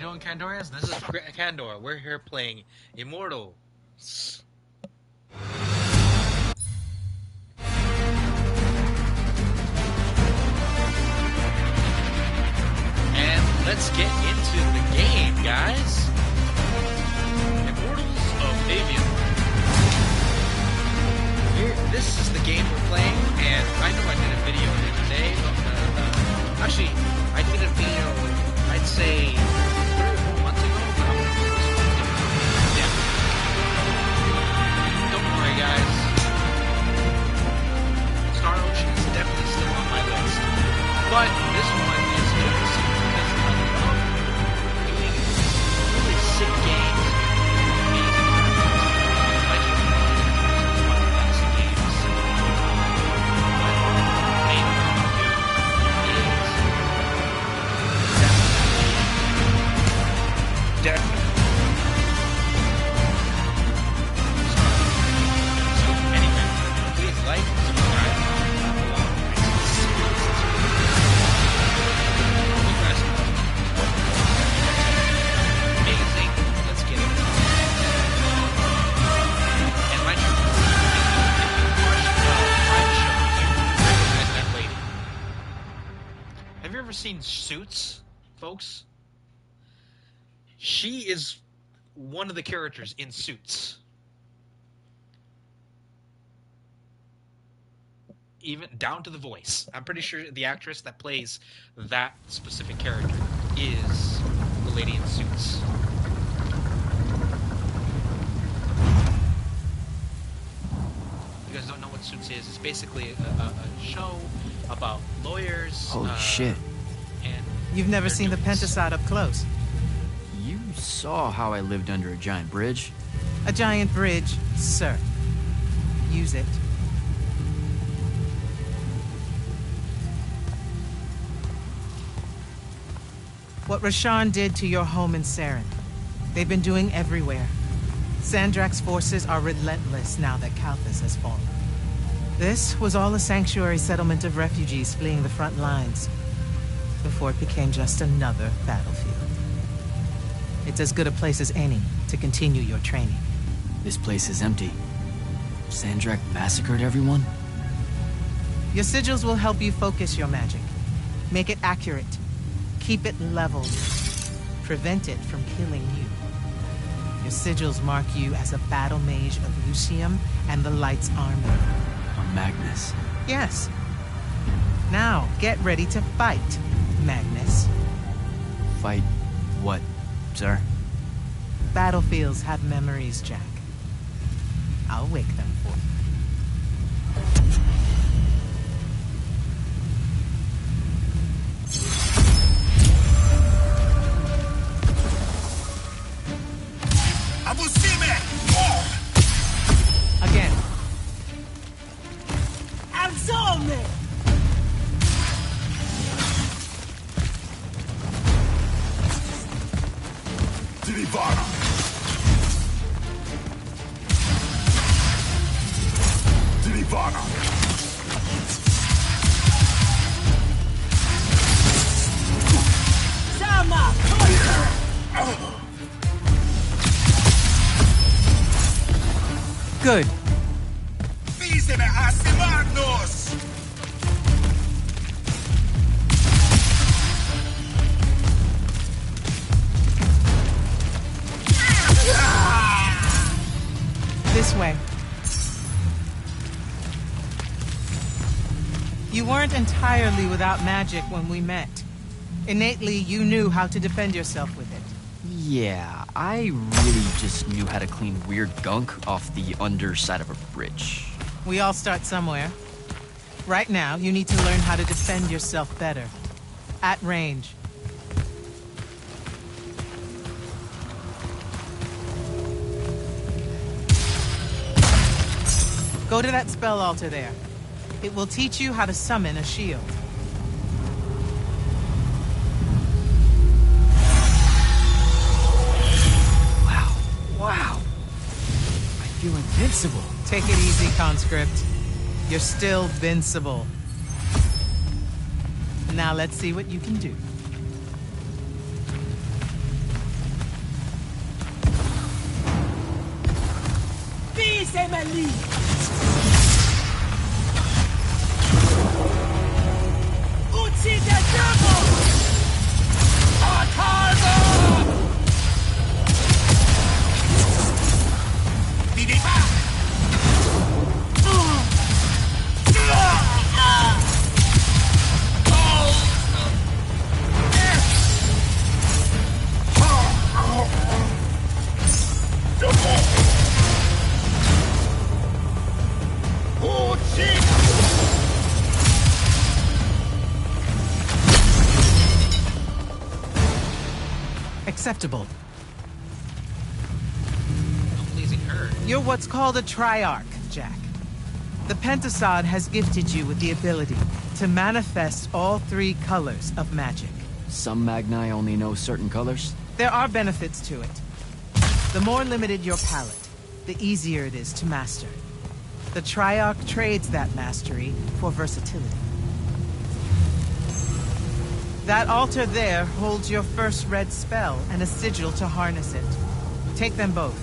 doing, Candorians? This is Candor. We're here playing Immortal. And let's get into the game, guys. Immortals of Avian. This is the game we're playing, and I know I did a video the other day. Actually, I did a video, I'd say 3 or 4 months ago. But I'm gonna do this one. Yeah. Don't worry, guys. Star Ocean is definitely still on my list, but this one is noticing because I love doing really sick games. Definitely. So, anyway, please like, subscribe, amazing. Let's get it. And my show, if you watch my shows, you recognize that lady. Have you ever seen Suits, folks? She is one of the characters in Suits. Even down to the voice. I'm pretty sure the actress that plays that specific character is the lady in Suits. You guys don't know what Suits is. It's basically a show about lawyers. Holy shit. And you've never seen the Pentaside up close? You saw how I lived under a giant bridge? A giant bridge, sir. Use it. What Rasharn did to your home in Saren, they've been doing everywhere. Sandrak's forces are relentless now that Kalthus has fallen. This was all a sanctuary settlement of refugees fleeing the front lines, before it became just another battlefield. It's as good a place as any to continue your training. This place is empty. Sandrak massacred everyone? Your sigils will help you focus your magic. Make it accurate. Keep it level. Prevent it from killing you. Your sigils mark you as a battle mage of Lucium and the Light's army. On Magnus? Yes. Now, get ready to fight, Magnus. Fight what? Sir? Battlefields have memories, Jack. I'll wake them for you. Again. Absolve me! Dirivana! Dirivana! Sama! Good. Viseme a Magnus! This way. You weren't entirely without magic when we met. Innately, you knew how to defend yourself with it. Yeah, I really just knew how to clean weird gunk off the underside of a bridge. We all start somewhere. Right now, you need to learn how to defend yourself better. At range. Go to that spell altar there. It will teach you how to summon a shield. Wow. I feel invincible. Take it easy, conscript. You're still vincible. Now let's see what you can do. Acceptable. I'm pleasing her. You're what's called a triarch, Jack. The Pentasod has gifted you with the ability to manifest all three colors of magic. Some Magni only know certain colors. There are benefits to it. The more limited your palette, the easier it is to master. The Triarch trades that mastery for versatility. That altar there holds your first red spell and a sigil to harness it. Take them both.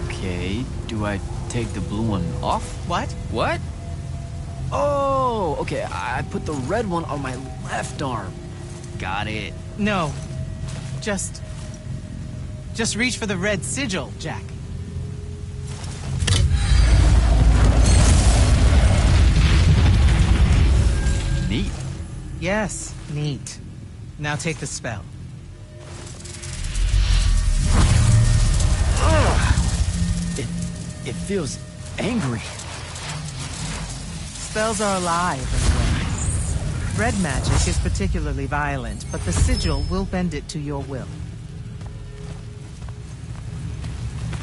Okay, do I take the blue one off? What? What? Oh, okay, I put the red one on my left arm. Got it. No. Just reach for the red sigil, Jack. Neat. Yes, neat. Now take the spell. It feels angry. Spells are alive in a way. Red magic is particularly violent, but the sigil will bend it to your will.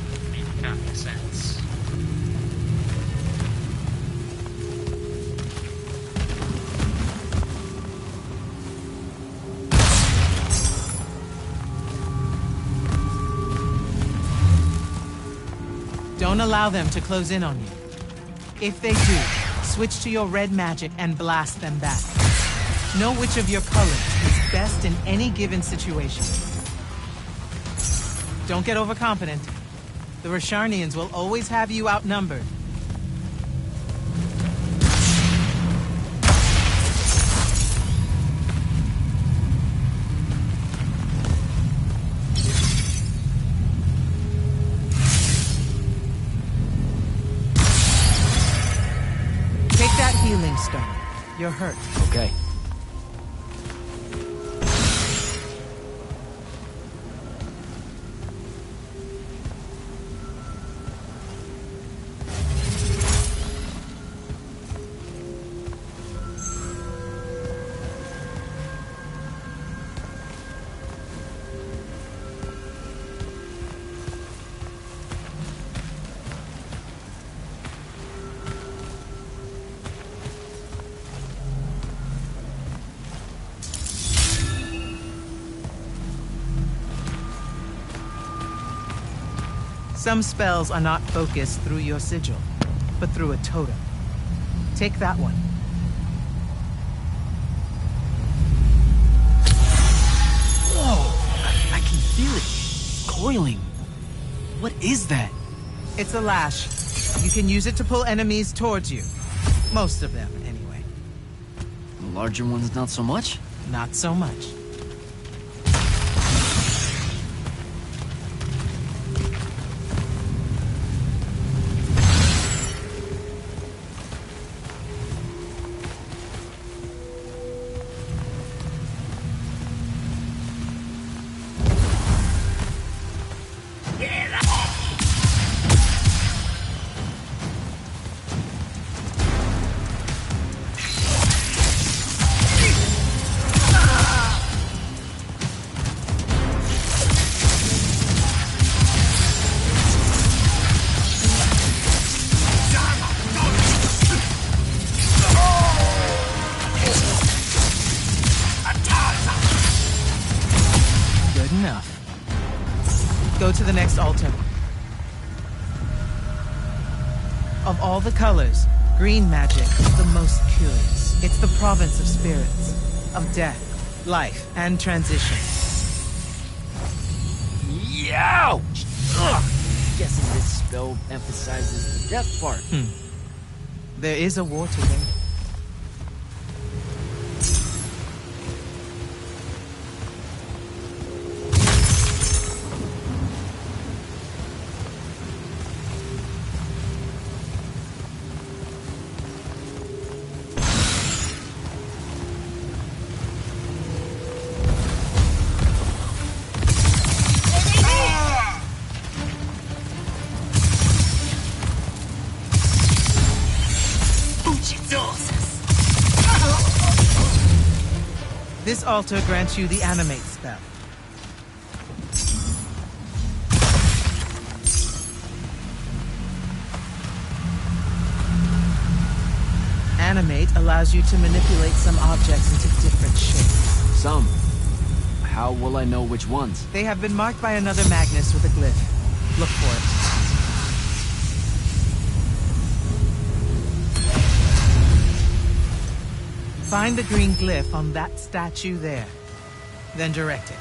I mean, it kind of makes sense. Don't allow them to close in on you. If they do, switch to your red magic and blast them back. Know which of your colors is best in any given situation. Don't get overconfident. The Rasharnians will always have you outnumbered. Take that healing stone. You're hurt. Okay. Some spells are not focused through your sigil, but through a totem. Take that one. Whoa! I can feel it. Coiling. What is that? It's a lash. You can use it to pull enemies towards you. Most of them, anyway. The larger ones, not so much? Not so much. Good enough. Go to the next altar. Of all the colors, green magic is the most curious. It's the province of spirits, of death, life, and transition. Ouch! Ugh. Guessing this spell emphasizes the death part. There is a war to win. This altar grants you the animate spell. Animate allows you to manipulate some objects into different shapes. Some. How will I know which ones? They have been marked by another Magnus with a glyph. Look for it. Find the green glyph on that statue there. Then direct it.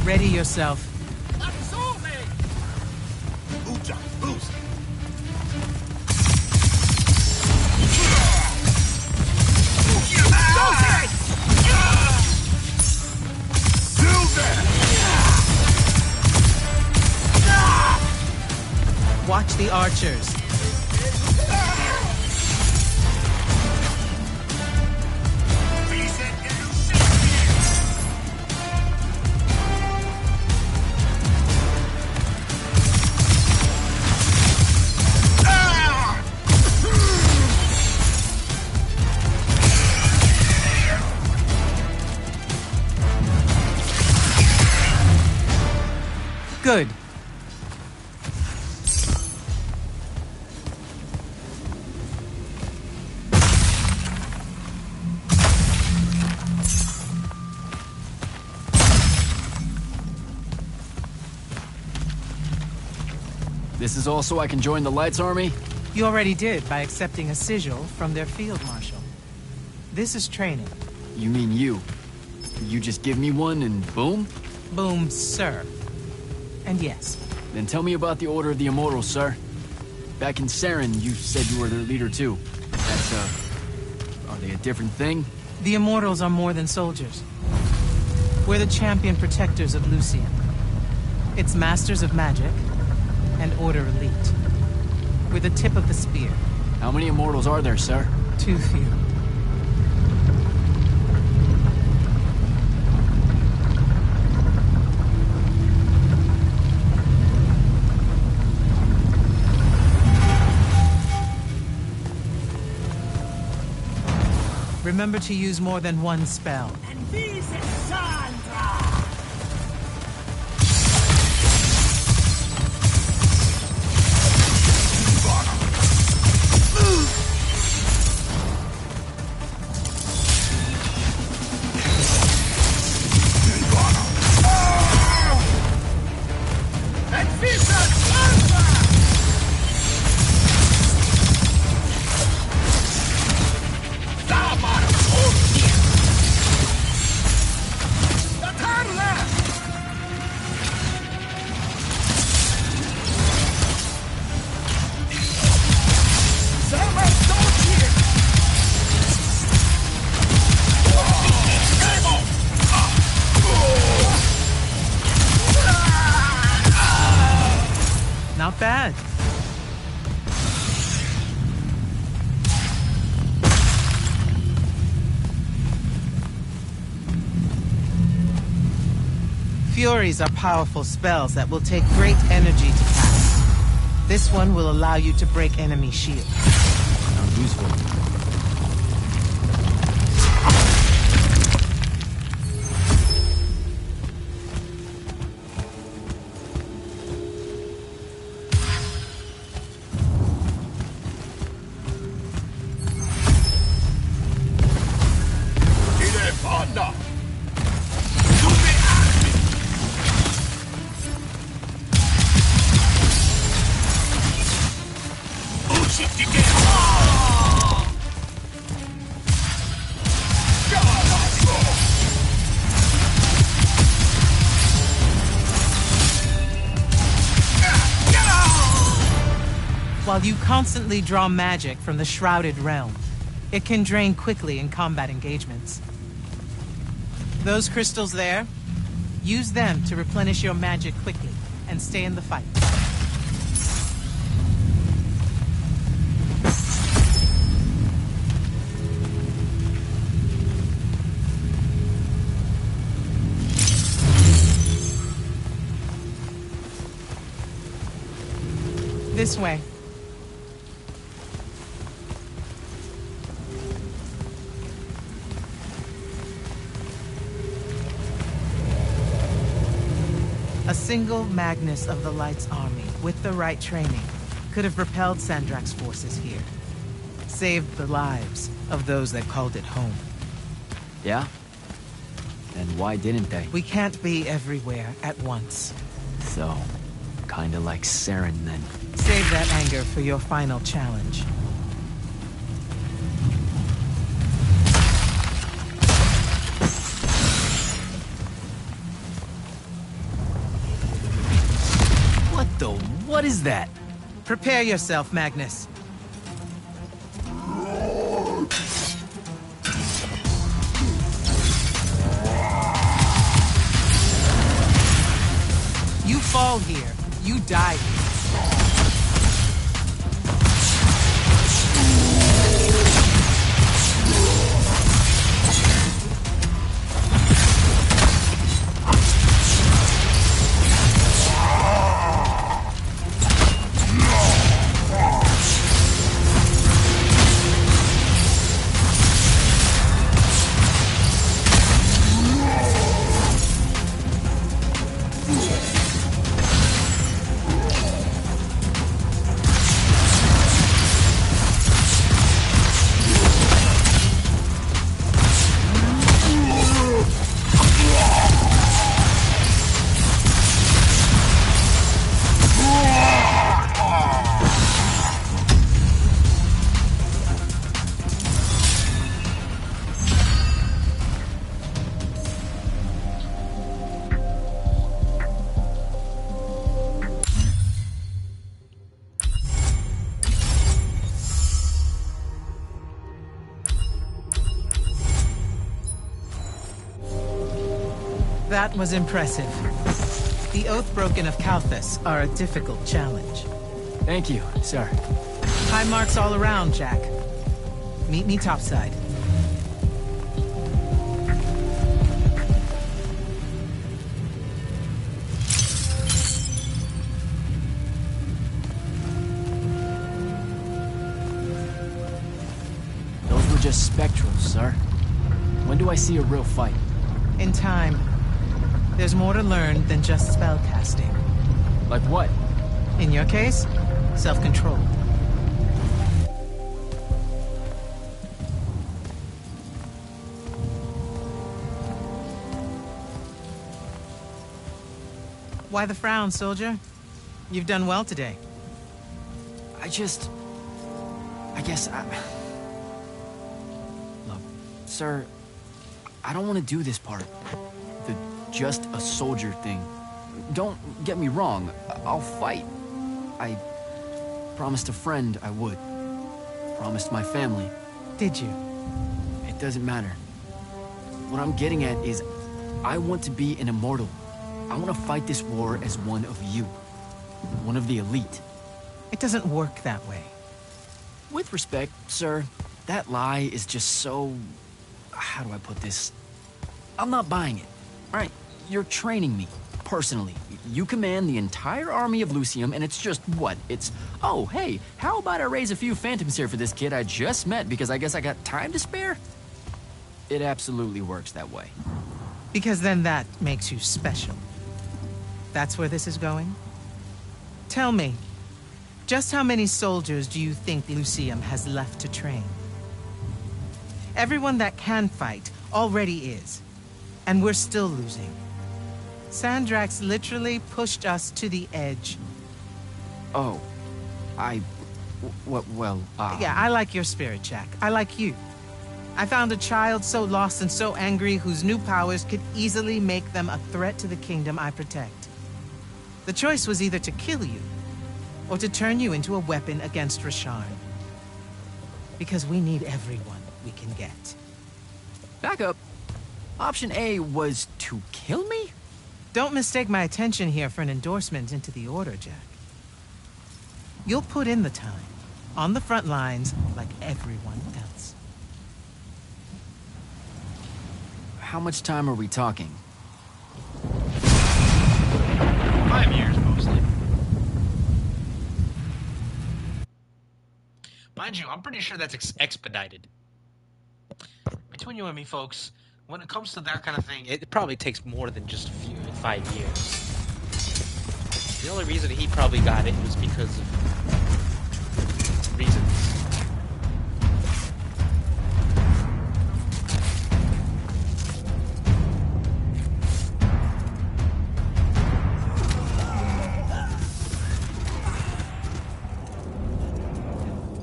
Ready yourself. Uja, boost. Watch the archers. Good. This is all so I can join the Lights Army? You already did by accepting a sigil from their field marshal. This is training. You mean you? You just give me one and boom? Boom, sir. And yes, Then tell me about the Order of the Immortals, sir. Back in Saren, you said you were their leader too. That's, are they a different thing? the Immortals are more than soldiers. We're the champion protectors of Lucian. It's masters of magic and Order elite. We're the tip of the spear. How many Immortals are there, sir? Too few. Remember to use more than one spell. And this is Sandra! And this is Sandra! Not bad. Furies are powerful spells that will take great energy to cast. This one will allow you to break enemy shields. Sounds useful. While you constantly draw magic from the Shrouded Realm, it can drain quickly in combat engagements. Those crystals there, use them to replenish your magic quickly and stay in the fight. This way. A single Magnus of the Light's army, with the right training, could have repelled Sandrak's forces here. Saved the lives of those that called it home. Yeah? Then why didn't they? We can't be everywhere at once. So, kinda like Saren then. Save that anger for your final challenge. What is that? Prepare yourself, Magnus. You fall here, you die here. That was impressive. The Oathbroken of Kalthus are a difficult challenge. Thank you, sir. High marks all around, Jack. Meet me topside. Those were just spectrals, sir. When do I see a real fight? In time. There's more to learn than just spellcasting. Like what? In your case, self-control. Why the frown, soldier? You've done well today. I guess Look, sir, I don't want to do this part. The just a soldier thing. Don't get me wrong, I'll fight. I promised a friend I would. Promised my family. Did you? It doesn't matter. What I'm getting at is, I want to be an immortal. I want to fight this war as one of you. one of the elite. It doesn't work that way. With respect, sir, that lie is just so... How do I put this? I'm not buying it. Right? You're training me, personally. You command the entire army of Lucium, and it's just what? It's, oh, hey, how about I raise a few phantoms here for this kid I just met because I guess I got time to spare? It absolutely works that way. Because then that makes you special. That's where this is going? Tell me, just how many soldiers do you think Lucium has left to train? Everyone that can fight already is, and we're still losing. Sandrax literally pushed us to the edge. Oh, Yeah, I like your spirit, Jack. I like you. I found a child so lost and so angry whose new powers could easily make them a threat to the kingdom I protect. The choice was either to kill you, or to turn you into a weapon against Rasharn. Because we need everyone we can get. Back up. Option A was to kill me? Don't mistake my attention here for an endorsement into the Order, Jack. You'll put in the time, on the front lines, like everyone else. How much time are we talking? 5 years, mostly. Mind you, I'm pretty sure that's expedited. Between you and me, folks, when it comes to that kind of thing, it probably takes more than just 5 years. The only reason he probably got it was because of reasons.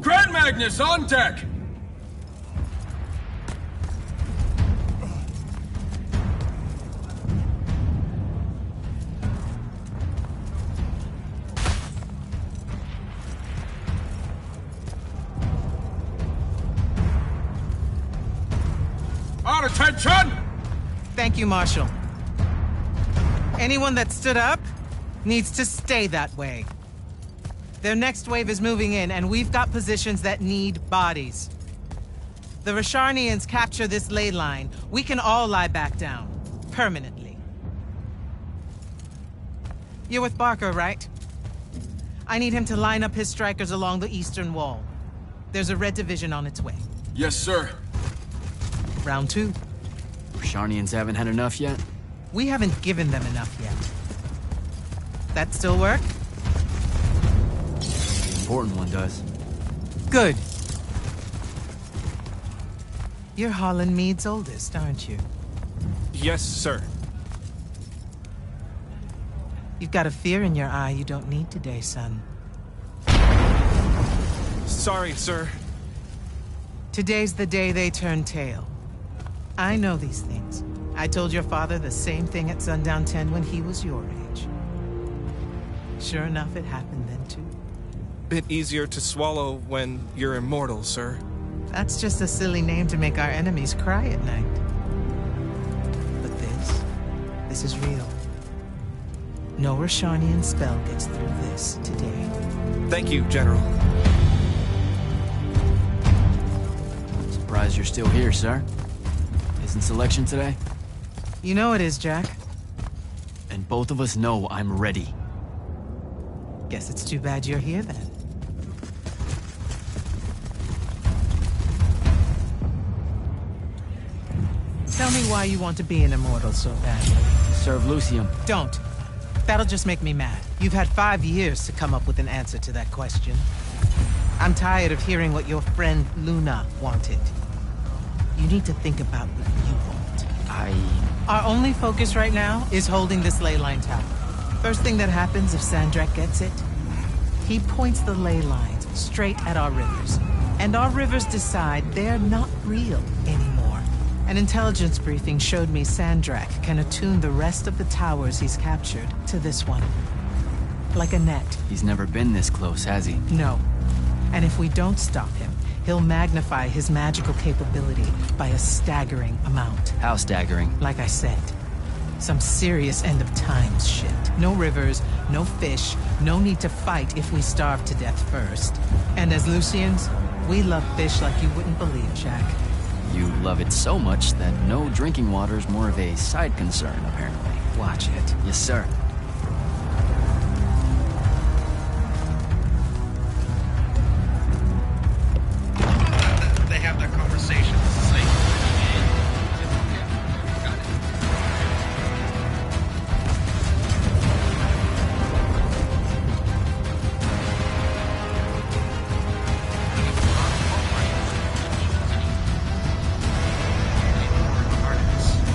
Grand Magnus on deck! Our attention! Thank you, Marshal. Anyone that stood up needs to stay that way. Their next wave is moving in, and we've got positions that need bodies. The Rasharnians capture this ley line, we can all lie back down. Permanently. You're with Barker, right? I need him to line up his strikers along the eastern wall. There's a red division on its way. Yes, sir. Round 2. Rasharnians haven't had enough yet? We haven't given them enough yet. That still work? The important one does. Good. You're Holland Mead's oldest, aren't you? Yes, sir. You've got a fear in your eye you don't need today, son. Sorry, sir. Today's the day they turn tail. I know these things. I told your father the same thing at Sundown 10 when he was your age. Sure enough, it happened then too. Bit easier to swallow when you're immortal, sir. That's just a silly name to make our enemies cry at night. But this is real. No Rasharnian spell gets through this today. Thank you, General. Surprised you're still here, sir. Isn't selection today? You know it is, Jack. And both of us know I'm ready. Guess it's too bad you're here then. Tell me why you want to be an immortal so badly. Serve Lucium. Don't. That'll just make me mad. You've had 5 years to come up with an answer to that question. I'm tired of hearing what your friend Luna wanted. You need to think about what you want. Our only focus right now is holding this ley line tower. First thing that happens if Sandrak gets it, he points the ley lines straight at our rivers. And our rivers decide they're not real anymore. An intelligence briefing showed me Sandrak can attune the rest of the towers he's captured to this one. Like a net. He's never been this close, has he? No. And if we don't stop him, he'll magnify his magical capability by a staggering amount. How staggering? Like I said, Some serious end of times shit. No rivers, no fish, no need to fight if we starve to death first. And as Lucians, we love fish like you wouldn't believe, Jack. You love it so much that no drinking water is more of a side concern, apparently. Watch it. Yes, sir. They have that conversation. It's like, yeah, got it.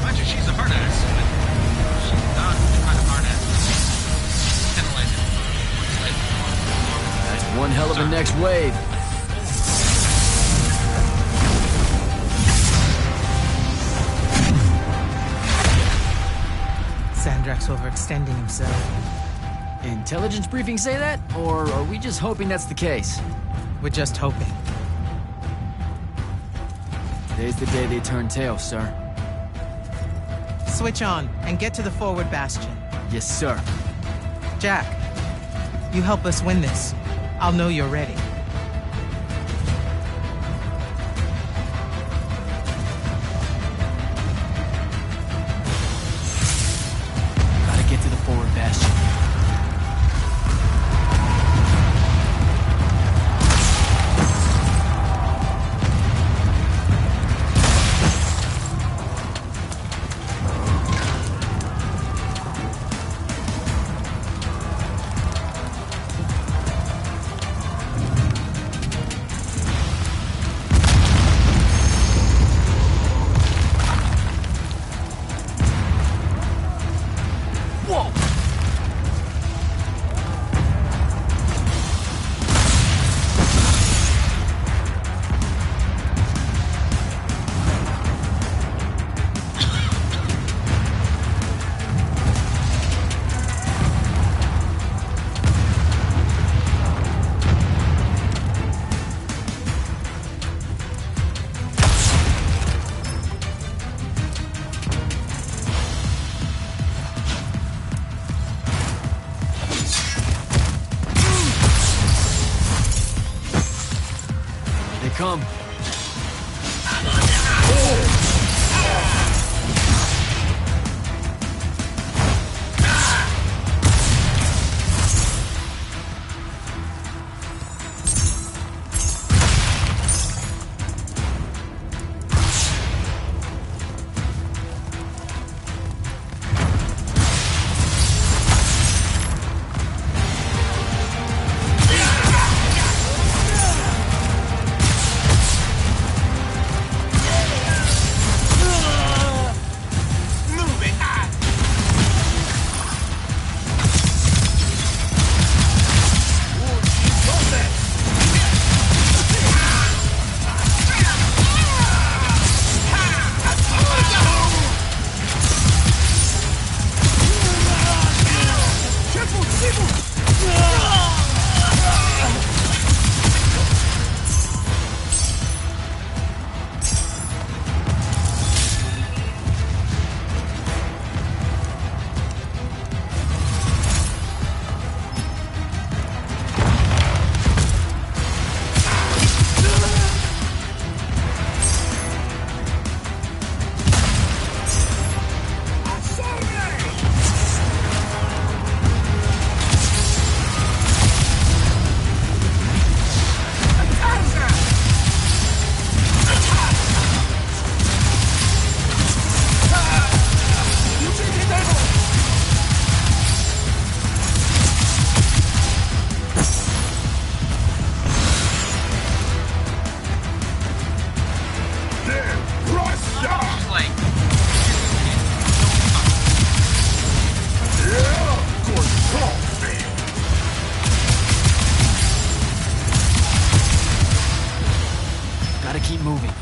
Mind you, she's a hard ass, but she's not the kind of hard ass. Kind of like That's one hell of a next wave. Sandrak's overextending himself. Intelligence briefings say that? Or are we just hoping that's the case? We're just hoping. Today's the day they turn tail, sir. Switch on and get to the forward bastion. Yes, sir. Jack, you help us win this. I'll know you're ready. Gotta get to the forward bastion. Whoa! They come. Gotta keep moving.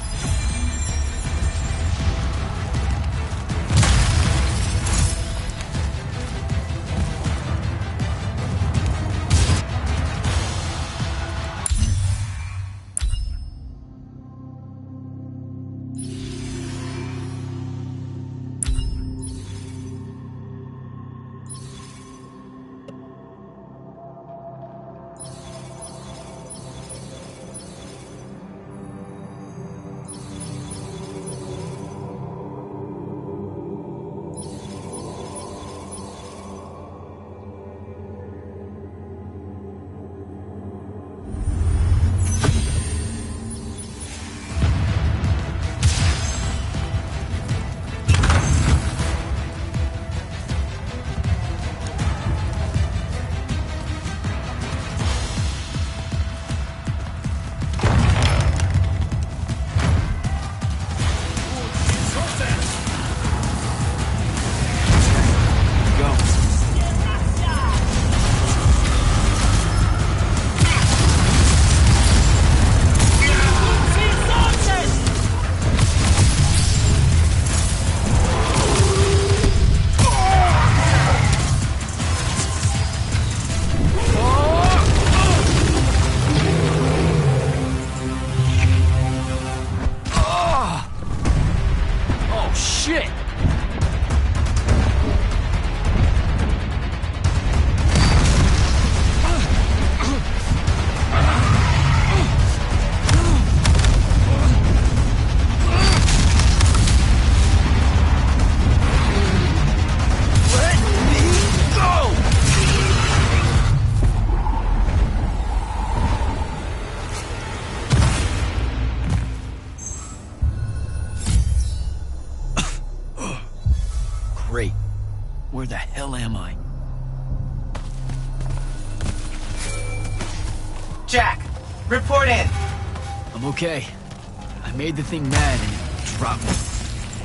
Jack, report in. I'm okay. I made the thing mad and it dropped me.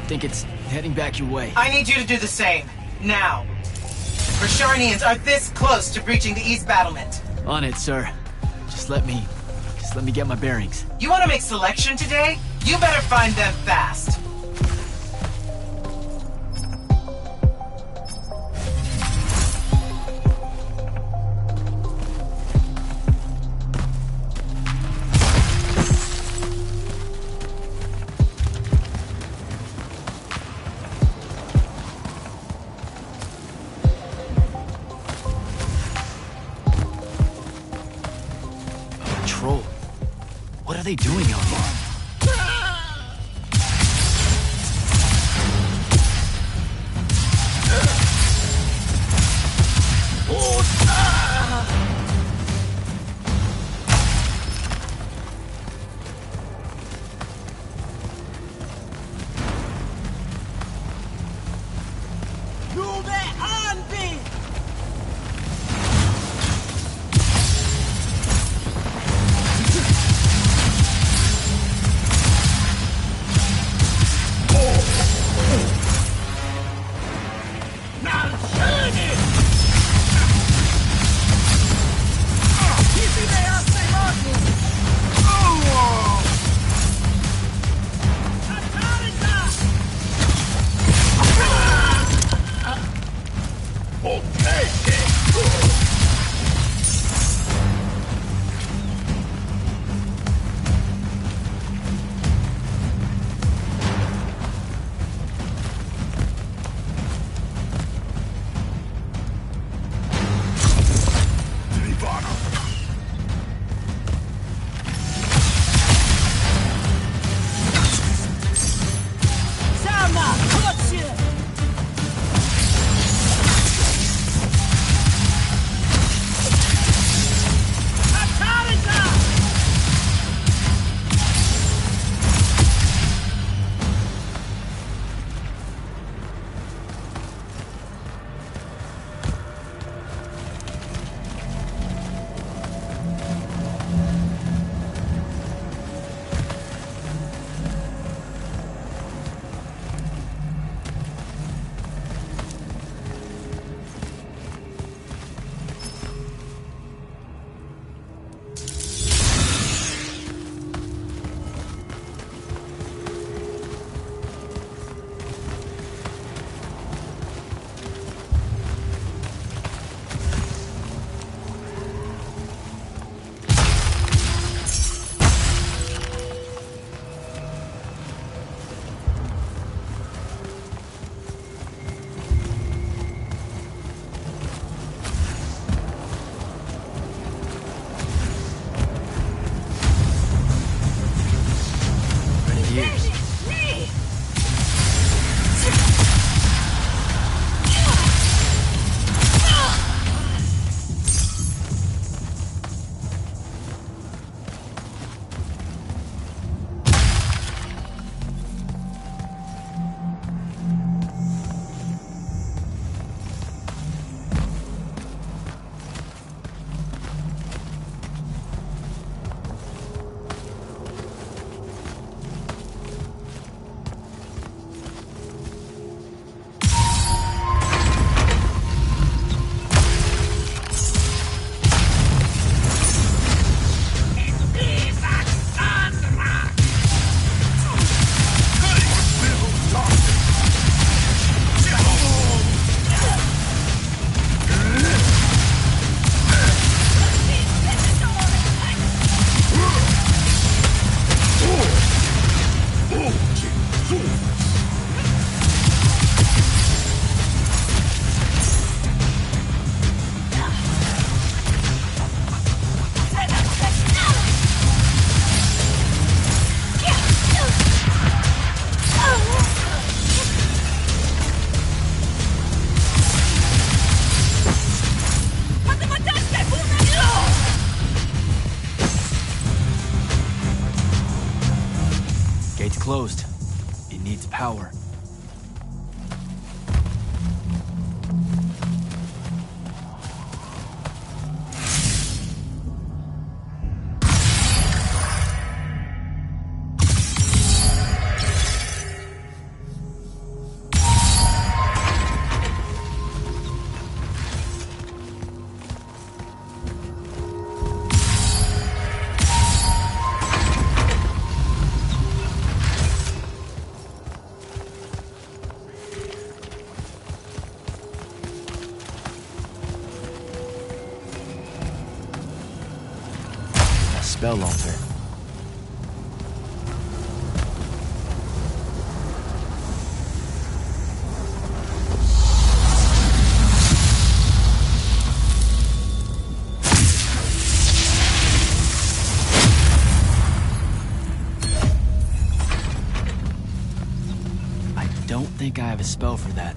Think it's heading back your way. I need you to do the same. Now. Rosharnians are this close to breaching the east battlement. On it, sir. Just let me get my bearings. You want to make selection today? You better find them fast. Patrol. What are they doing out here? Closed. It needs power. spell altar. I don't think I have a spell for that.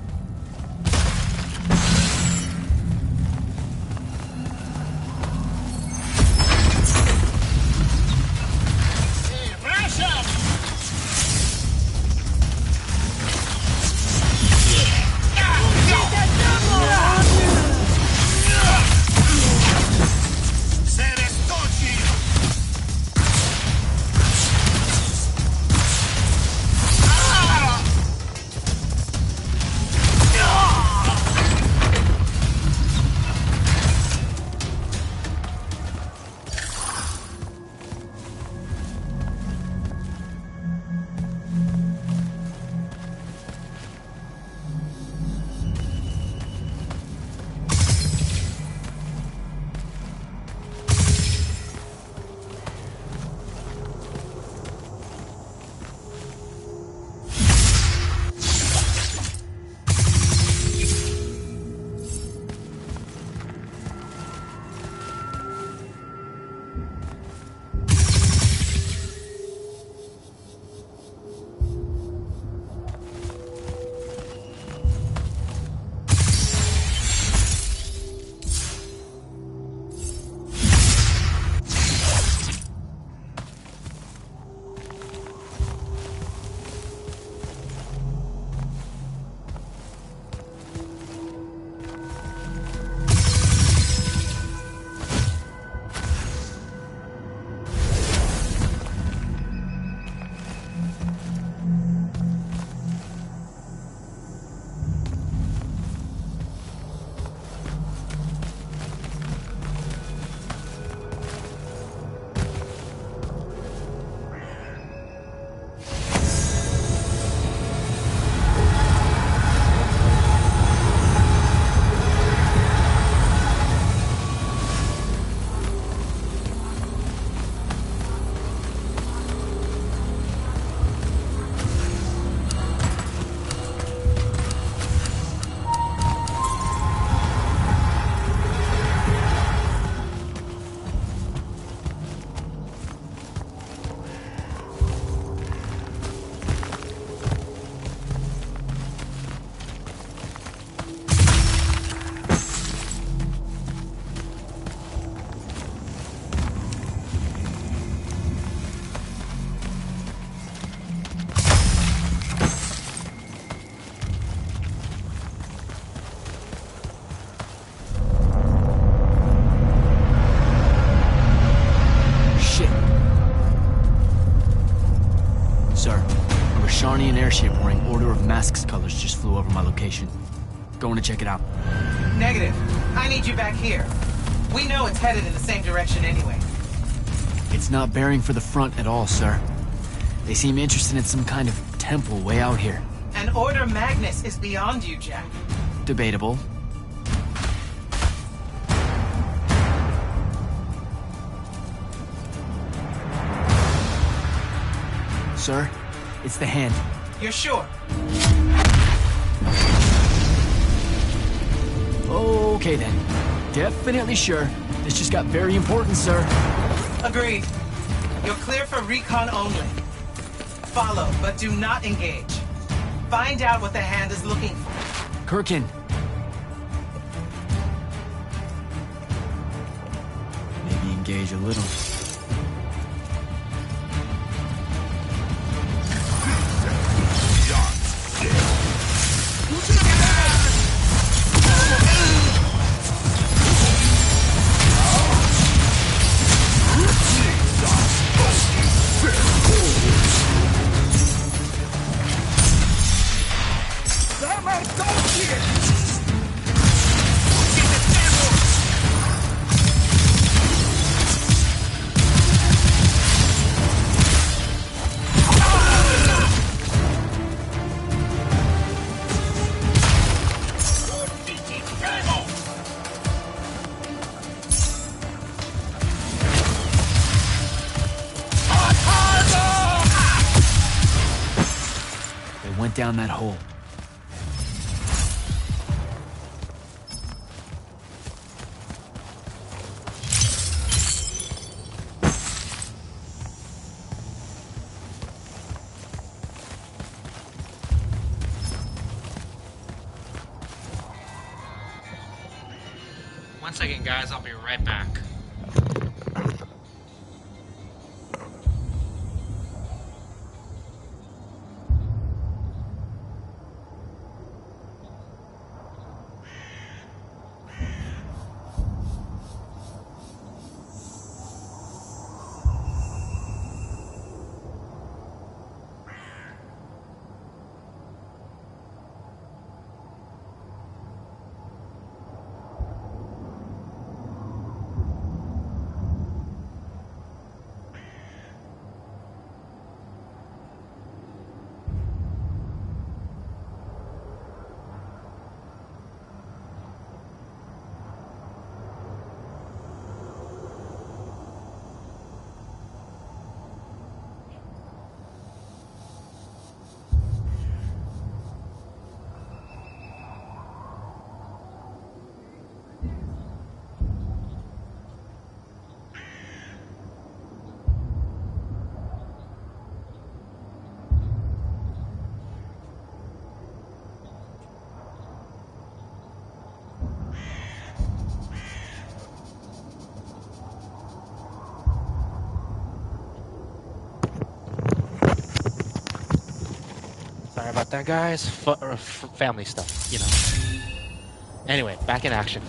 Airship wearing Order of Masks colors just flew over my location. Going to check it out. Negative. I need you back here. We know it's headed in the same direction anyway. It's not bearing for the front at all, sir. They seem interested in some kind of temple way out here. An Order Magnus is beyond you, Jack. Debatable. Sir, it's the hand. You're sure? Okay then. Definitely sure. This just got very important, sir. Agreed. You're clear for recon only. Follow, but do not engage. Find out what the hand is looking for. Kirkin. Maybe engage a little. went down that hole. One second, guys. I'll be right back. Sorry about that, guys. Family stuff, you know. Anyway, back in action.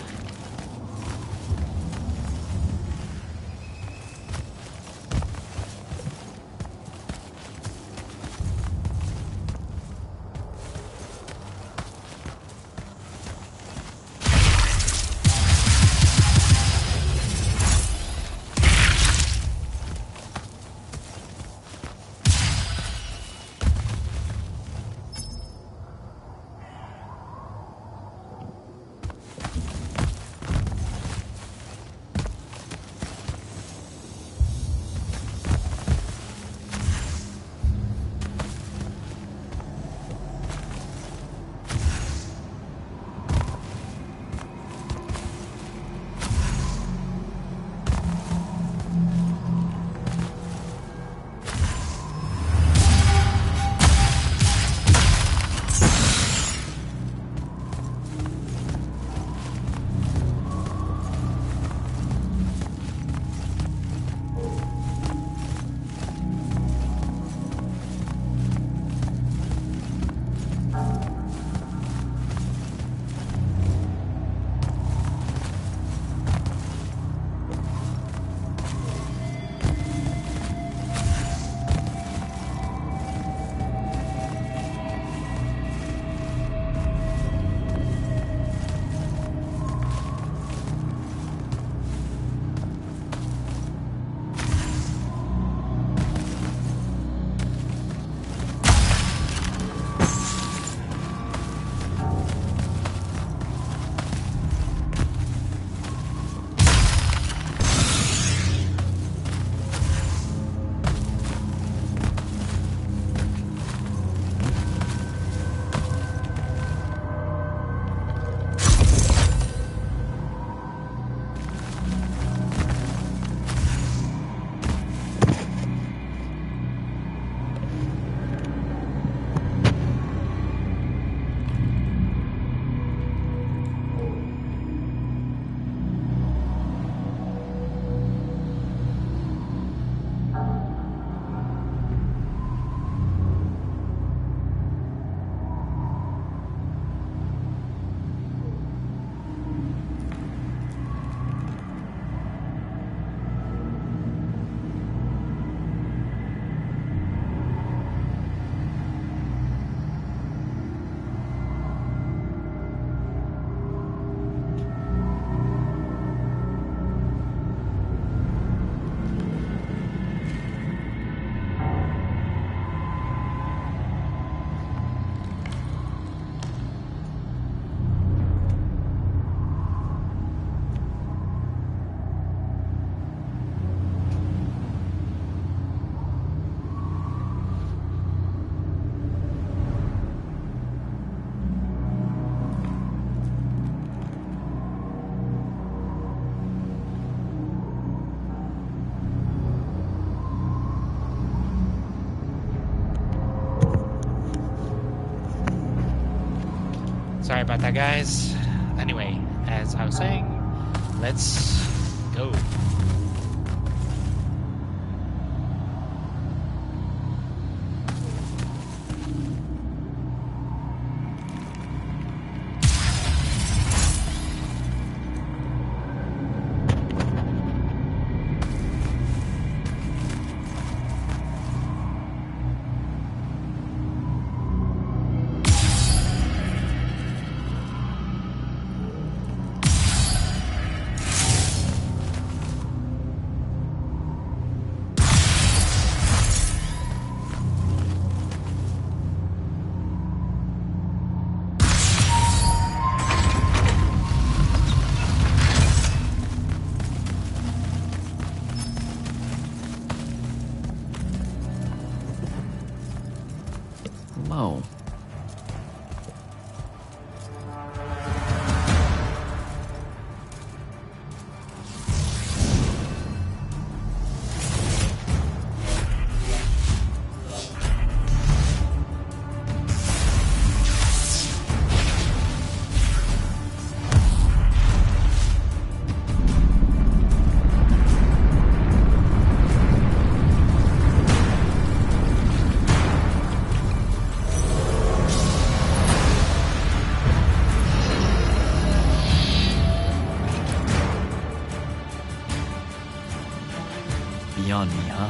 Sorry about that, guys. Anyway, as I was saying, let's go. Hello. Beyond me, huh?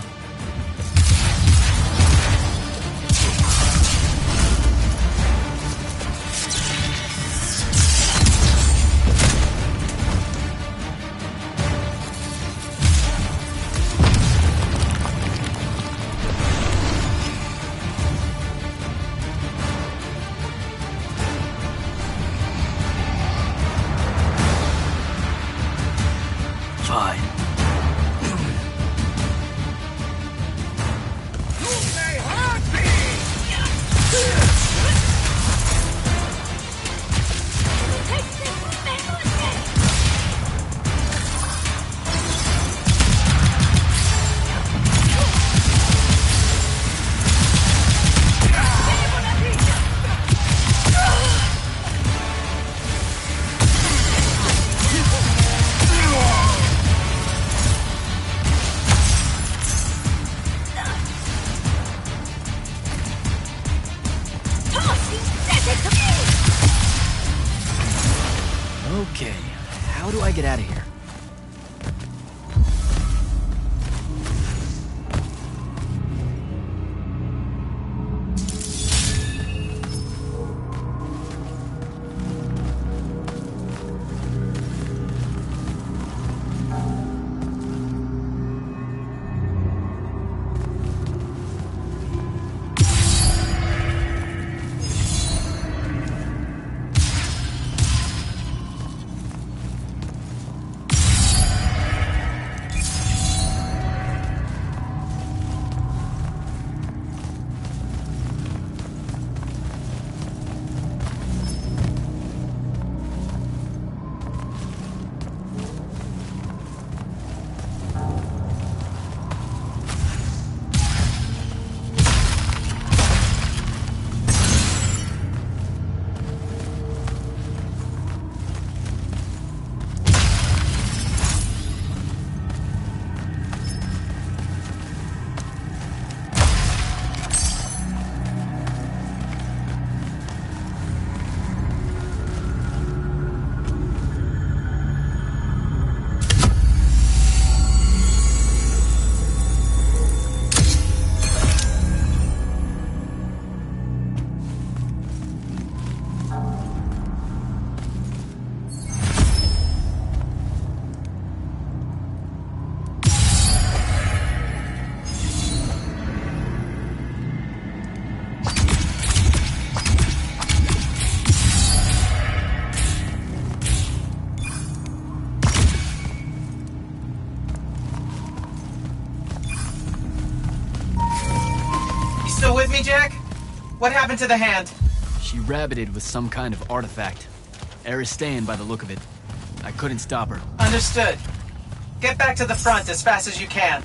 Fine. Okay, how do I get out of here? Still with me, Jack? What happened to the hand? She rabbited with some kind of artifact. Aristean by the look of it. I couldn't stop her. Understood. Get back to the front as fast as you can.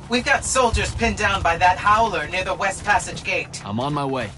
We've got soldiers pinned down by that howler near the West Passage gate. I'm on my way.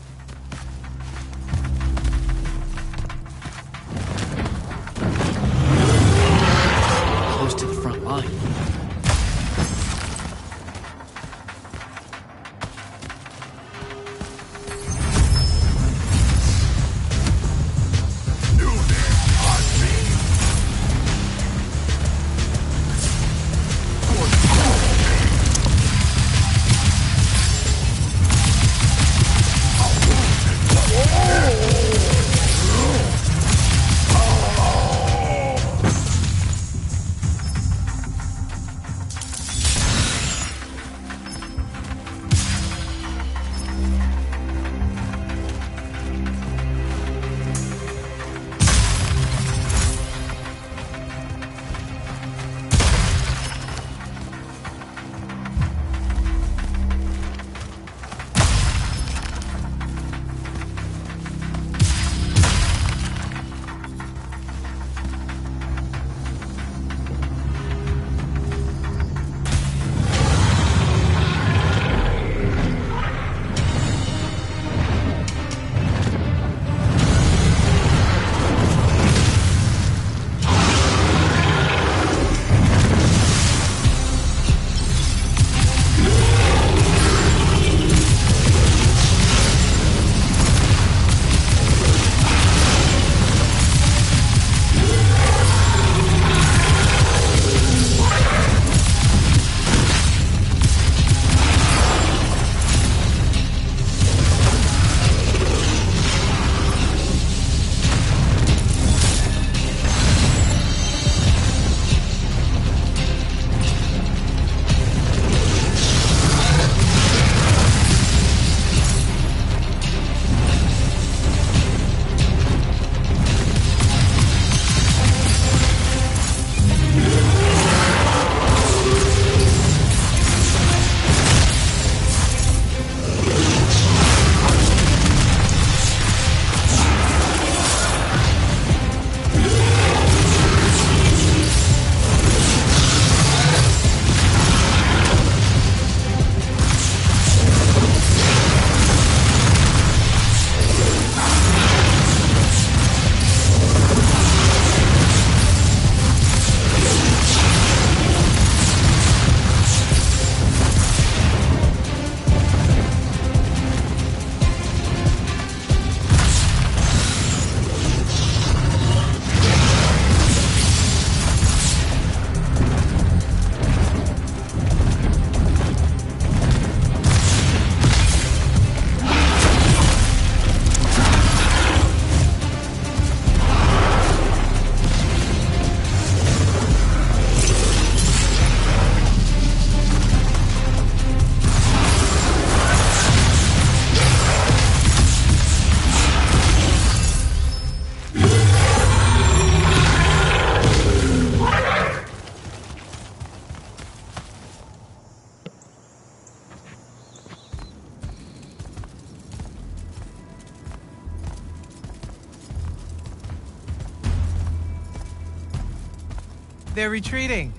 They're retreating.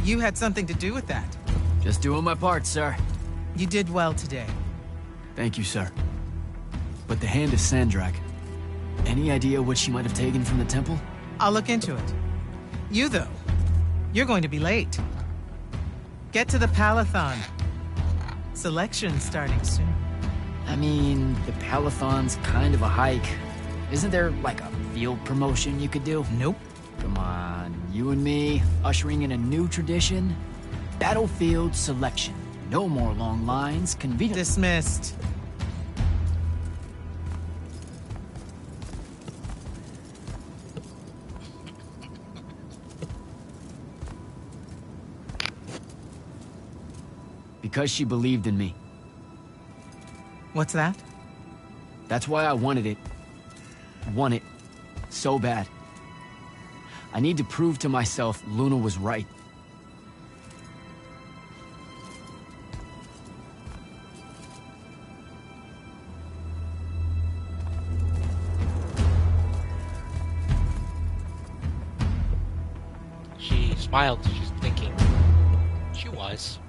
You had something to do with that. Just doing my part, sir. You did well today. Thank you, sir. But the hand of Sandrak. Any idea what she might have taken from the temple? I'll look into it. You, though, you're going to be late. Get to the Palathon. Selection's starting soon. I mean, the Palathon's kind of a hike. Isn't there, like, a field promotion you could do? Nope. Come on, you and me, ushering in a new tradition? Battlefield selection. No more long lines, convenient... Dismissed. Because she believed in me. What's that? That's why I wanted it. Want it. So bad. I need to prove to myself Luna was right. She smiled. She's thinking. She was.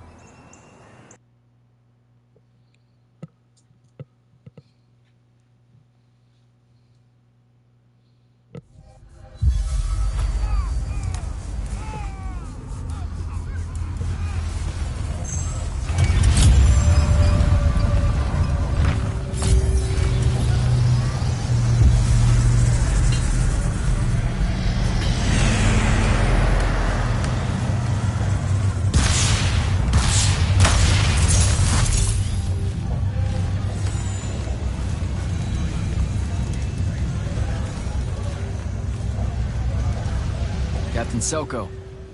Captain Selko.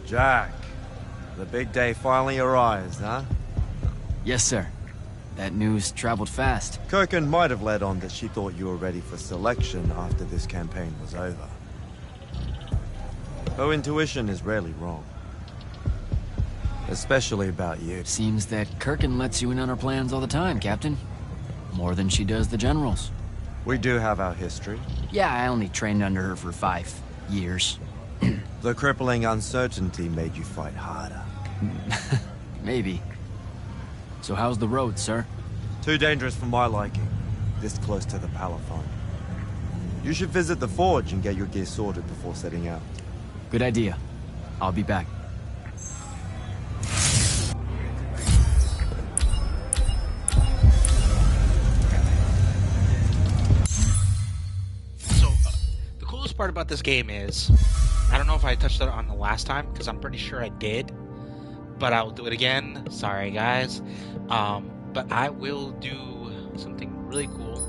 Jack, the big day finally arrives, huh? Yes, sir. That news traveled fast. Kirkin might have led on that she thought you were ready for selection after this campaign was over. Her intuition is rarely wrong. Especially about you. Seems that Kirkin lets you in on her plans all the time, Captain. More than she does the generals. We do have our history. Yeah, I only trained under her for 5 years. The crippling uncertainty made you fight harder. Maybe. So how's the road, sir? Too dangerous for my liking, this close to the Palathon. You should visit the forge and get your gear sorted before setting out. Good idea. I'll be back. So, the coolest part about this game is, I don't know if I touched on it the last time, because I'm pretty sure I did, but I'll do it again. Sorry, guys. But I will do something really cool.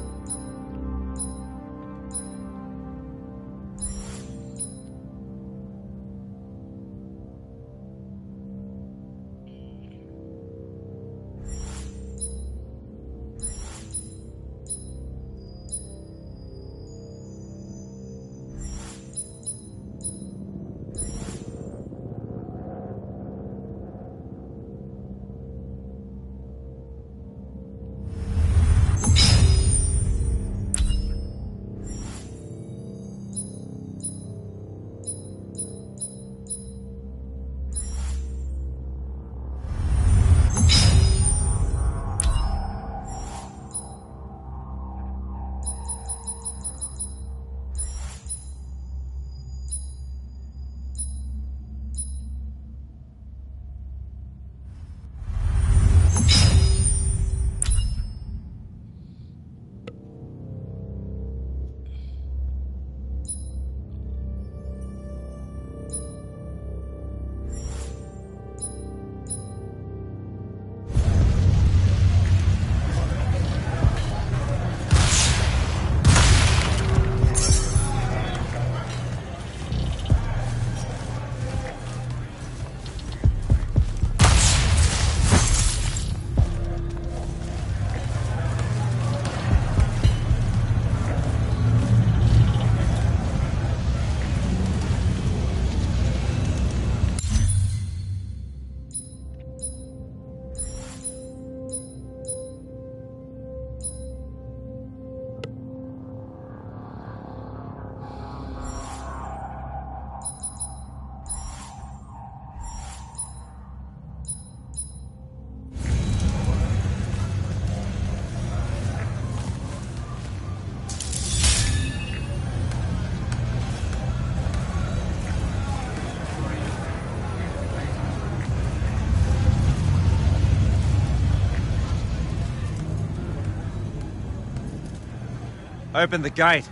Open the gate.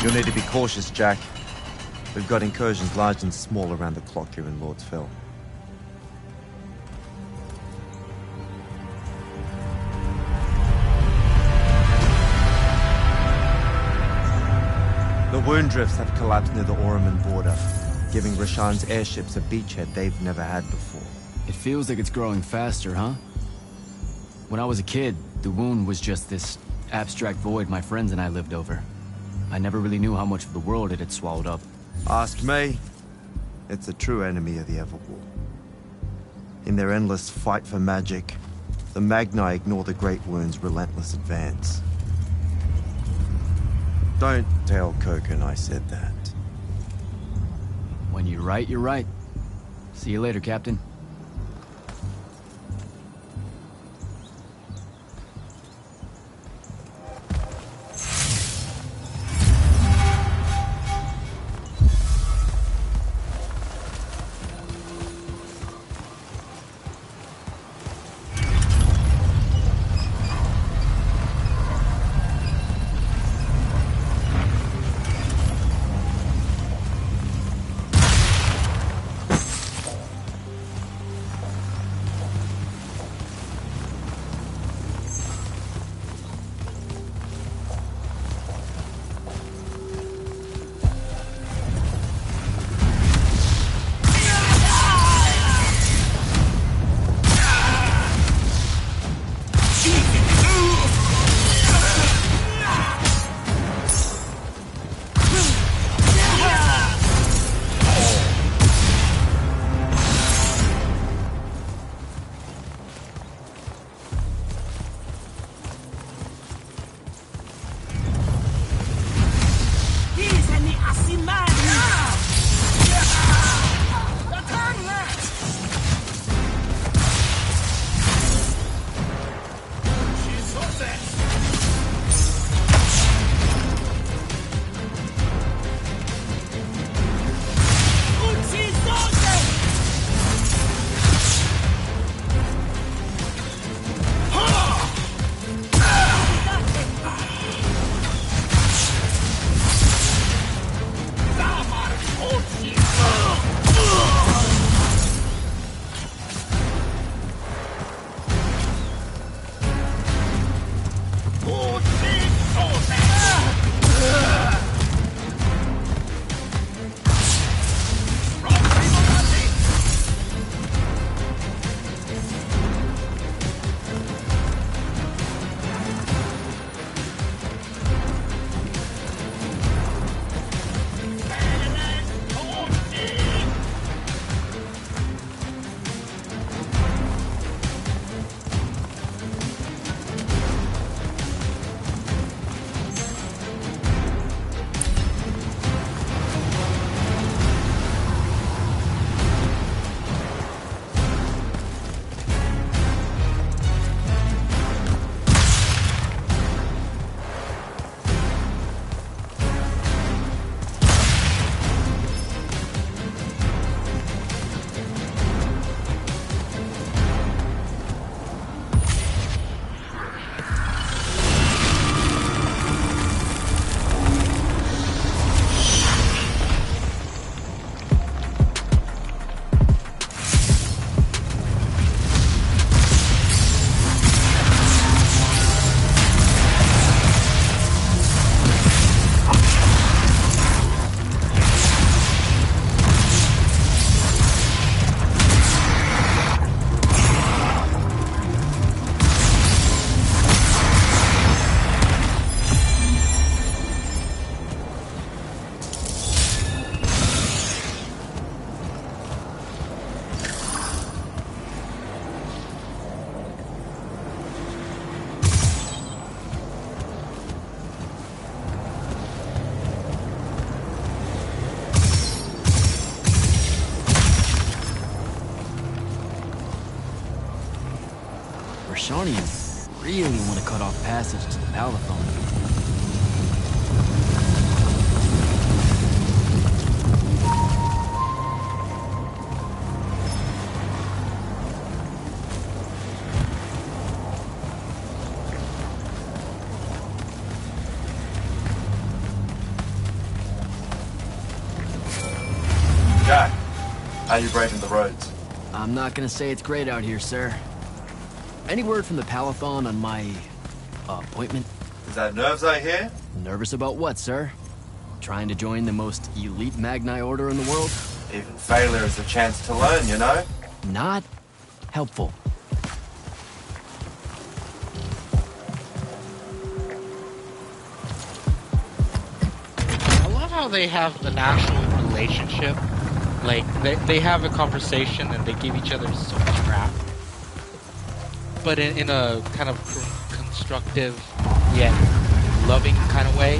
You'll need to be cautious, Jack. We've got incursions large and small around the clock here in Lordsville. The wound drifts have collapsed near the Oraman border, giving Rashan's airships a beachhead they've never had before. It feels like it's growing faster, huh? When I was a kid, the wound was just this abstract void my friends and I lived over. I never really knew how much of the world it had swallowed up. Ask me. It's a true enemy of the Everwar. In their endless fight for magic, the Magni ignore the Great Wound's relentless advance. Don't tell Koken I said that. When you're right, you're right. See you later, Captain. Rashani really want to cut off passage to the Palaphone. How you braving the roads? I'm not gonna say it's great out here, sir. Any word from the Palathon on my appointment? Is that nerves I hear? Nervous about what, sir? Trying to join the most elite Magni order in the world? Even failure is a chance to learn, you know? Not helpful. I love how they have an actual relationship. Like, they have a conversation and they give each other so much crap. But in a kind of constructive, yet loving kind of way.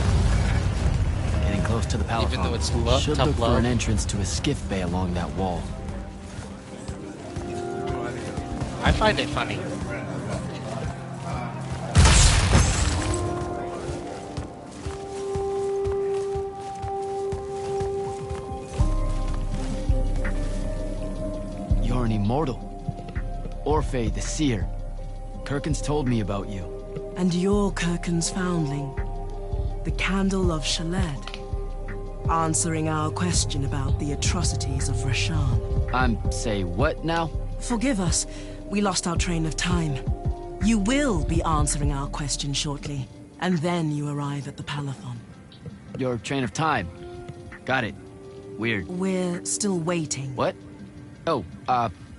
Getting close to the Palathon. Even though it's Should tough look love. for an entrance to a skiff bay along that wall. I find it funny. You're an immortal. Orphe the Seer. Kirkin's told me about you. And you're Kirkin's foundling, the Candle of Shaled, answering our question about the atrocities of Rasharn. Say what now? Forgive us, we lost our train of time. You will be answering our question shortly, and then you arrive at the Palathon. Your train of time. Got it. Weird. We're still waiting. What? Oh,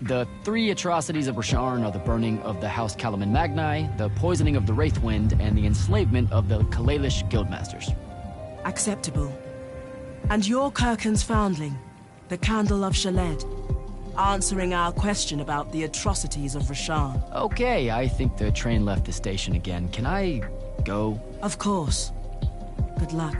the 3 atrocities of Rasharn are the burning of the House Kalaman Magni, the poisoning of the Wraithwind, and the enslavement of the Kalalish Guildmasters. Acceptable. And you're Kirkin's foundling, the Candle of Shaled, answering our question about the atrocities of Rasharn. Okay, I think the train left the station again. Can I go? Of course. Good luck.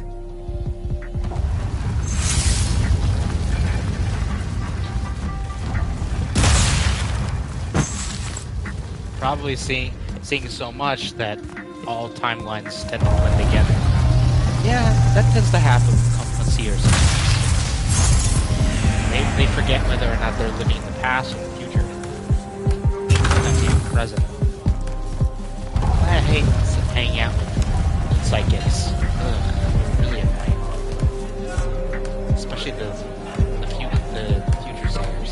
Probably seeing so much that all timelines tend to blend together. Yeah, that tends to happen with conferenciers. They forget whether or not they're living in the past or the future. Sometimes even the present. I hate hanging out with psychics. Ugh, really annoying. Especially the future seers.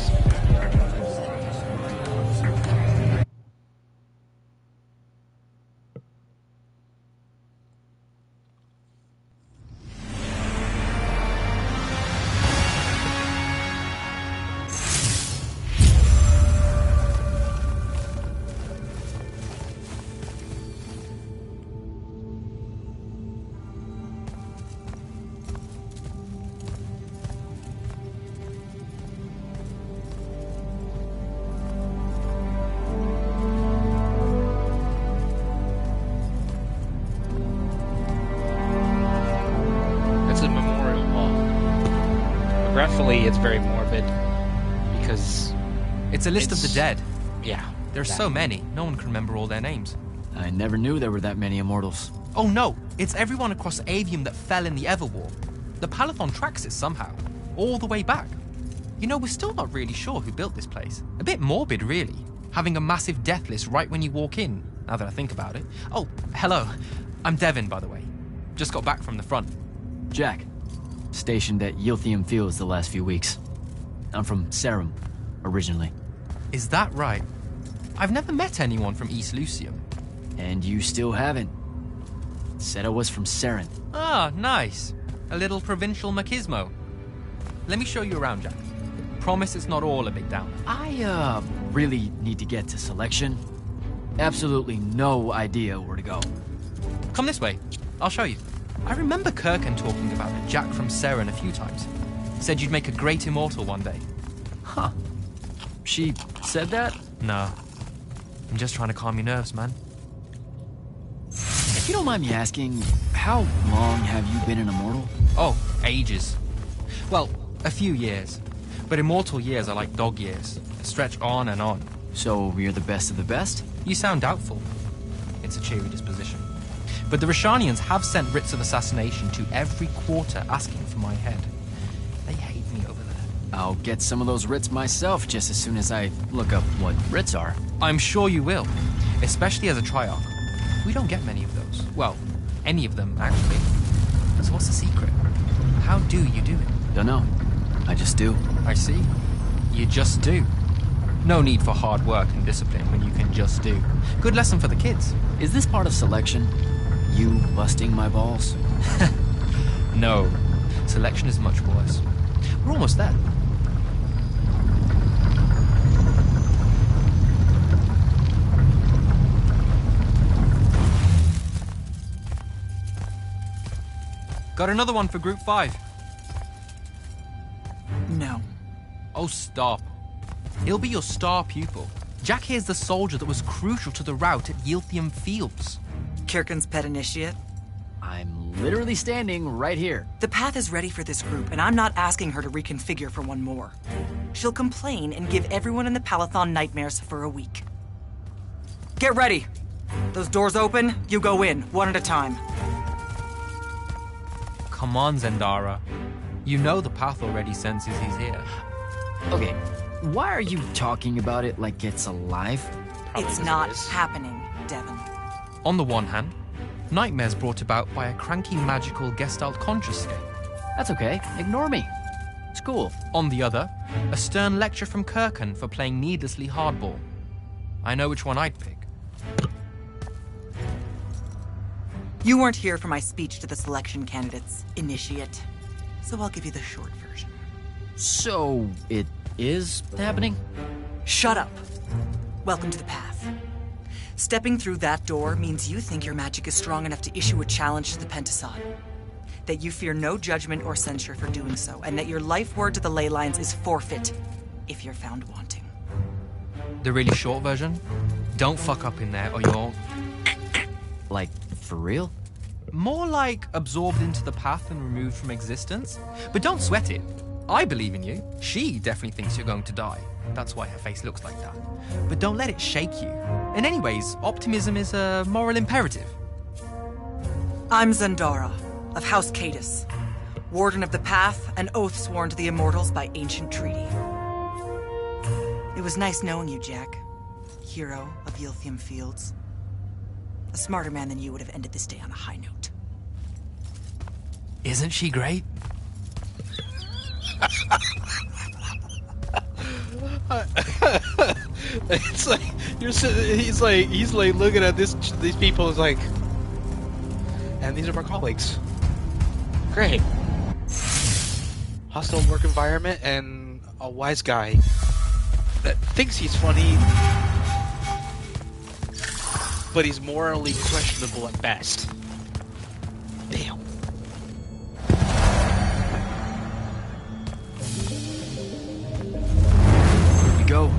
Regretfully, it's very morbid because it's a list of the dead. Yeah, there's so many, no one can remember all their names. I never knew there were that many immortals. Oh no, it's everyone across Avium that fell in the Everwar. The Palathon tracks it somehow, all the way back. You know, we're still not really sure who built this place. A bit morbid, really, having a massive death list right when you walk in, now that I think about it. Oh, hello. I'm Devin, by the way. Just got back from the front. Jack. Stationed at Yilthium Fields the last few weeks. I'm from Sarum, originally. Is that right? I've never met anyone from East Lucium. And you still haven't. Said I was from Saren. Ah, nice. A little provincial machismo. Let me show you around, Jack. Promise it's not all a big downer. I, really need to get to selection. Absolutely no idea where to go. Come this way. I'll show you. I remember Kirkin talking about a Jack from Saren a few times. Said you'd make a great immortal one day. Huh. She said that? No. I'm just trying to calm your nerves, man. If you don't mind me asking, how long have you been an immortal? Oh, ages. Well, a few years. But immortal years are like dog years. They stretch on and on. So you're the best of the best? You sound doubtful. It's a cheery disposition. But the Rashanians have sent writs of assassination to every quarter asking for my head. They hate me over there. I'll get some of those writs myself just as soon as I look up what writs are. I'm sure you will, especially as a Triarch. We don't get many of those. Well, any of them, actually. So what's the secret? How do you do it? Dunno. I just do. I see. You just do. No need for hard work and discipline when you can just do. Good lesson for the kids. Is this part of selection? You busting my balls? No. Selection is much worse. We're almost there. Got another one for Group 5. No. Oh, stop. He'll be your star pupil. Jack here's the soldier that was crucial to the rout at Yilthium Fields. Kirkin's pet initiate? I'm literally standing right here. The path is ready for this group, and I'm not asking her to reconfigure for one more. She'll complain and give everyone in the Palathon nightmares for a week. Get ready. Those doors open, you go in, one at a time. Come on, Zendara. You know the path already senses he's here. Okay, why are you talking about it like it's alive? It's not happening, Devon. On the one hand, nightmares brought about by a cranky magical Gestalt conscious state. That's okay, ignore me. It's cool. On the other, a stern lecture from Kirkin for playing needlessly hardball. I know which one I'd pick. You weren't here for my speech to the selection candidates, initiate. So I'll give you the short version. So, it is happening? Shut up. Welcome to the path. Stepping through that door means you think your magic is strong enough to issue a challenge to the Pentason. That you fear no judgment or censure for doing so, and that your life word to the ley lines is forfeit if you're found wanting. The really short version? Don't fuck up in there or you'll... Like, for real? More like absorbed into the path and removed from existence. But don't sweat it. I believe in you. She definitely thinks you're going to die. That's why her face looks like that. But don't let it shake you. And anyways, optimism is a moral imperative. I'm Zendara, of House Cadus, Warden of the Path, an oath sworn to the Immortals by ancient treaty. It was nice knowing you, Jack. Hero of Yilthium Fields. A smarter man than you would have ended this day on a high note. Isn't she great? It's like he's like looking at these people. Is like, and these are my colleagues. Great. Hostile work environment and a wise guy that thinks he's funny, but he's morally questionable at best. Damn. Here we go.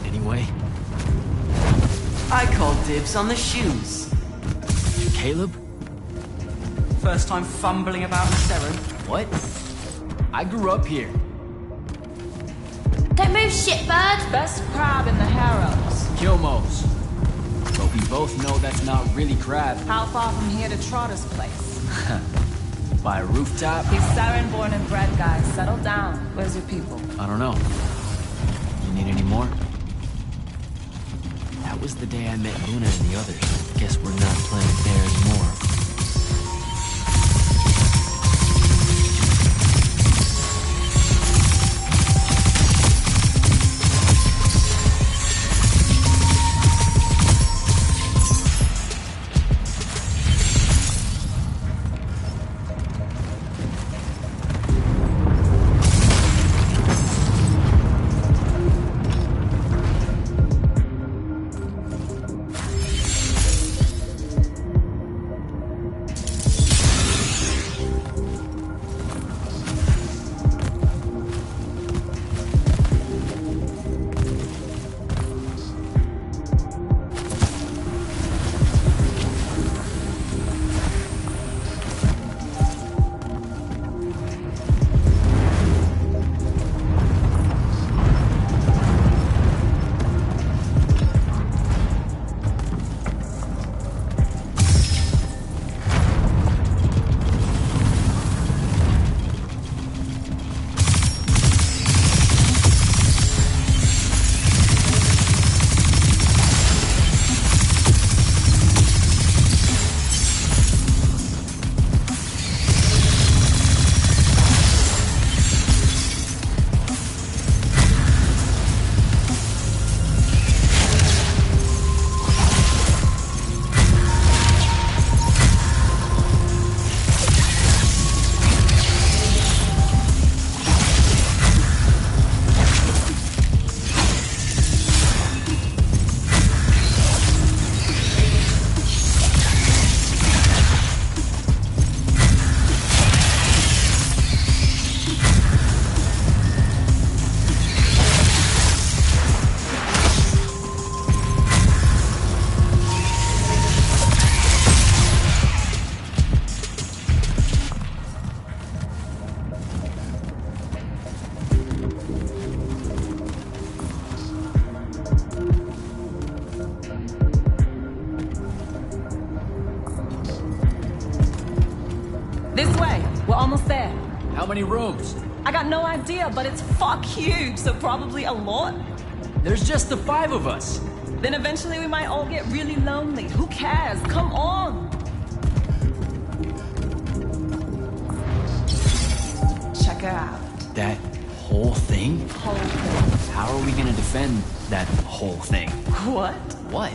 anyway? I call dibs on the shoes. Caleb? First time fumbling about in Seren. What? I grew up here. Don't move, shitbird! Best crab in the Harrows. Kilmos. But we both know that's not really crab. How far from here to Trotter's place? By a rooftop? He's Saren born and bred guy. Settle down. Where's your people? I don't know. You need any more? That was the day I met Luna and the others. Guess we're not playing fair anymore. This way. We're almost there. How many rooms? I got no idea, but it's fuck huge, so probably a lot. There's just the 5 of us. Then eventually we might all get really lonely. Who cares? Come on. Check her out. That whole thing? Whole thing. How are we gonna defend that whole thing? What? What?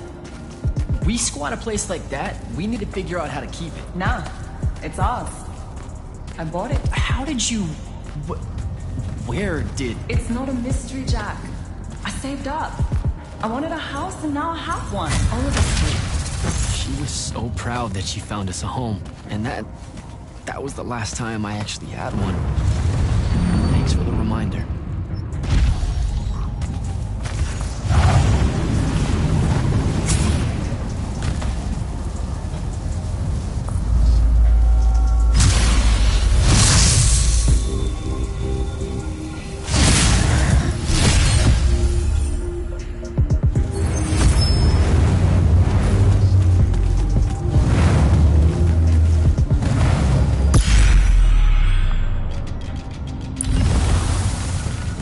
We squat a place like that, we need to figure out how to keep it. Nah, it's ours. I bought it. How did you... Where did... It's not a mystery, Jack. I saved up. I wanted a house and now I have one. All of us did. She was so proud that she found us a home. And that was the last time I actually had one. Thanks for the reminder.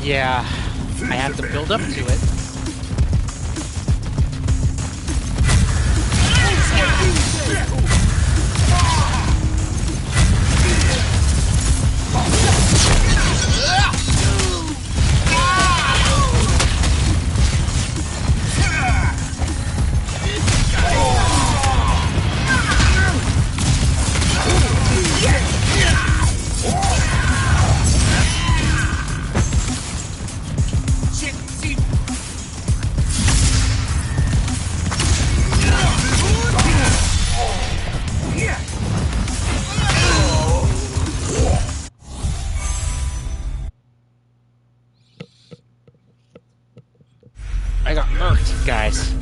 Yeah, I have to build up to it. got murked, guys.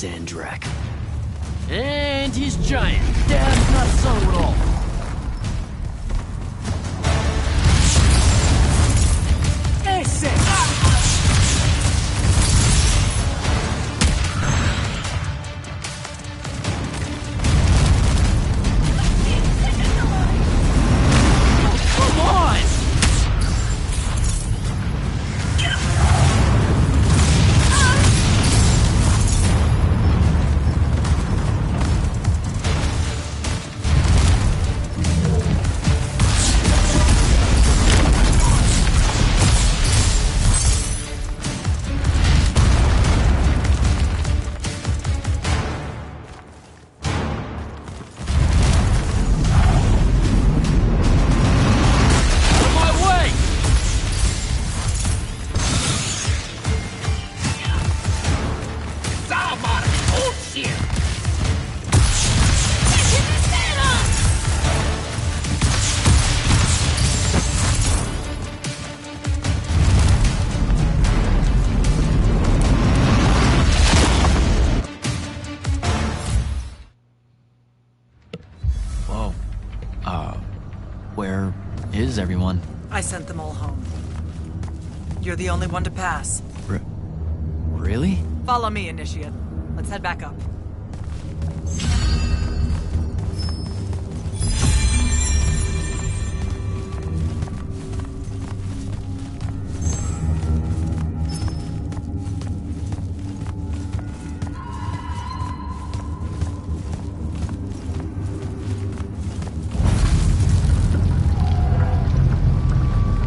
Sandrak. And he's giant. Dad's not subtle at all. Where is everyone? I sent them all home. You're the only one to pass. Really? Follow me, Initiate. Let's head back up.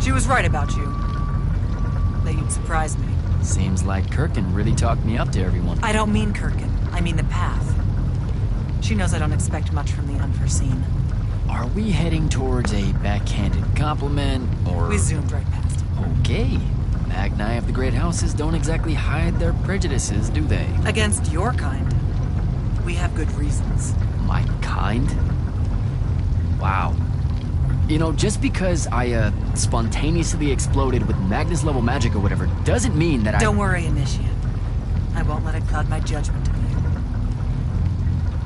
She was right about you. That you'd surprise me. Seems like Kirkin really talked me up to everyone. I don't mean Kirkin. I mean the path. She knows I don't expect much from the unforeseen. Are we heading towards a backhanded compliment, or...? We zoomed right past it. Okay. Magni of the Great Houses don't exactly hide their prejudices, do they? Against your kind. We have good reasons. My kind? Wow. You know, just because I, spontaneously exploded with Magnus-level magic or whatever, doesn't mean that Don't worry, Initiate. I won't let it cloud my judgment of you.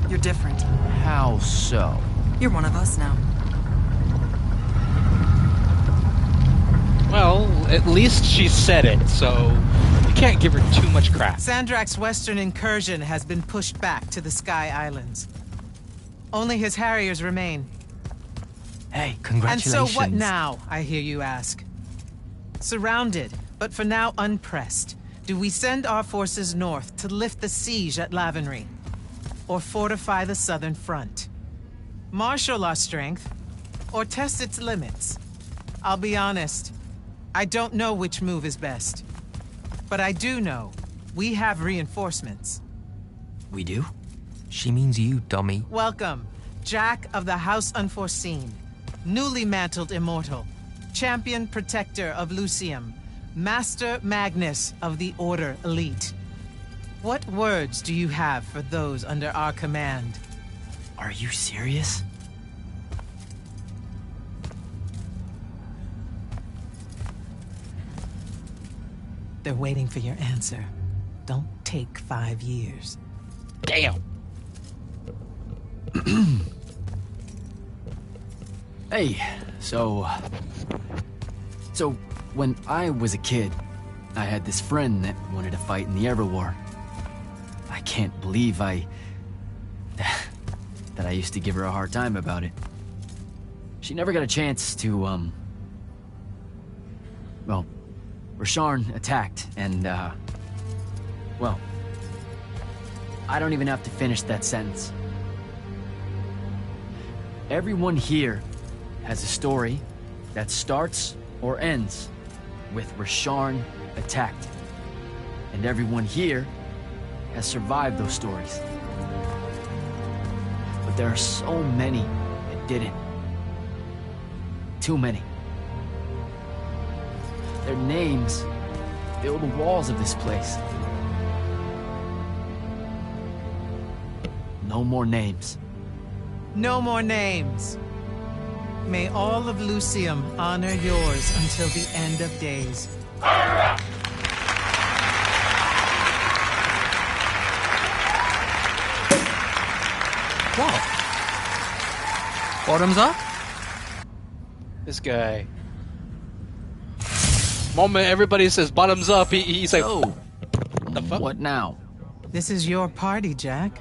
You're different. How so? You're one of us now. Well, at least she said it, so you can't give her too much crap. Sandrak's western incursion has been pushed back to the Sky Islands. Only his Harriers remain. Hey, congratulations. And so what now, I hear you ask? Surrounded, but for now unpressed, do we send our forces north to lift the siege at Lavenry? Or fortify the southern front? Marshal our strength, or test its limits? I'll be honest, I don't know which move is best. But I do know we have reinforcements. We do? She means you, dummy. Welcome, Jack of the House Unforeseen. Newly mantled immortal, champion protector of Lucium, Master Magnus of the Order Elite. What words do you have for those under our command? Are you serious? They're waiting for your answer. Don't take 5 years. Damn. Hey, so when I was a kid, I had this friend that wanted to fight in the Everwar. I can't believe that I used to give her a hard time about it. She never got a chance to, well, Rasharn attacked, and, well, I don't even have to finish that sentence. Everyone here has a story that starts or ends with Rasharn attacked. And everyone here has survived those stories. But there are so many that didn't. Too many. Their names fill the walls of this place. No more names. No more names. May all of Lucium honor yours until the end of days. What? Bottoms up? This guy. Moment everybody says bottoms up, he's like, oh, the fuck? What now? This is your party, Jack.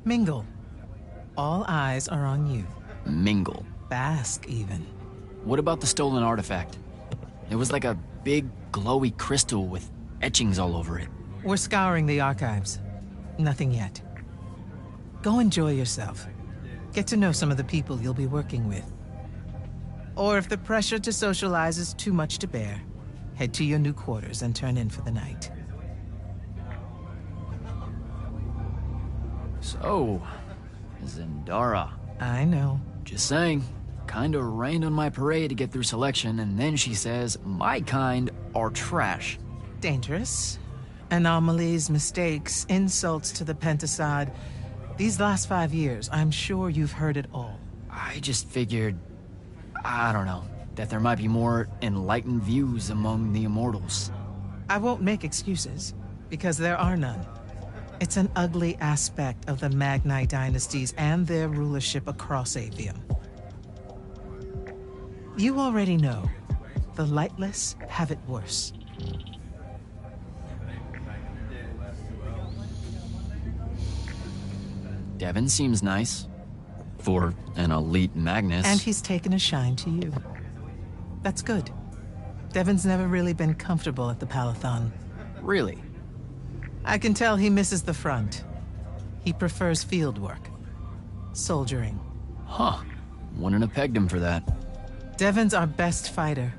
Mingle. All eyes are on you. Mingle. Bask, even. What about the stolen artifact? It was like a big, glowy crystal with etchings all over it. We're scouring the archives. Nothing yet. Go enjoy yourself. Get to know some of the people you'll be working with. Or if the pressure to socialize is too much to bear, head to your new quarters and turn in for the night. So, Zendara. I know. Just saying. Kinda rained on my parade to get through selection, and then she says my kind are trash. Dangerous. Anomalies, mistakes, insults to the Pentasod. These last 5 years, I'm sure you've heard it all. I just figured, I don't know, that there might be more enlightened views among the immortals. I won't make excuses, because there are none. It's an ugly aspect of the Magni dynasties and their rulership across Avium. You already know, the lightless have it worse. Devin seems nice. For an elite Magnus. And he's taken a shine to you. That's good. Devin's never really been comfortable at the Palathon. Really? I can tell he misses the front. He prefers field work. Soldiering. Huh. Wouldn't have pegged him for that. Devin's our best fighter.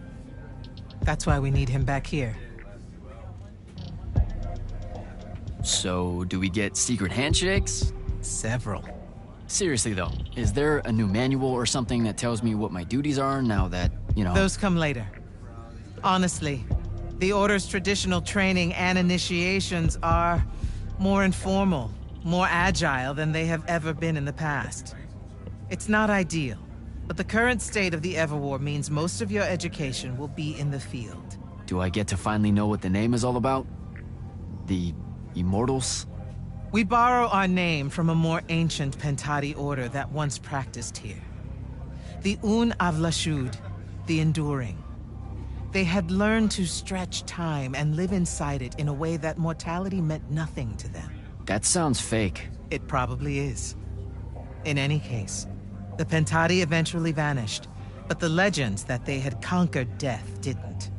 That's why we need him back here. So, do we get secret handshakes? Several. Seriously though, is there a new manual or something that tells me what my duties are now that, you know... Those come later. Honestly, the Order's traditional training and initiations are more informal, more agile than they have ever been in the past. It's not ideal, but the current state of the Everwar means most of your education will be in the field. Do I get to finally know what the name is all about? The Immortals? We borrow our name from a more ancient Pentati order that once practiced here. The Un Avlashud, the Enduring. They had learned to stretch time and live inside it in a way that mortality meant nothing to them. That sounds fake. It probably is. In any case, the Pentati eventually vanished, but the legends that they had conquered death didn't.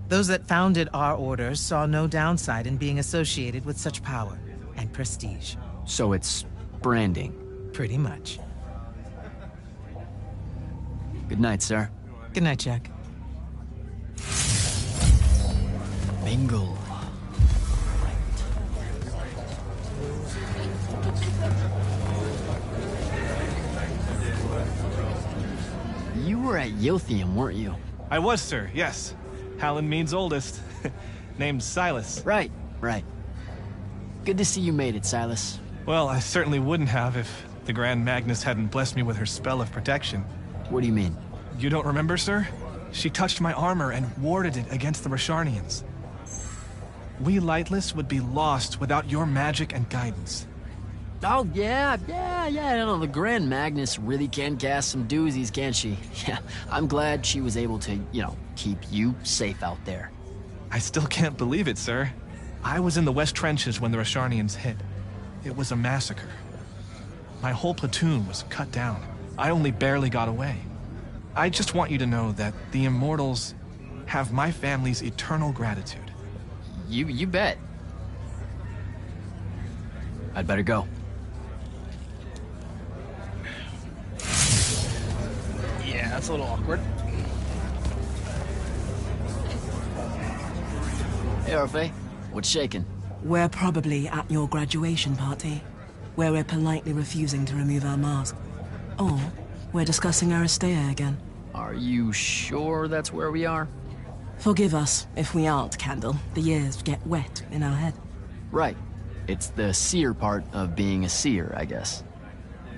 Those that founded our orders saw no downside in being associated with such power and prestige. So it's branding? Pretty much. Good night, sir. Good night, Jack. Mingle. You were at Yothium, weren't you? I was, sir, yes. Hallen means oldest. Named Silas. Right. Good to see you made it, Silas. Well, I certainly wouldn't have if the Grand Magnus hadn't blessed me with her spell of protection. What do you mean? You don't remember, sir? She touched my armor and warded it against the Rasharnians. We Lightless would be lost without your magic and guidance. Oh, yeah, no, the Grand Magnus really can cast some doozies, can't she? Yeah, I'm glad she was able to, keep you safe out there. I still can't believe it, sir. I was in the West Trenches when the Rasharnians hit. It was a massacre. My whole platoon was cut down. I only barely got away. I just want you to know that the Immortals, have my family's eternal gratitude. You bet. I'd better go. Yeah, that's a little awkward. Hey, Orphe. What's shaking? We're probably at your graduation party, where we're politely refusing to remove our mask. Or we're discussing Aristea again. Are you sure that's where we are? Forgive us if we aren't, Candle. The years get wet in our head. Right. It's the seer part of being a seer, I guess.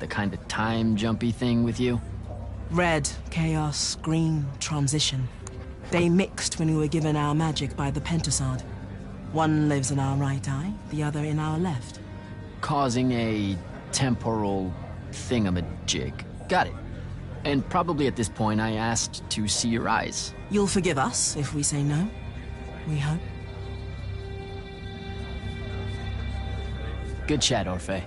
The kind of time-jumpy thing with you. Red, chaos, green, transition. They mixed when we were given our magic by the Pentasod. One lives in our right eye, the other in our left. Causing a temporal thingamajig. Got it. And probably at this point I asked to see your eyes. You'll forgive us if we say no, we hope. Good chat, Orphe.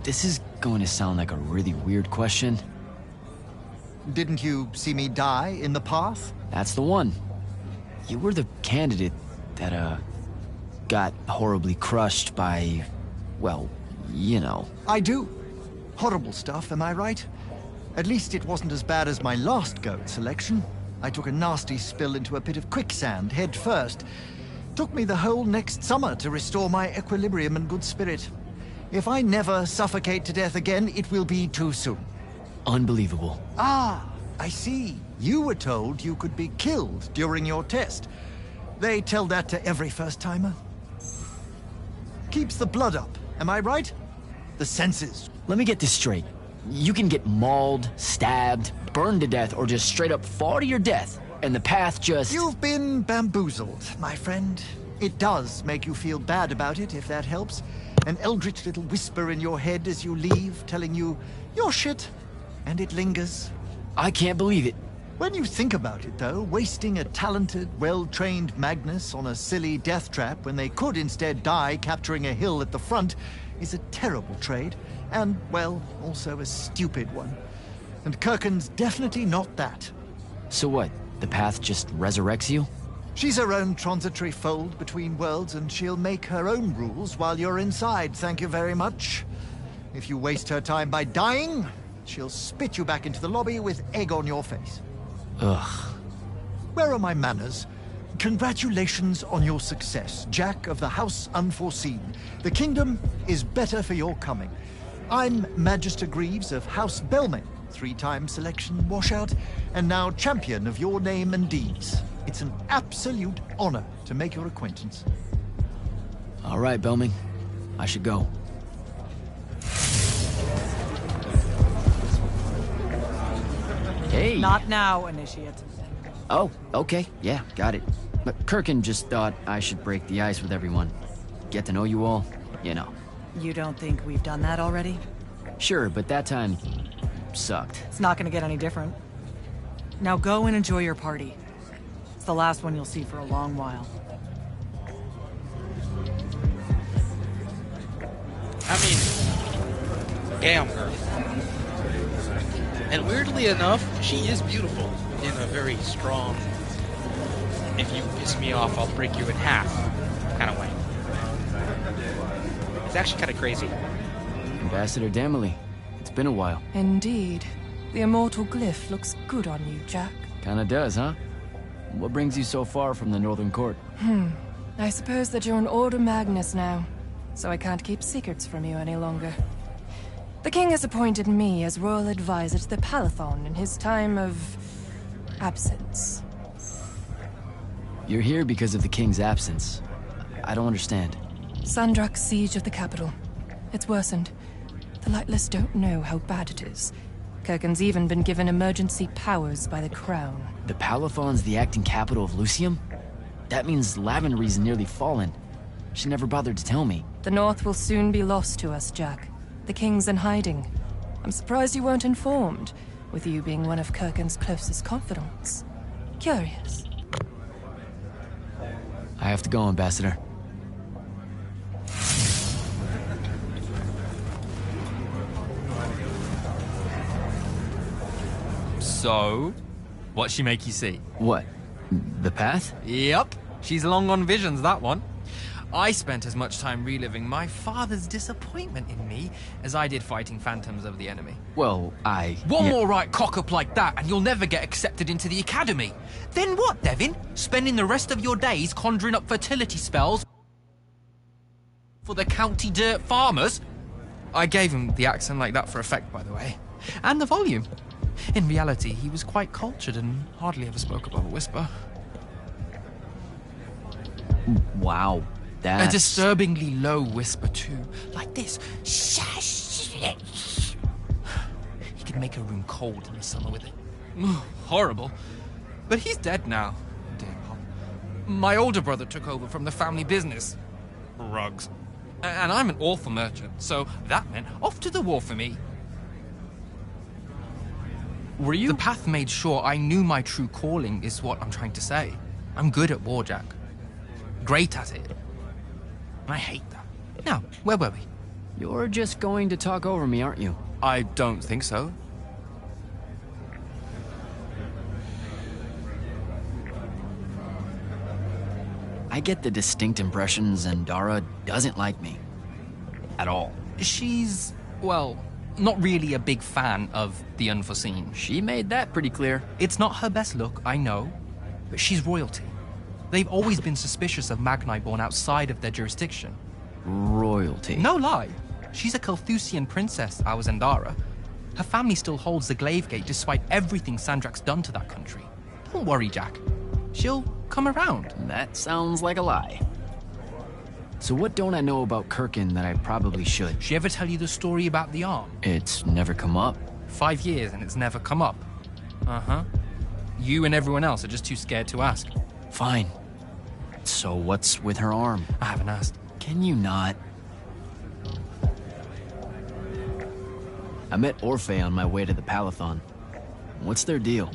This is going to sound like a really weird question. Didn't you see me die in the path? That's the one. You were the candidate that, got horribly crushed by, well, you know. I do. Horrible stuff, am I right? At least it wasn't as bad as my last go at selection. I took a nasty spill into a pit of quicksand head first. Took me the whole next summer to restore my equilibrium and good spirit. If I never suffocate to death again, it will be too soon. Unbelievable. Ah, I see. You were told you could be killed during your test. They tell that to every first-timer. Keeps the blood up, am I right? The senses. Let me get this straight. You can get mauled, stabbed, burned to death, or just straight up fall to your death, and the path just... You've been bamboozled, my friend. It does make you feel bad about it, if that helps. An eldritch little whisper in your head as you leave, telling you, you're shit. And it lingers. I can't believe it. When you think about it, though, wasting a talented, well-trained Magnus on a silly death trap when they could instead die capturing a hill at the front is a terrible trade. And, well, also a stupid one. And Kirkin's definitely not that. So what? The path just resurrects you? She's her own transitory fold between worlds, and she'll make her own rules while you're inside, thank you very much. If you waste her time by dying, she'll spit you back into the lobby with egg on your face. Ugh. Where are my manners? Congratulations on your success, Jack of the House Unforeseen. The kingdom is better for your coming. I'm Magister Greaves of House Belmain, 3-time selection washout, and now champion of your name and deeds. It's an absolute honor to make your acquaintance. All right, Belming. I should go. Hey! Not now, Initiate. Oh, okay. Yeah, got it. But Kirkin just thought I should break the ice with everyone. Get to know you all, you know. You don't think we've done that already? Sure, but that time sucked. It's not gonna get any different. Now go and enjoy your party. It's the last one you'll see for a long while. I mean, damn girl. And weirdly enough, she is beautiful in a very strong, if you piss me off, I'll break you in half kind of way. It's actually kind of crazy. Ambassador Damley, it's been a while. Indeed. The immortal glyph looks good on you, Jack. Kinda does, huh? What brings you so far from the Northern Court? I suppose that you're an Order Magnus now, so I can't keep secrets from you any longer. The king has appointed me as royal advisor to the Palathon in his time of absence. You're here because of the king's absence. I don't understand. Sandrak's siege of the capital. It's worsened. The Lightless don't know how bad it is. Kirkin's even been given emergency powers by the crown. The Palathon's the acting capital of Lucium? That means Lavenry's nearly fallen. She never bothered to tell me. The North will soon be lost to us, Jack. The king's in hiding. I'm surprised you weren't informed, with you being one of Kirkin's closest confidants. Curious. I have to go, Ambassador. So, what'd she make you see? What? The path? Yep. She's long on visions, that one. I spent as much time reliving my father's disappointment in me as I did fighting phantoms of the enemy. Well, One more right cock-up like that and you'll never get accepted into the academy. Then what, Devin? Spending the rest of your days conjuring up fertility spells for the county dirt farmers? I gave him the accent like that for effect, by the way. And the volume. In reality, he was quite cultured and hardly ever spoke above a whisper. Wow, that's... A disturbingly low whisper, too. Like this. He could make a room cold in the summer with it. Horrible. But he's dead now. Dear Pop. My older brother took over from the family business. Rugs. And I'm an awful merchant, so that meant off to the war for me. Were you? The path made sure I knew my true calling is what I'm trying to say. I'm good at war, Jack. Great at it. And I hate that. Now, where were we? You're just going to talk over me, aren't you? I don't think so. I get the distinct impression Zendara doesn't like me. At all. She's, well, not really a big fan of the unforeseen. She made that pretty clear. It's not her best look, I know, but she's royalty. They've always been suspicious of Magni born outside of their jurisdiction. Royalty? No lie. She's a Carthusian princess, our Zendara. Her family still holds the Glaive Gate despite everything Sandrak's done to that country. Don't worry, Jack. She'll come around. That sounds like a lie. So what don't I know about Kirkin that I probably should? She ever tell you the story about the arm? It's never come up. 5 years and it's never come up. Uh-huh. You and everyone else are just too scared to ask. Fine. So what's with her arm? I haven't asked. Can you not? I met Orphe on my way to the Palathon. What's their deal?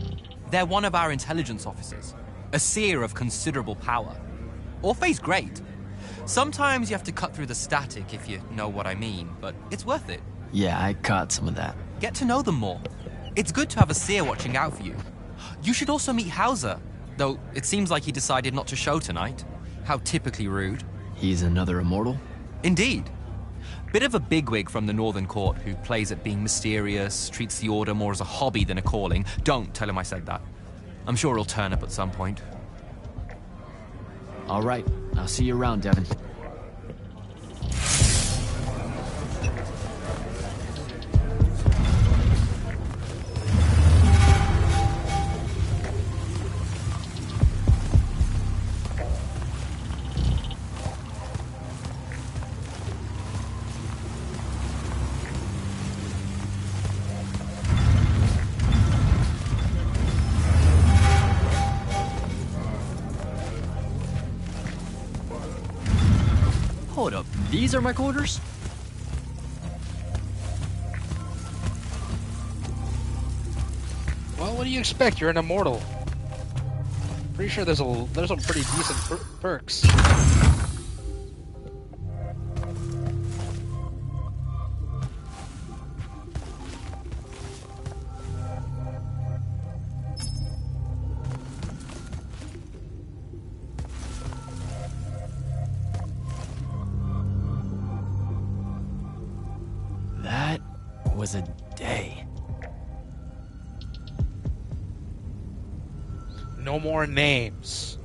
They're one of our intelligence officers. A seer of considerable power. Orphe's great. Sometimes you have to cut through the static, if you know what I mean, but it's worth it. Yeah, I caught some of that. Get to know them more. It's good to have a seer watching out for you. You should also meet Hauser, though it seems like he decided not to show tonight. How typically rude. He's another immortal? Indeed. Bit of a bigwig from the Northern Court who plays at being mysterious, treats the Order more as a hobby than a calling. Don't tell him I said that. I'm sure he'll turn up at some point. All right. I'll see you around, Devin. Hold up, these are my quarters? Well, what do you expect? You're an immortal. Pretty sure there's some pretty decent perks. That was a day. No more names.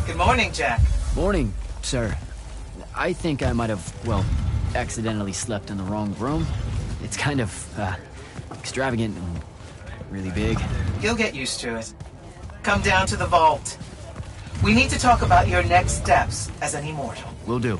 Good morning, Jack. Morning, sir. I think I might have, well, accidentally slept in the wrong room. It's kind of, extravagant and really big. You'll get used to it. Come down to the vault. We need to talk about your next steps as an immortal. Will do.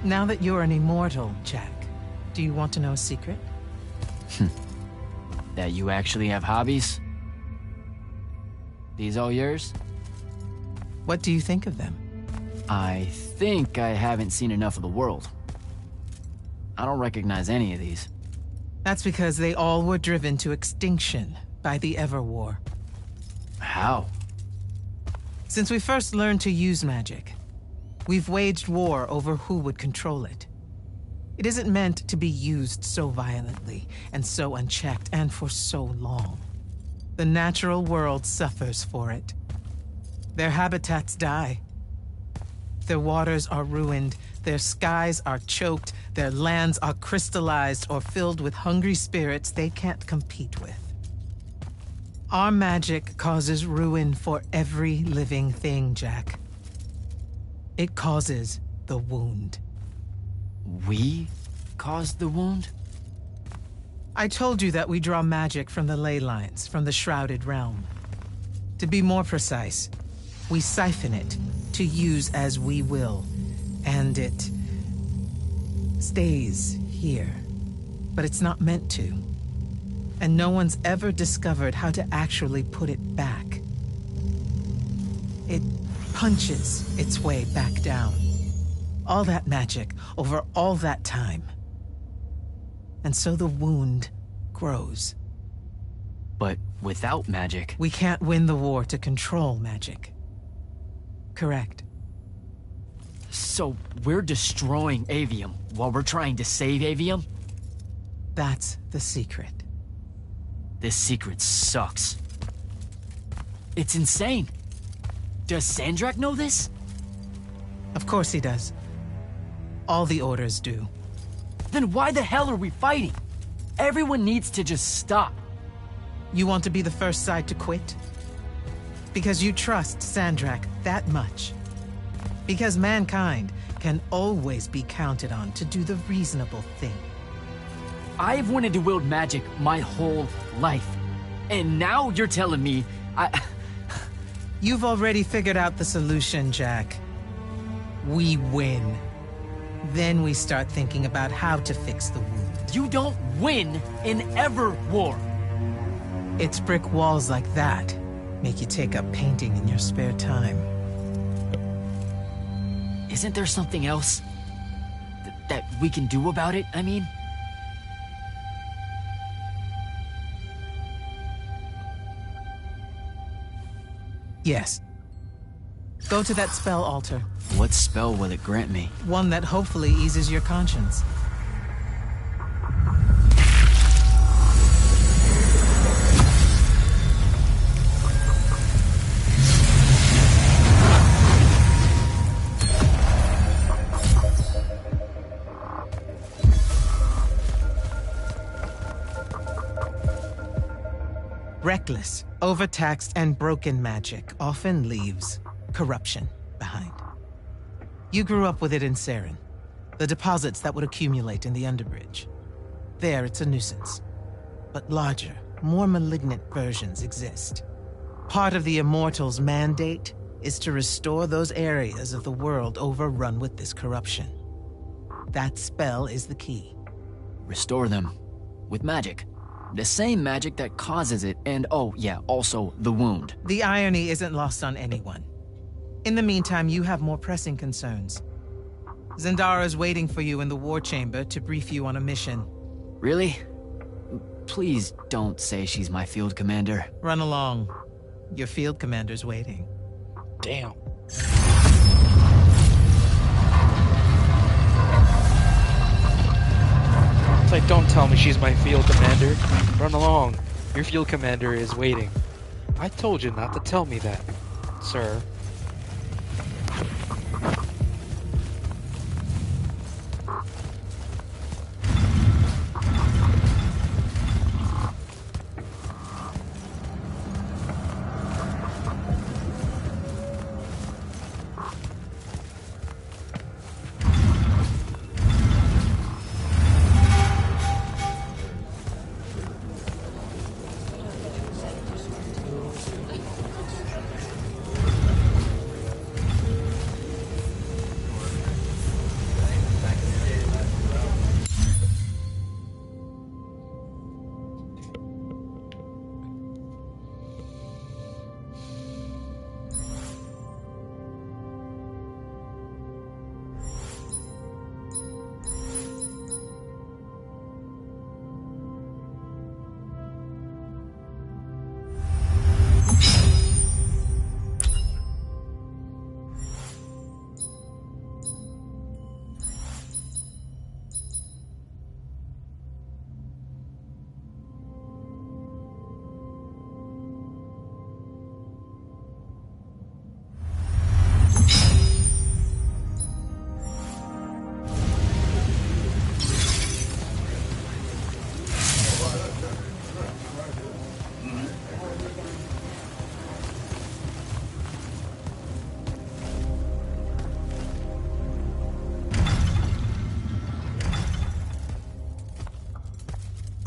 Now that you're an immortal, Jack, do you want to know a secret? That you actually have hobbies? These all yours? What do you think of them? I think I haven't seen enough of the world. I don't recognize any of these. That's because they all were driven to extinction by the Everwar. How? Since we first learned to use magic, we've waged war over who would control it. It isn't meant to be used so violently and so unchecked and for so long. The natural world suffers for it. Their habitats die. Their waters are ruined, their skies are choked, their lands are crystallized or filled with hungry spirits they can't compete with. Our magic causes ruin for every living thing, Jack. It causes the wound. We caused the wound? I told you that we draw magic from the ley lines, from the Shrouded Realm. To be more precise, we siphon it to use as we will, and it stays here. But it's not meant to. And no one's ever discovered how to actually put it back. It punches its way back down. All that magic over all that time. And so the wound grows. But without magic... We can't win the war to control magic. Correct. So we're destroying Avium while we're trying to save Avium? That's the secret. This secret sucks. It's insane. Does Sandrak know this? Of course he does. All the orders do. Then why the hell are we fighting? Everyone needs to just stop. You want to be the first side to quit? Because you trust Sandrak that much. Because mankind can always be counted on to do the reasonable thing. I've wanted to wield magic my whole life. And now you're telling me You've already figured out the solution, Jack. We win. Then we start thinking about how to fix the wound. You don't win in Everwar. It's brick walls like that make you take up painting in your spare time. Isn't there something else that we can do about it, I mean? Yes. Go to that spell altar. What spell will it grant me? One that hopefully eases your conscience. Reckless, overtaxed, and broken magic often leaves corruption behind. You grew up with it in Saren, the deposits that would accumulate in the Underbridge. There, it's a nuisance. But larger, more malignant versions exist. Part of the Immortals' mandate is to restore those areas of the world overrun with this corruption. That spell is the key. Restore them. With magic. The same magic that causes it, and oh yeah, also the wound. The irony isn't lost on anyone. In the meantime, you have more pressing concerns. Zendara's waiting for you in the war chamber to brief you on a mission. Really? Please don't say she's my field commander. Run along. Your field commander's waiting. Damn. It's like, don't tell me she's my field commander. Run along. Your field commander is waiting. I told you not to tell me that, sir.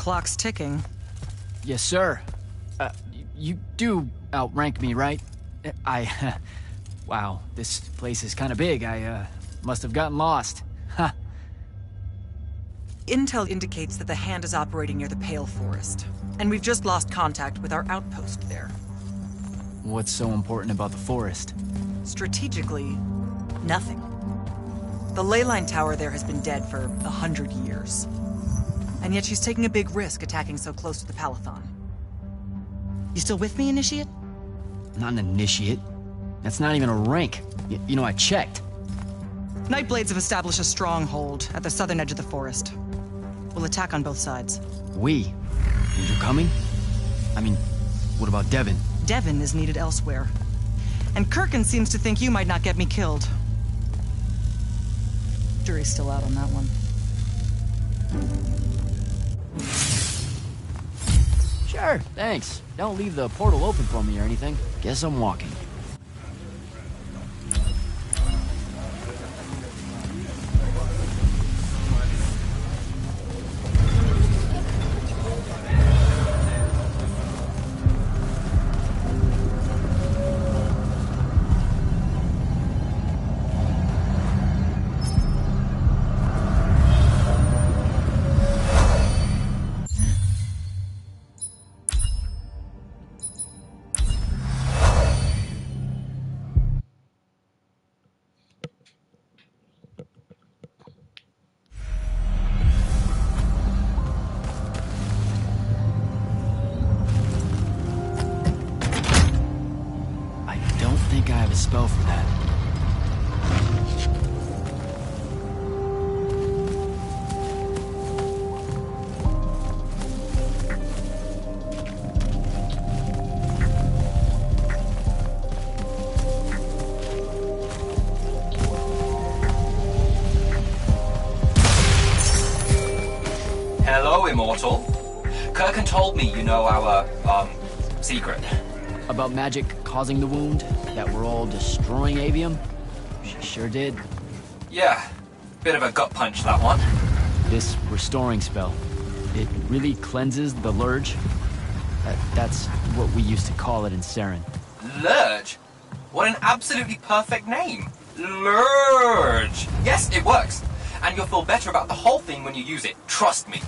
Clock's ticking. Yes, sir. You do outrank me, right? Wow, this place is kind of big. I must have gotten lost. Ha. Intel indicates that the Hand is operating near the Pale Forest, and we've just lost contact with our outpost there. What's so important about the forest? Strategically, nothing. The ley line tower there has been dead for 100 years. And yet she's taking a big risk attacking so close to the Palathon. You still with me, Initiate? Not an initiate. That's not even a rank. You know, I checked. Nightblades have established a stronghold at the southern edge of the forest. We'll attack on both sides. We? And you're coming? I mean, what about Devin? Devin is needed elsewhere. And Kirkin seems to think you might not get me killed. Jury's still out on that one. Sure, thanks. Don't leave the portal open for me or anything. Guess I'm walking. Spell for that. Hello, Immortal. Kirkin told me you know our, secret. About magic causing the wound? That we're all destroying Avium? She sure did. Yeah, bit of a gut punch, that one. This restoring spell, it really cleanses the Lurge? That's what we used to call it in Saren. Lurge? What an absolutely perfect name. Lurge! Yes, it works. And you'll feel better about the whole thing when you use it. Trust me.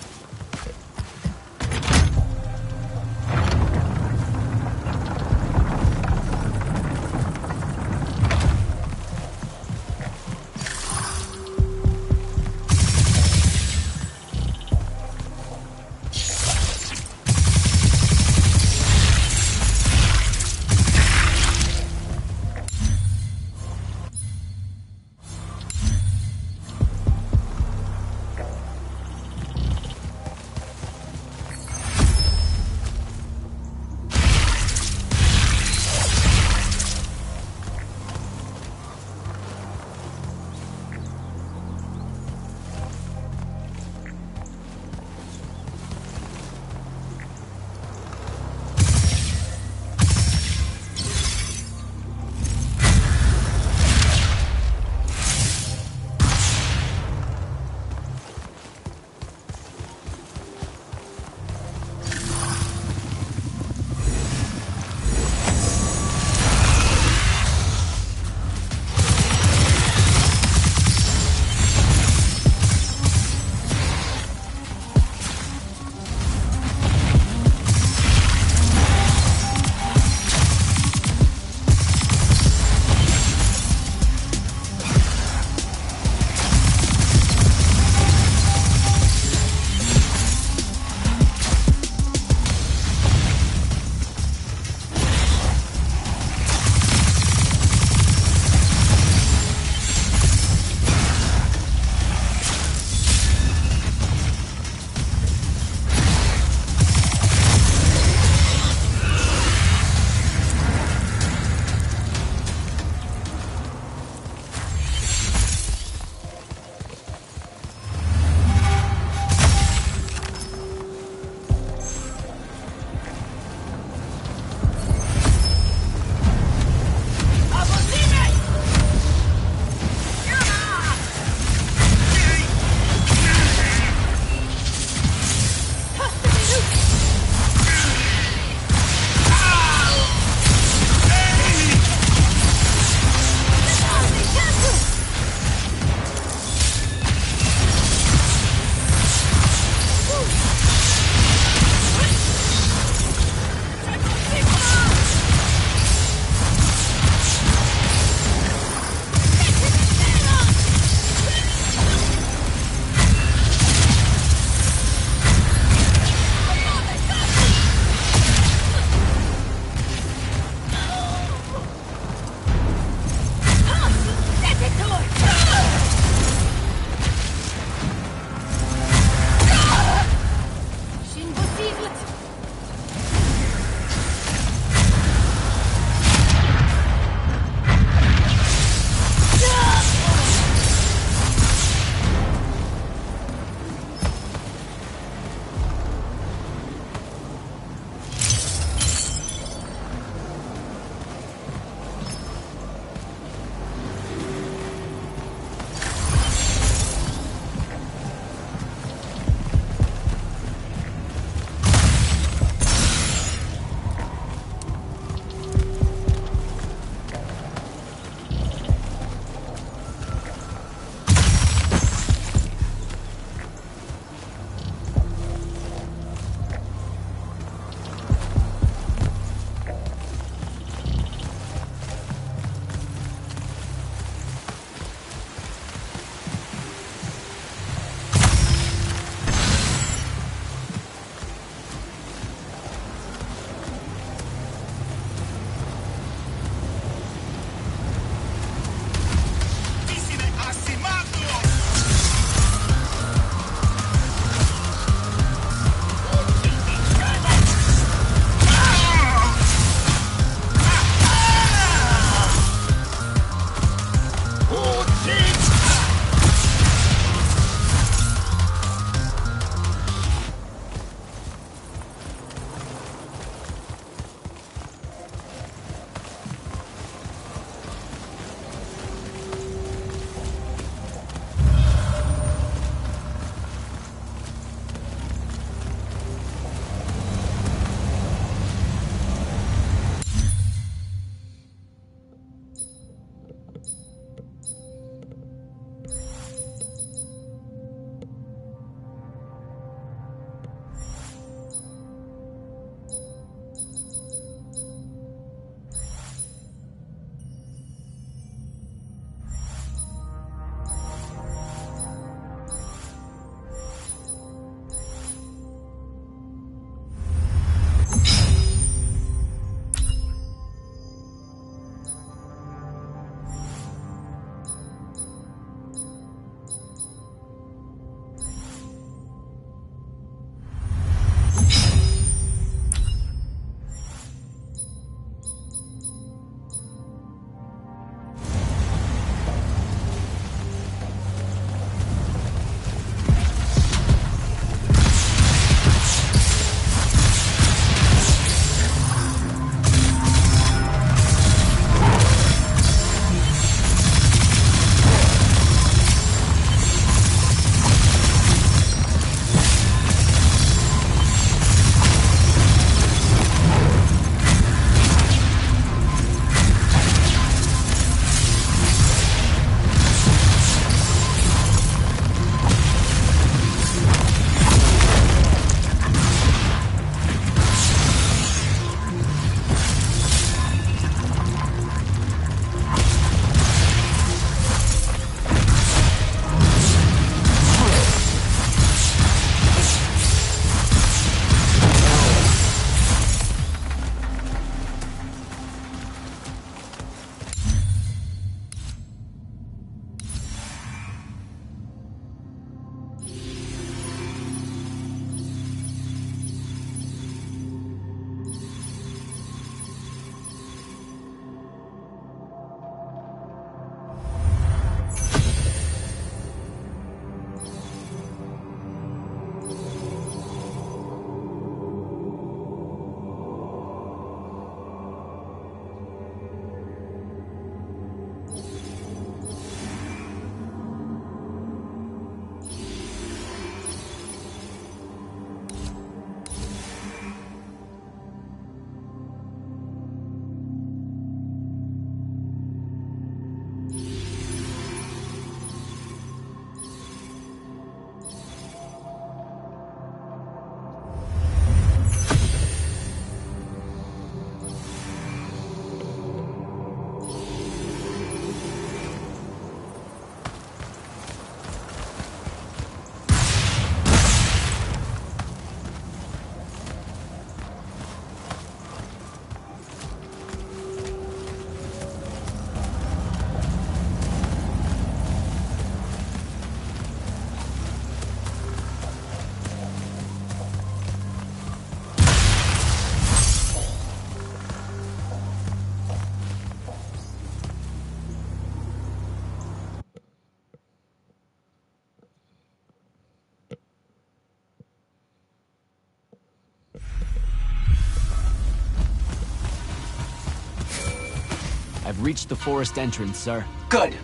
We've reached the forest entrance, sir. Good.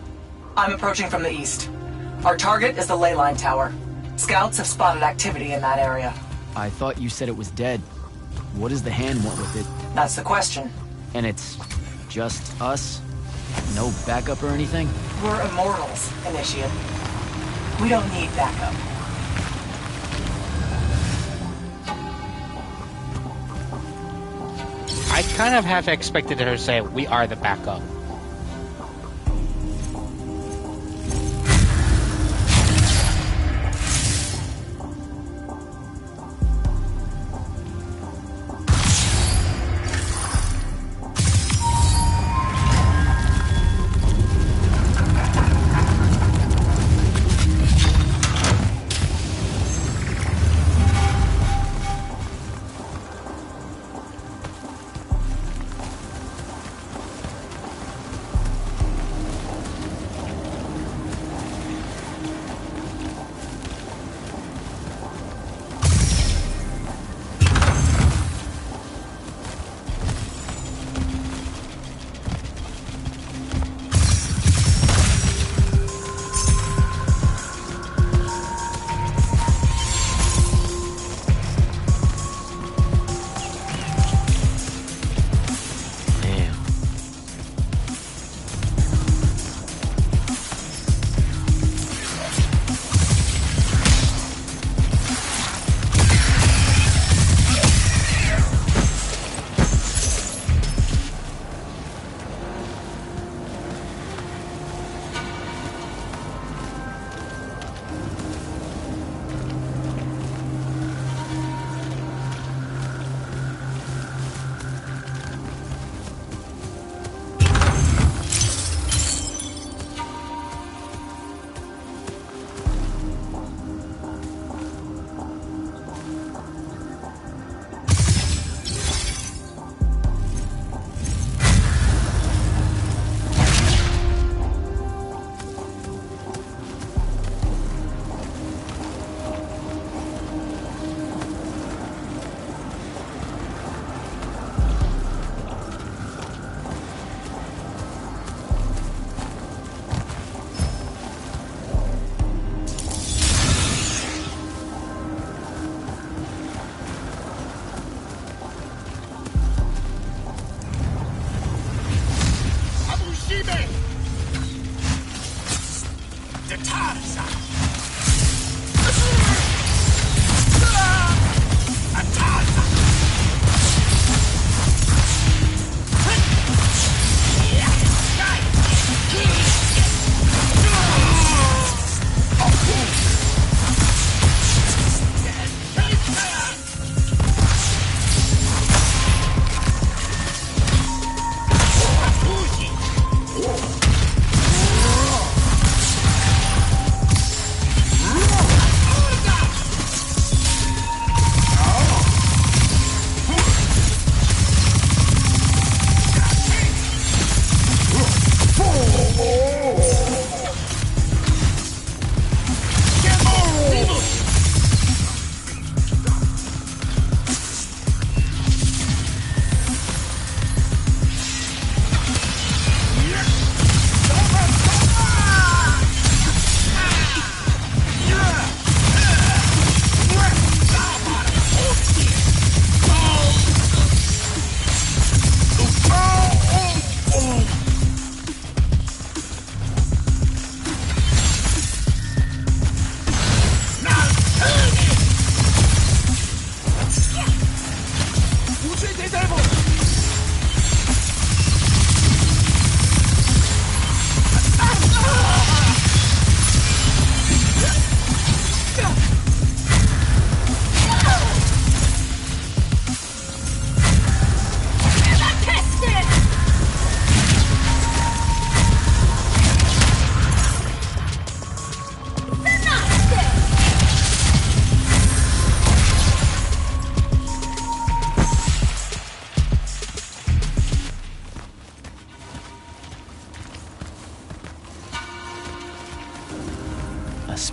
I'm approaching from the east. Our target is the ley line tower. Scouts have spotted activity in that area. I thought you said it was dead. What does the hand want with it? That's the question. And it's just us? No backup or anything? We're immortals, Initiate. We don't need backup. I kind of half expected her to say, we are the backup.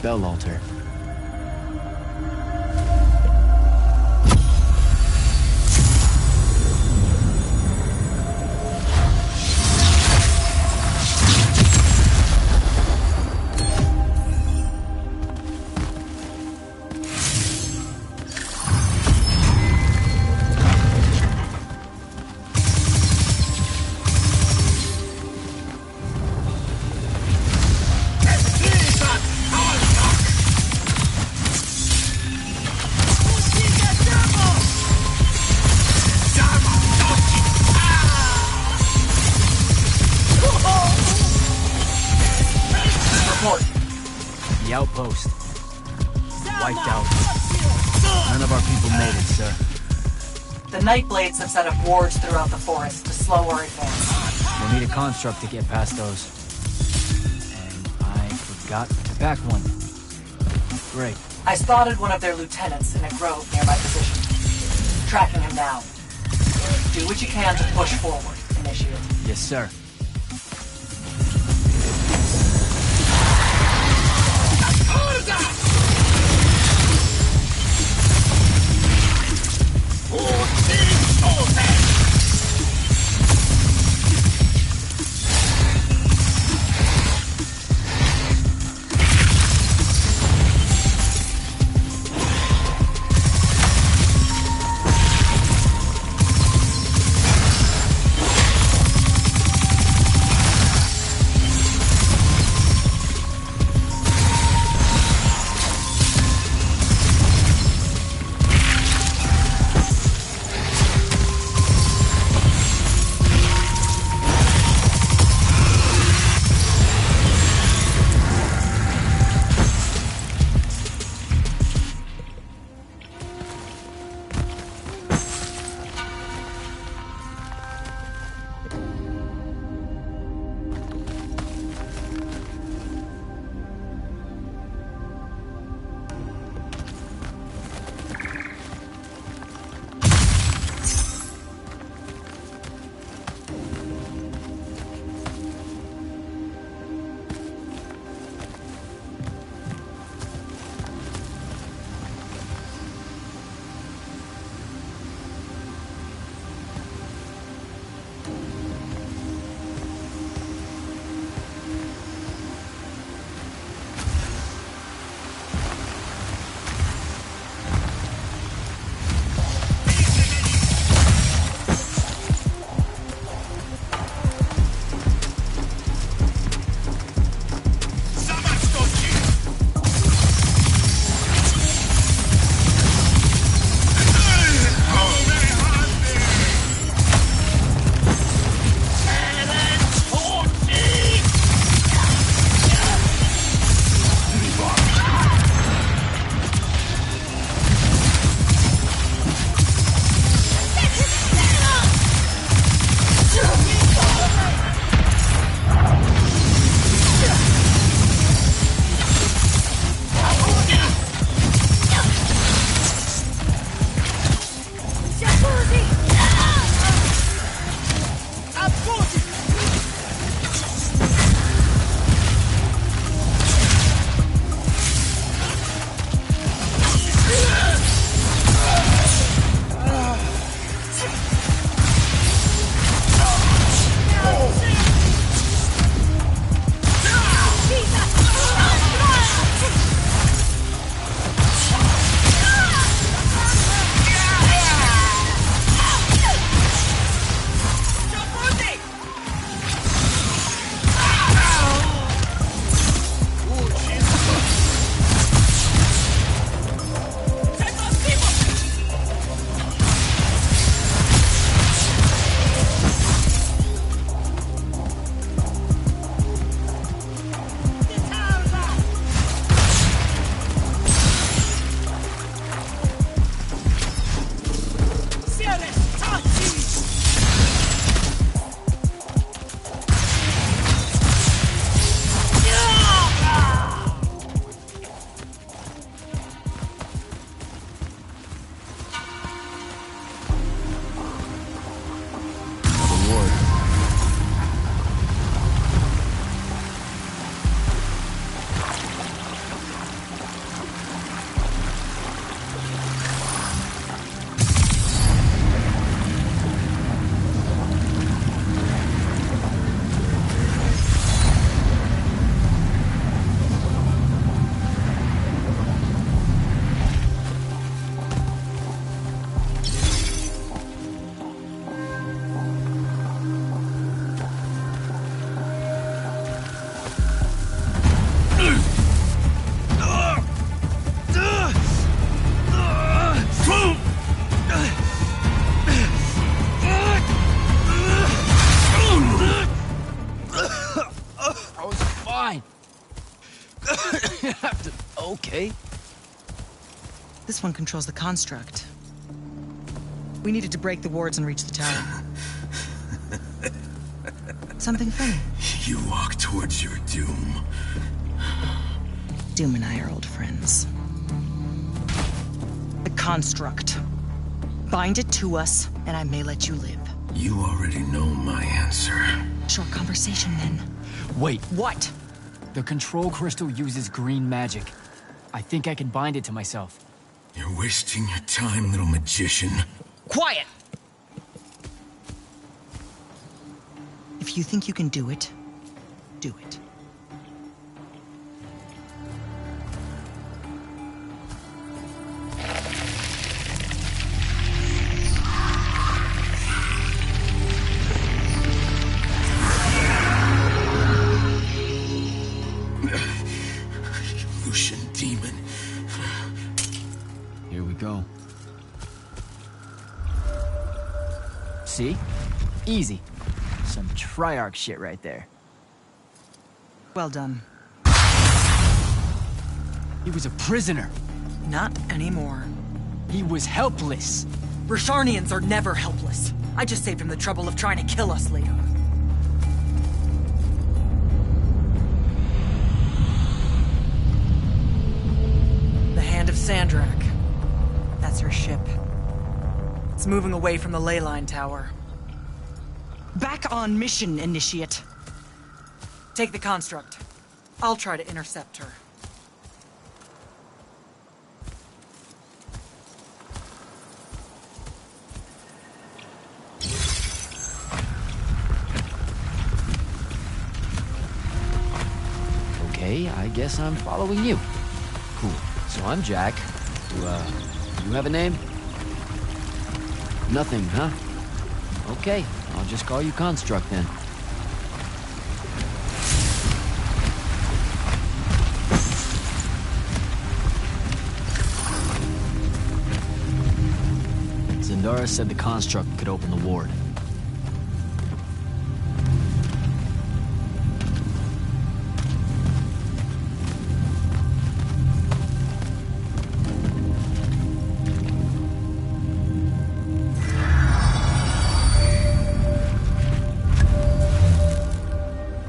spell altar. The outpost. Wiped out. None of our people made it, sir. The Nightblades have set up wards throughout the forest to slow our advance. We'll need a construct to get past those. And I forgot to pack one. Great. I spotted one of their lieutenants in a grove near my position. Tracking him now. Do what you can to push forward, Initiate. Yes, sir. Okay. This one controls the construct. We needed to break the wards and reach the tower. Something funny? You walk towards your doom. Doom and I are old friends. The construct. Bind it to us, and I may let you live. You already know my answer. Short conversation, then. Wait. What? The control crystal uses green magic. I think I can bind it to myself. You're wasting your time, little magician. Quiet! If you think you can do it, do it. Lucian demon. Here we go. See? Easy. Some Triarch shit right there. Well done. He was a prisoner. Not anymore. He was helpless. Rosharnians are never helpless. I just saved him the trouble of trying to kill us later. The Hand of Sandrak. That's her ship. It's moving away from the ley line tower. Back on mission, Initiate. Take the construct. I'll try to intercept her. Okay, I guess I'm following you. Cool. So I'm Jack. You have a name? Nothing, huh? Okay, I'll just call you Construct then. Zendara said the Construct could open the ward.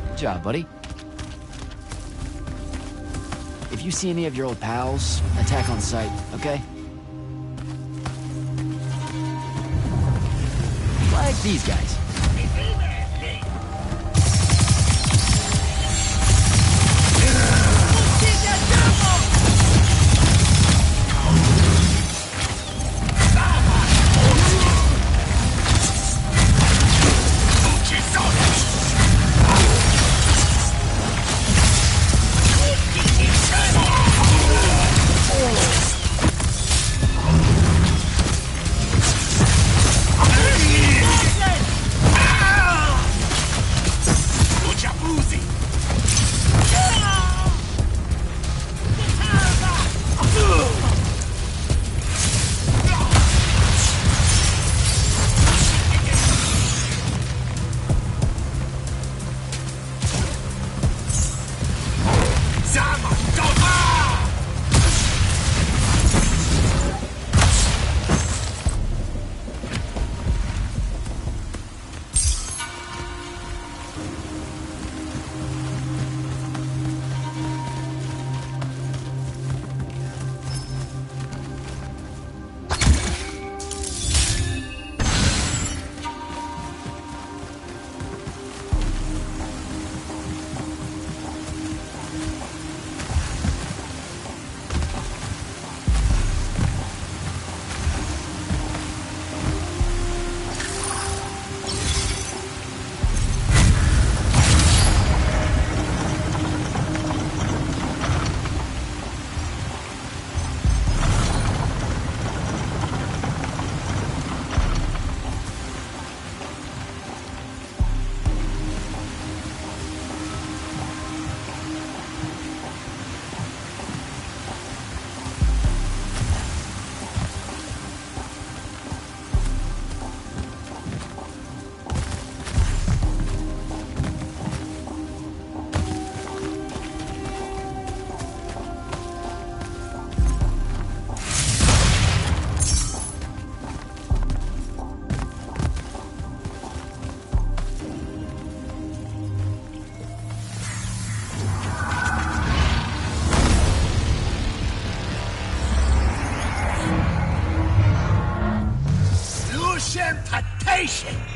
Good job, buddy. If you see any of your old pals, attack on sight, okay? Like these guys. station!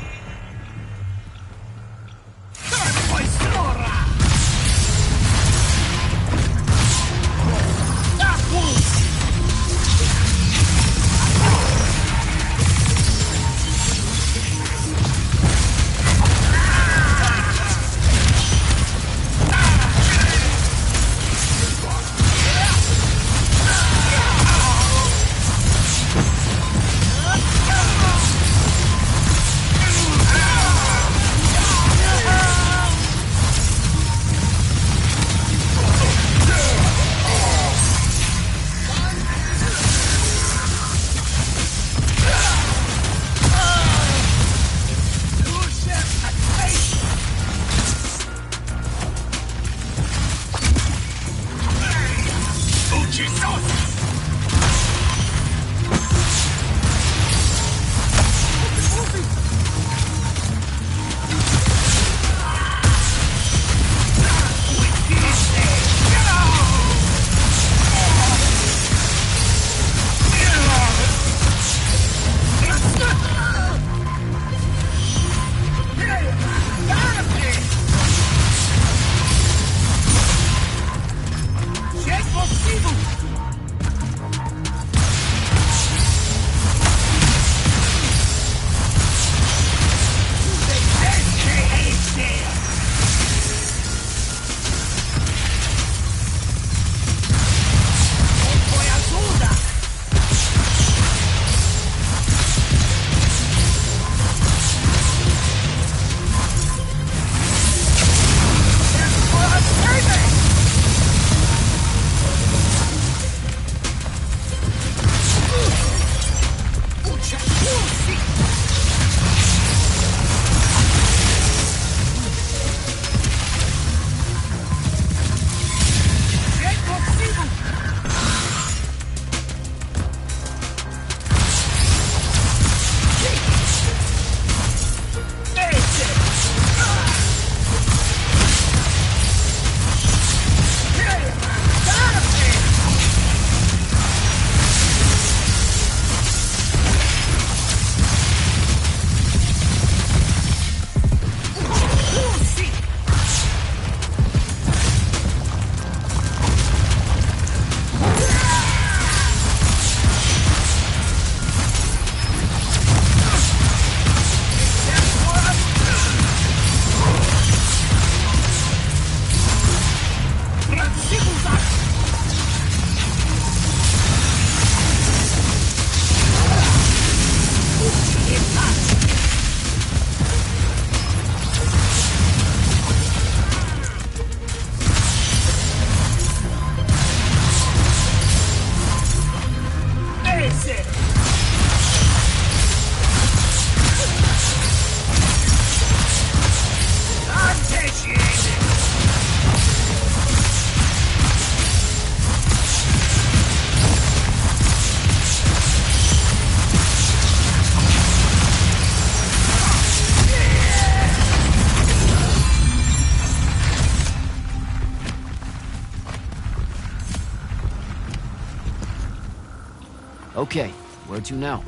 Okay, where to now?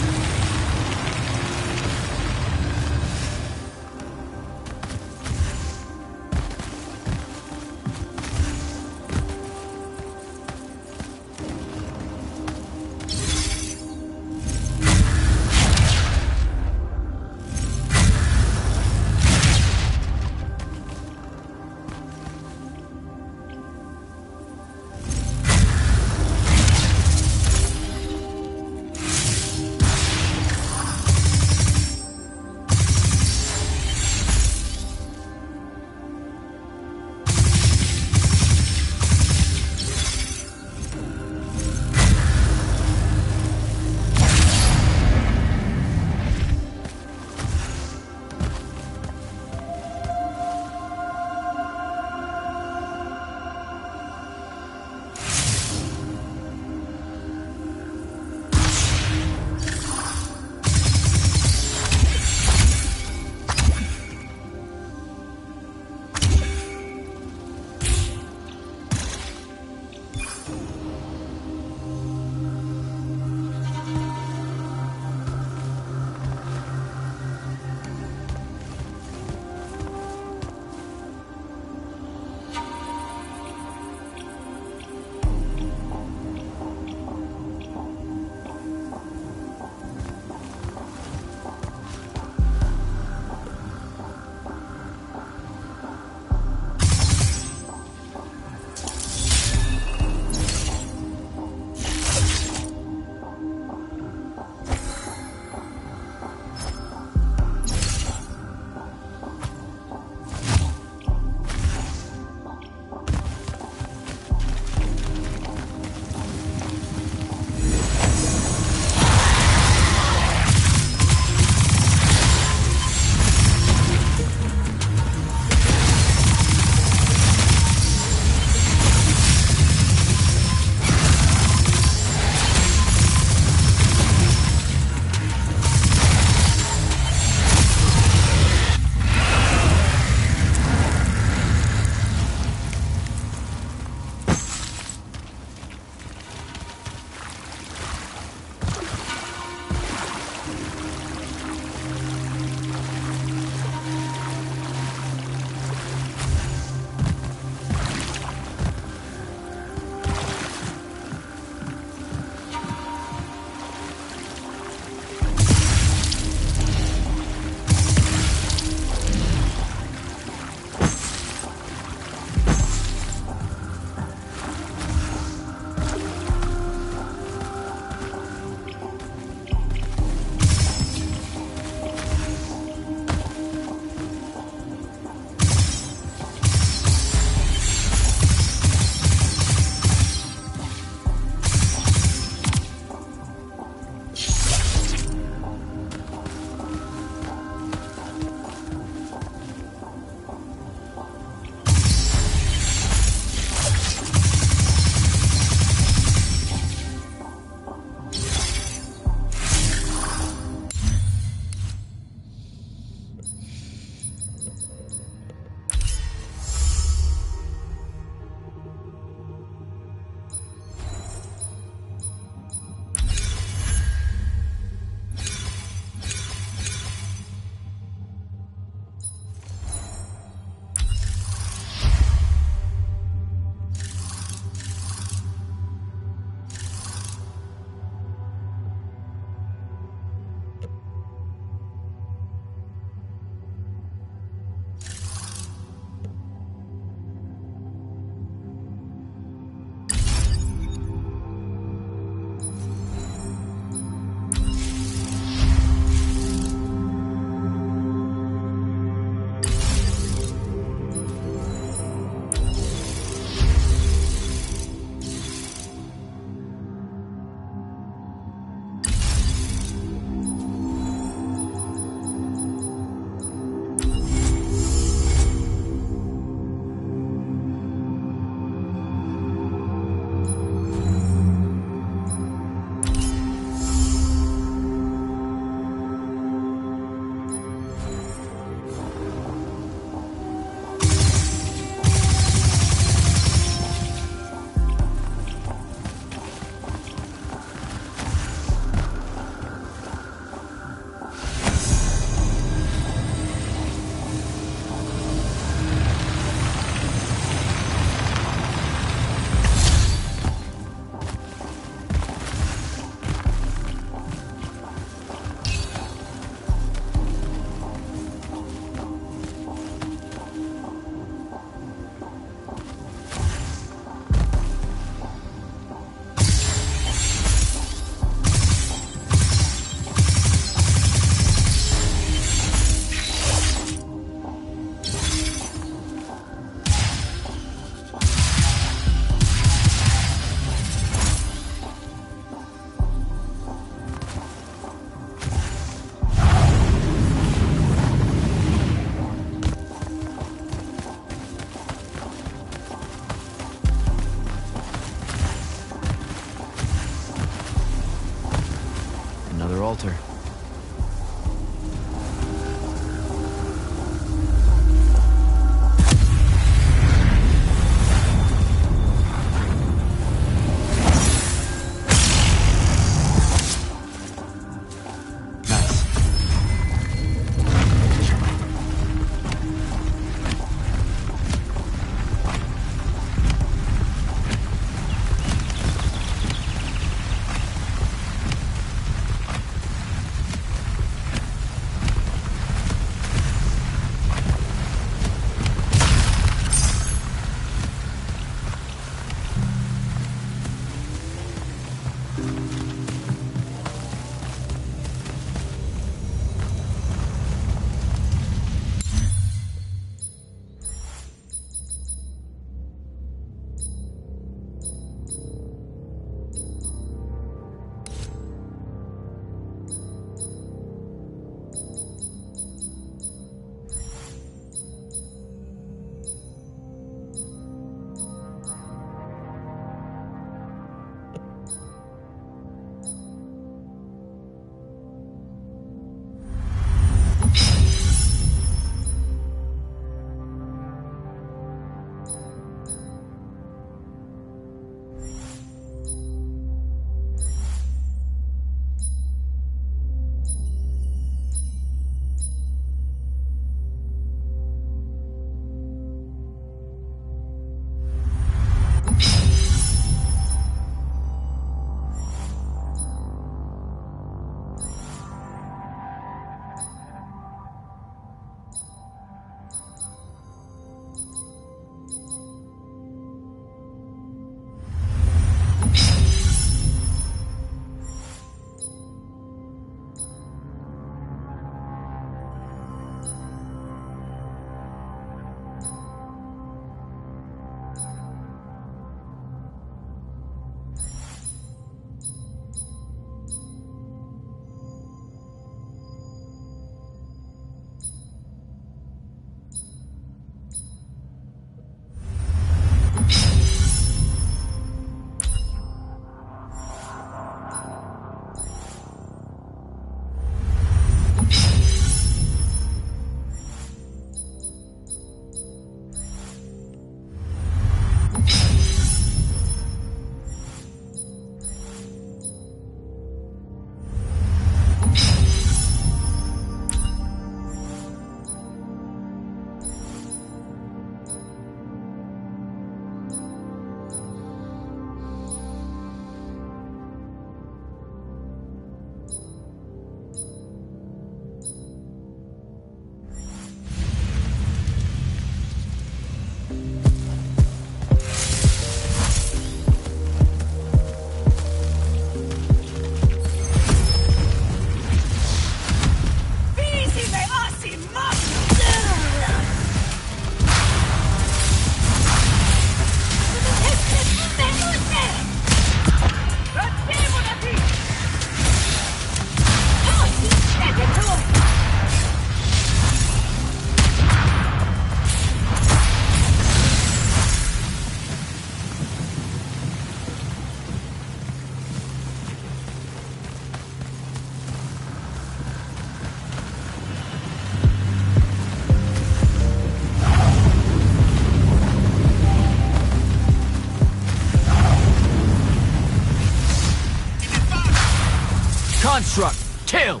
Construct! Kill!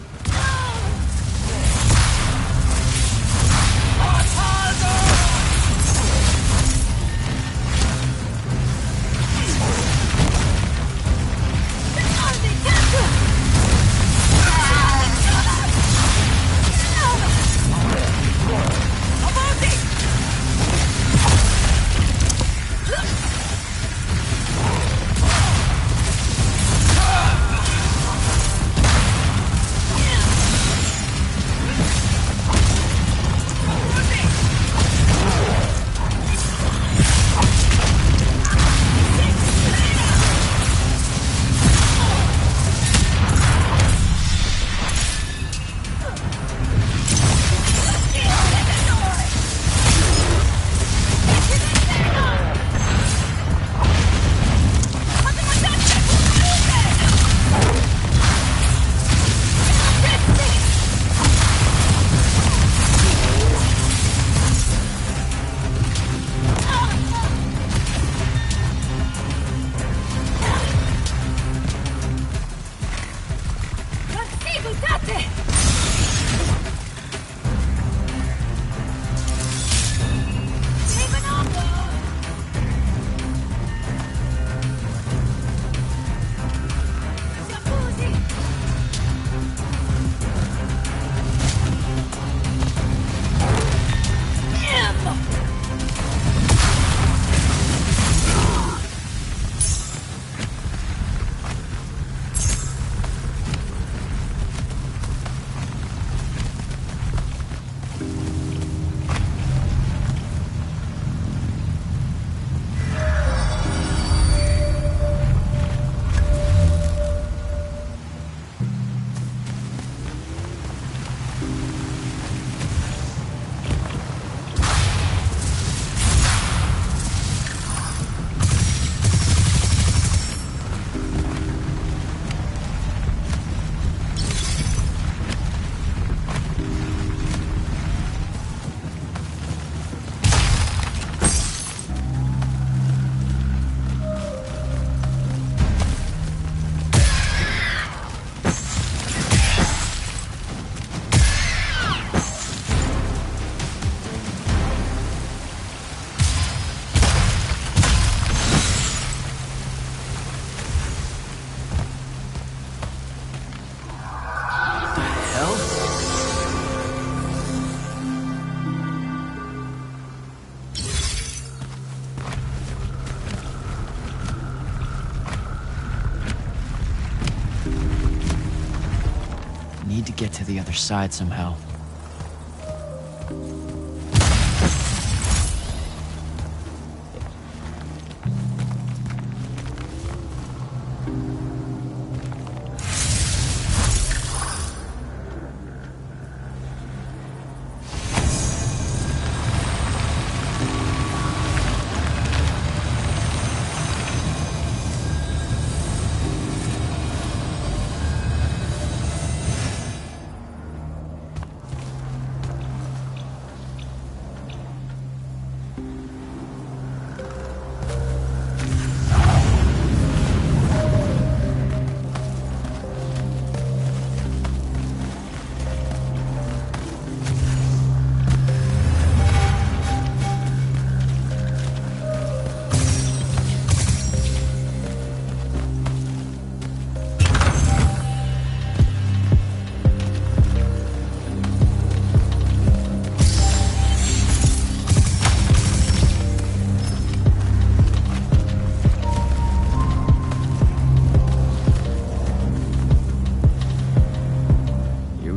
Need to get to the other side somehow.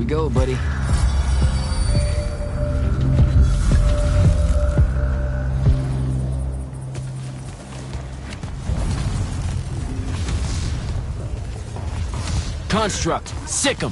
Go, buddy. Construct. Sick 'em.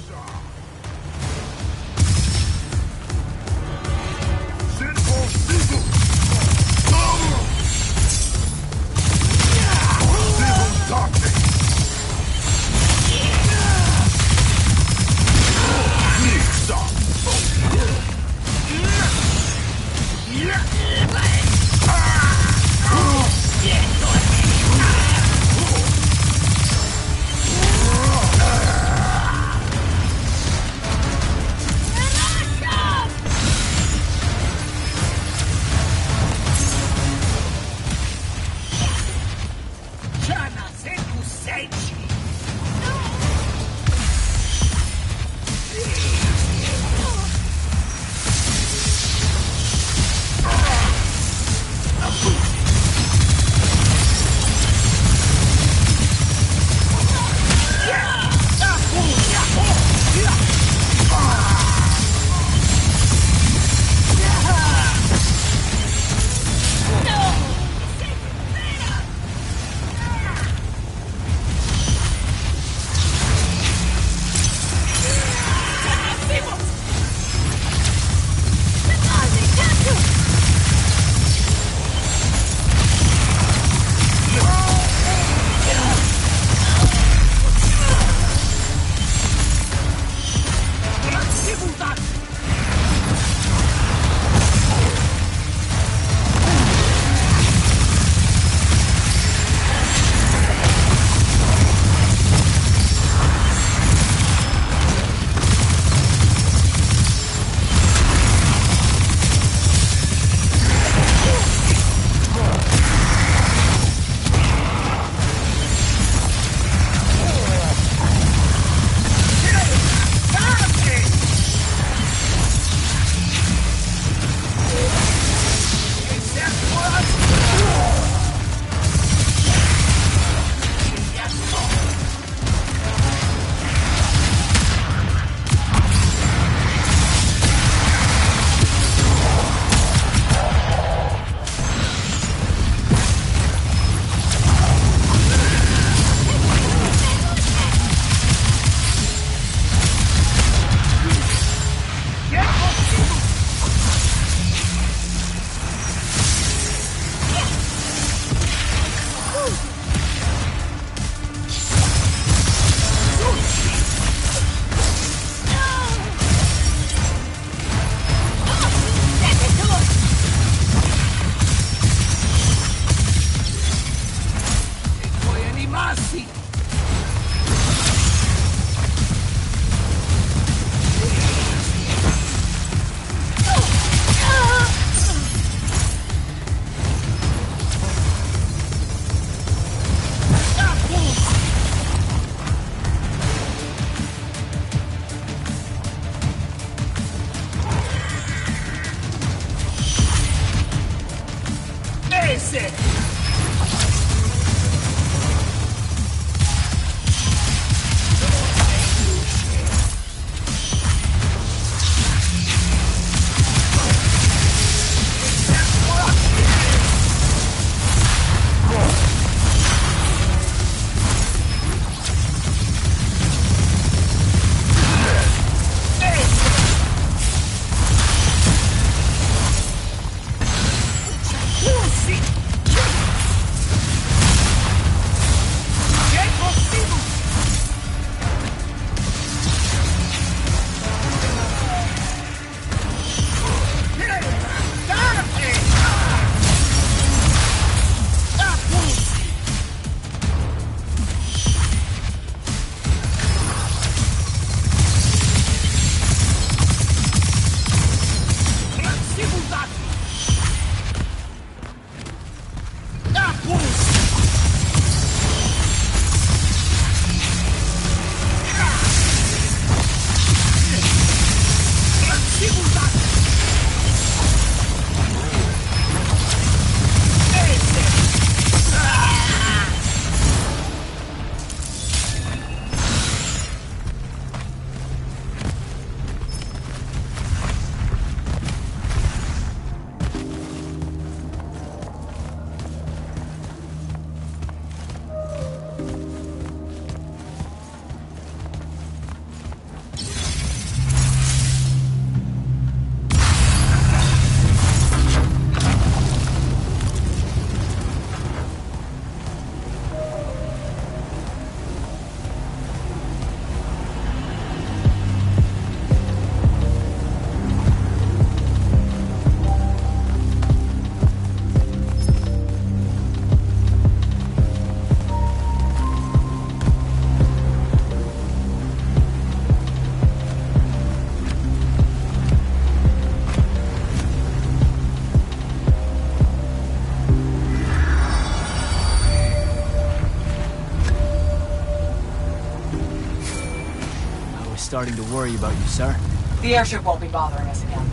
Starting to worry about you, sir. The airship won't be bothering us again.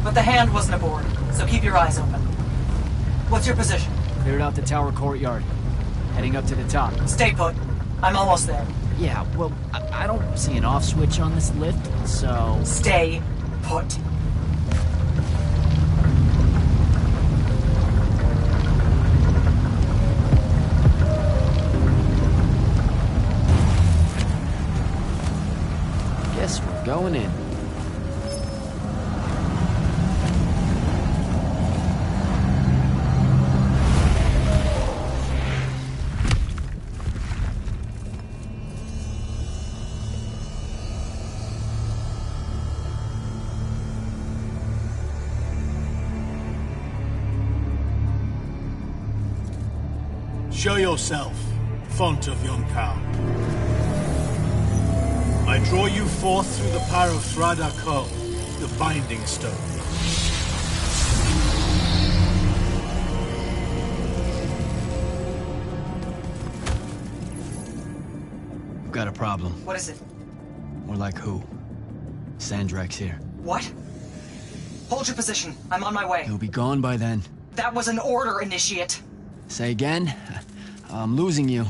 But the Hand wasn't aboard, so keep your eyes open. What's your position? Cleared out the tower courtyard. Heading up to the top. Stay put. I'm almost there. Yeah, well, I don't see an off switch on this lift, so... Stay put. Guess we're going in. Show yourself, font of Yonkao. I draw you forth through the power of Thrada Ko, the Binding Stone. We've got a problem. What is it? More like who? Sandrak's here. What? Hold your position. I'm on my way. He'll be gone by then. That was an order, Initiate. Say again? I'm losing you.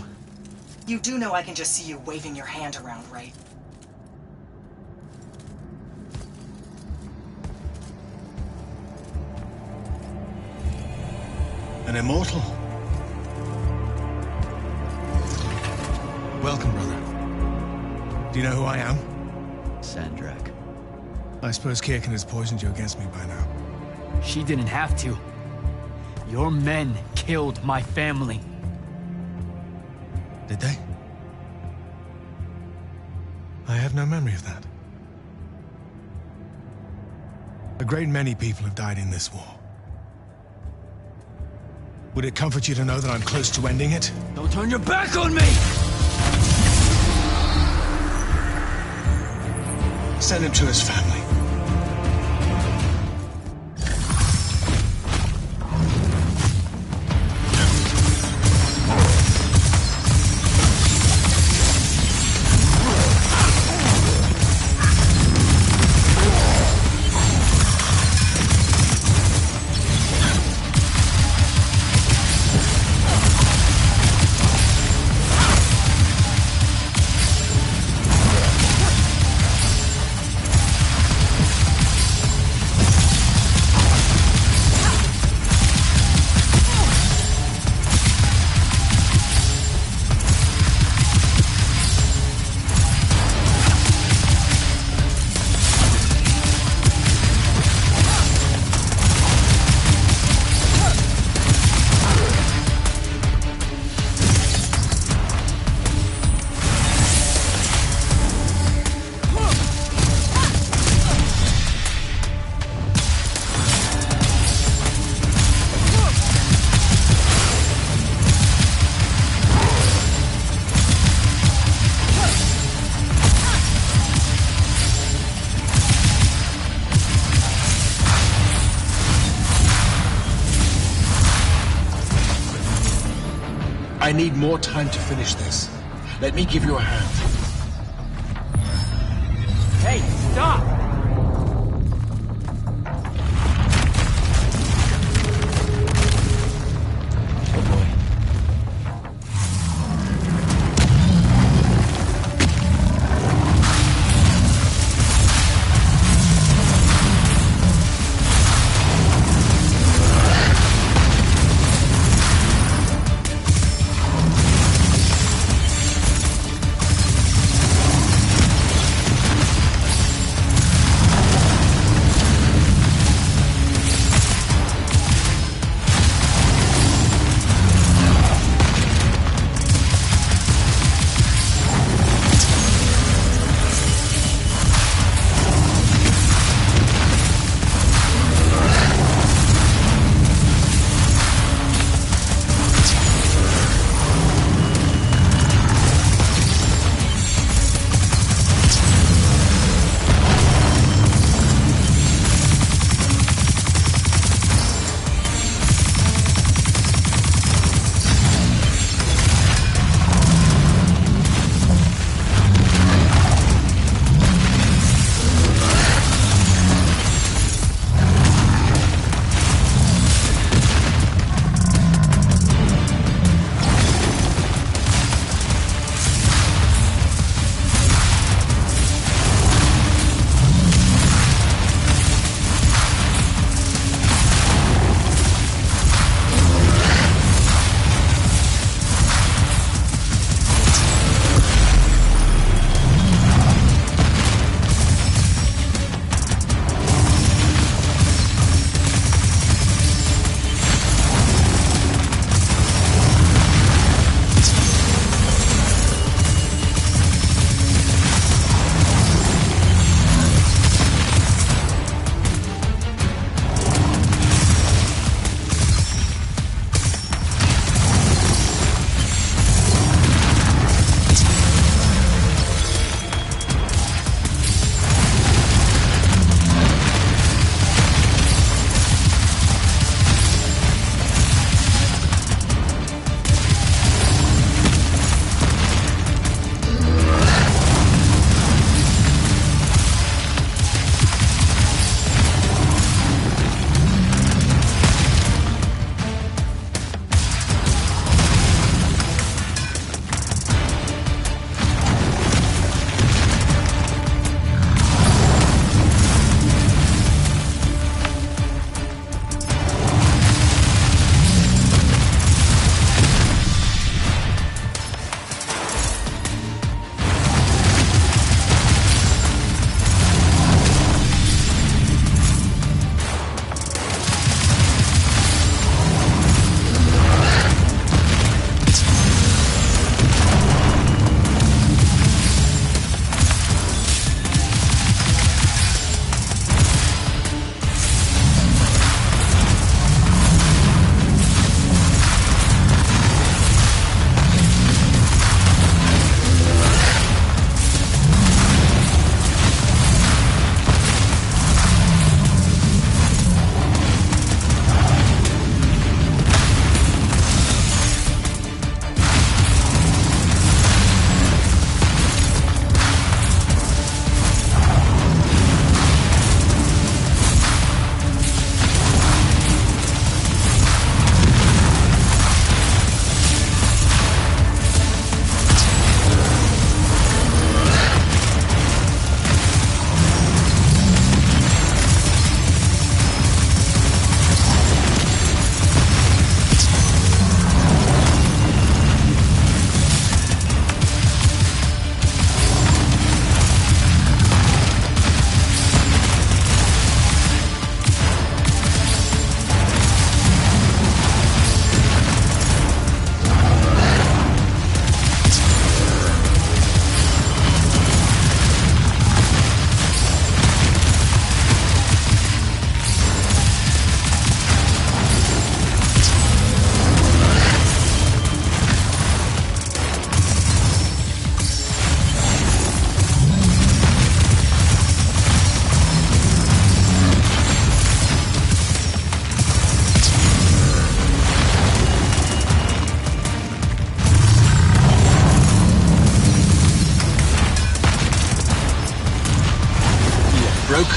You do know I can just see you waving your hand around, right? An immortal? Welcome, brother. Do you know who I am? Sandrak. I suppose Kirkin has poisoned you against me by now. She didn't have to. Your men killed my family. Did they? I have no memory of that. A great many people have died in this war. Would it comfort you to know that I'm close to ending it? Don't turn your back on me! Send him to his family. I need more time to finish this. Let me give you a hand. Hey, stop!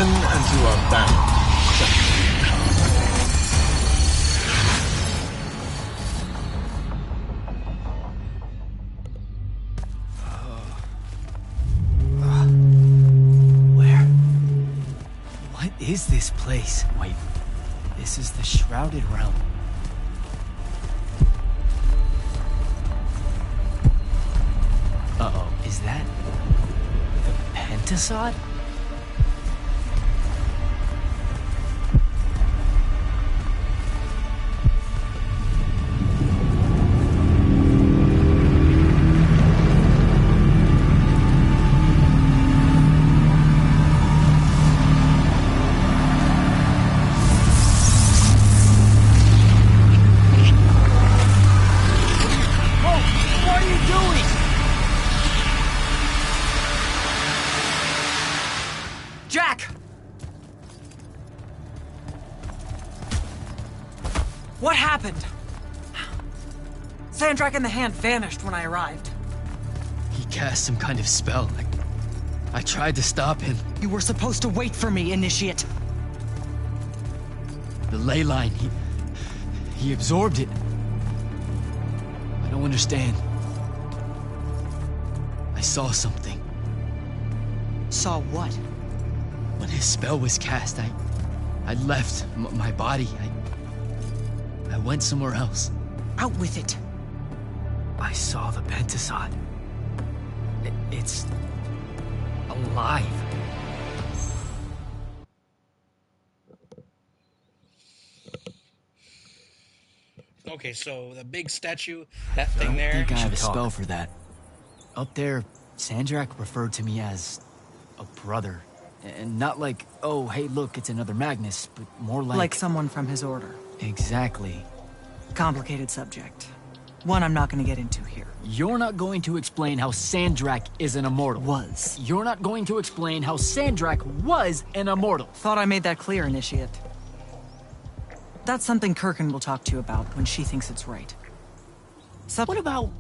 broken and you are bound. Where? What is this place? Wait, this is the Shrouded Realm. Uh-oh, is that the Pentasod? What happened? Sandrak in the Hand vanished when I arrived. He cast some kind of spell. I tried to stop him. You were supposed to wait for me, Initiate. The ley line, he absorbed it. I don't understand. I saw something. Saw what? When his spell was cast, I left my body. I went somewhere else. Out with it. I saw the Pentasod. It's alive. Okay, so the big statue, that thing there. I think I have a spell for that. Up there, Sandrak referred to me as a brother. And not like, oh, hey, look, it's another Magnus, but more like... Like someone from his order. Exactly. Complicated subject. One I'm not going to get into here. You're not going to explain how Sandrak is an immortal. Was. You're not going to explain how Sandrak was an immortal. Thought I made that clear, Initiate. That's something Kirkin will talk to you about when she thinks it's right. What about...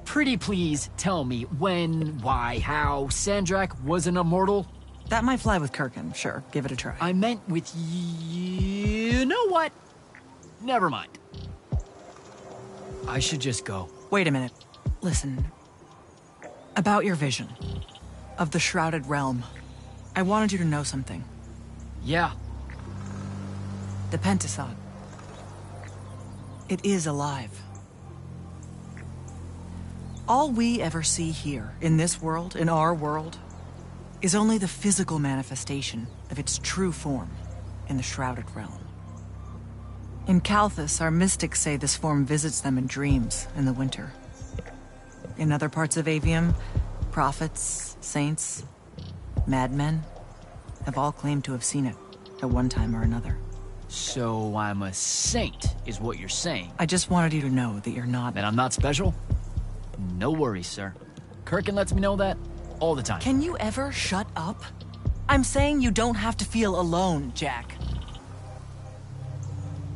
Pretty please tell me when, why, how Sandrak was an immortal? That might fly with Kirkin, sure. Give it a try. I meant with you know what? Never mind. I should just go. Wait a minute. Listen. About your vision of the Shrouded Realm. I wanted you to know something. Yeah. The Pentasod. It is alive. All we ever see here, in this world, in our world, is only the physical manifestation of its true form in the Shrouded Realm. In Kalthus, our mystics say this form visits them in dreams in the winter. In other parts of Avium, prophets, saints, madmen have all claimed to have seen it at one time or another. So I'm a saint, is what you're saying. I just wanted you to know that you're not... That I'm not special? No worries, sir. Kirkin lets me know that all the time. Can you ever shut up? I'm saying you don't have to feel alone, Jack.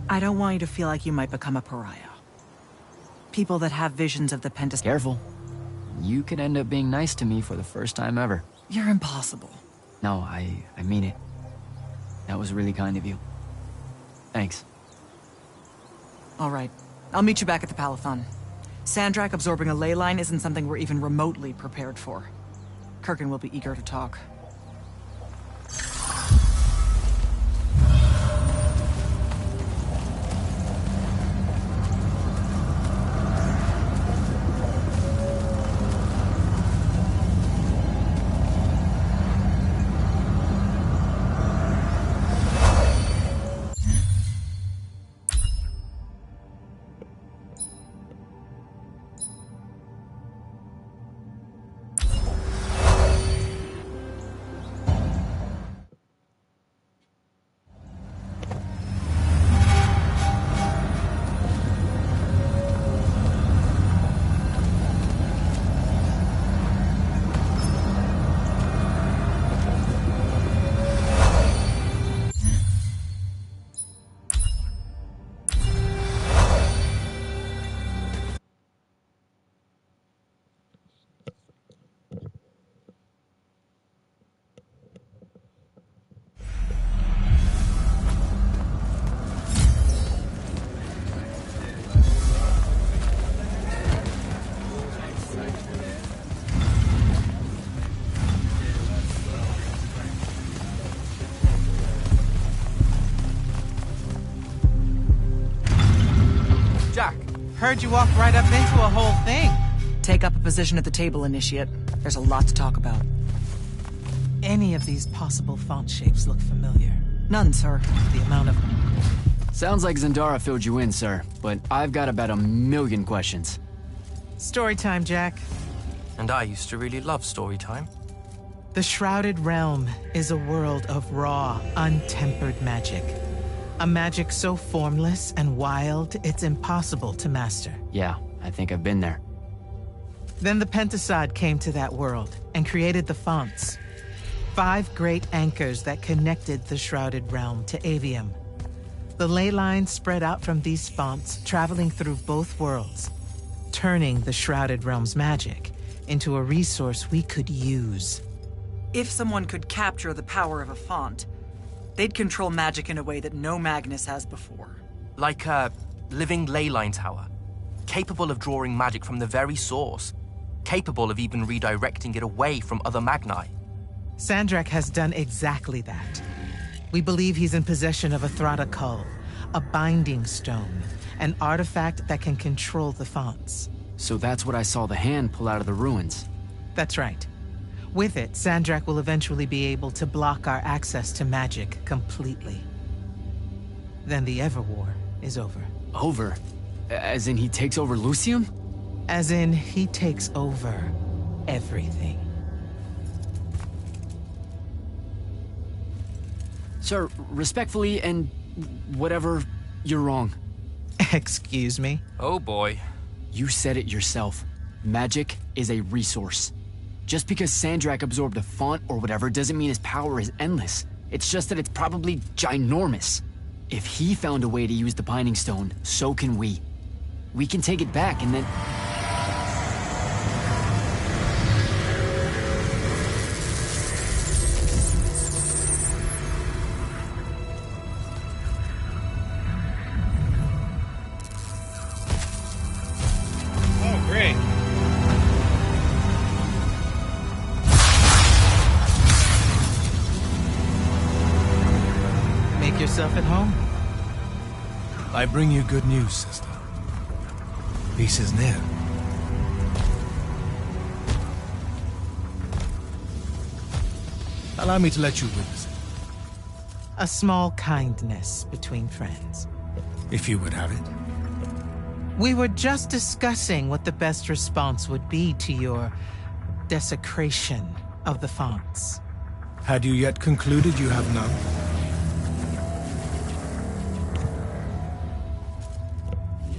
I don't want you to feel like you might become a pariah. People that have visions of the Pentasod... Careful. You could end up being nice to me for the first time ever. You're impossible. No, I mean it. That was really kind of you. Thanks. All right. I'll meet you back at the Palathon. Sandrak absorbing a ley line isn't something we're even remotely prepared for. Kirkin will be eager to talk. Heard you walked right up into a whole thing. Take up a position at the table, Initiate. There's a lot to talk about. Any of these possible font shapes look familiar? None, sir. The amount of... Sounds like Zendara filled you in, sir, but I've got about 1,000,000 questions. Story time, Jack. And I used to really love story time. The Shrouded Realm is a world of raw, untempered magic. A magic so formless and wild, it's impossible to master. Yeah, I think I've been there. Then the Pentasod came to that world and created the fonts. 5 great anchors that connected the Shrouded Realm to Avium. The ley lines spread out from these fonts, traveling through both worlds, turning the Shrouded Realm's magic into a resource we could use. If someone could capture the power of a font, they'd control magic in a way that no Magnus has before. Like a living ley line tower, capable of drawing magic from the very source, capable of even redirecting it away from other Magni. Sandrak has done exactly that. We believe he's in possession of a Thrada Cull, a binding stone, an artifact that can control the fonts. So that's what I saw the hand pull out of the ruins. That's right. With it, Sandrak will eventually be able to block our access to magic completely. Then the Everwar is over. Over? As in he takes over Lucium? As in he takes over everything. Sir, respectfully and whatever, you're wrong. Excuse me? Oh boy. You said it yourself. Magic is a resource. Just because Sandrak absorbed a font or whatever doesn't mean his power is endless. It's just that it's probably ginormous. If he found a way to use the Binding Stone, so can we. We can take it back and then... Oh, great. Make yourself at home. I bring you good news, sister. Peace is near. Allow me to let you witness it, A small kindness between friends. if you would have it. We were just discussing what the best response would be to your desecration of the fonts. Had you yet concluded you have none?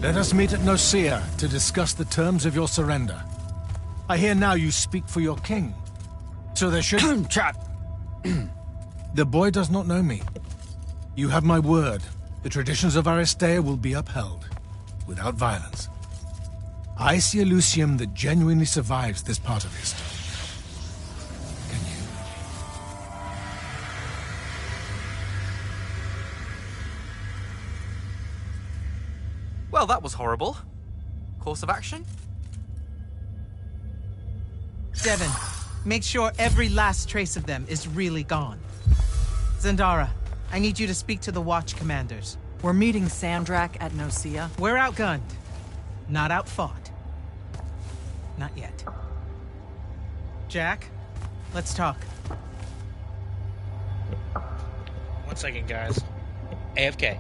Let us meet at Nicaea to discuss the terms of your surrender. I hear now you speak for your king. So there should... Chat! The boy does not know me. You have my word. The traditions of Aristea will be upheld, without violence. I see a Lucium that genuinely survives this part of history. Can you? Well, that was horrible. Course of action? Devin, make sure every last trace of them is really gone. Zendara, I need you to speak to the Watch Commanders. We're meeting Sandrak at Nicaea. We're outgunned, not outfought. Not yet. Jack, let's talk. 1 second, guys. AFK.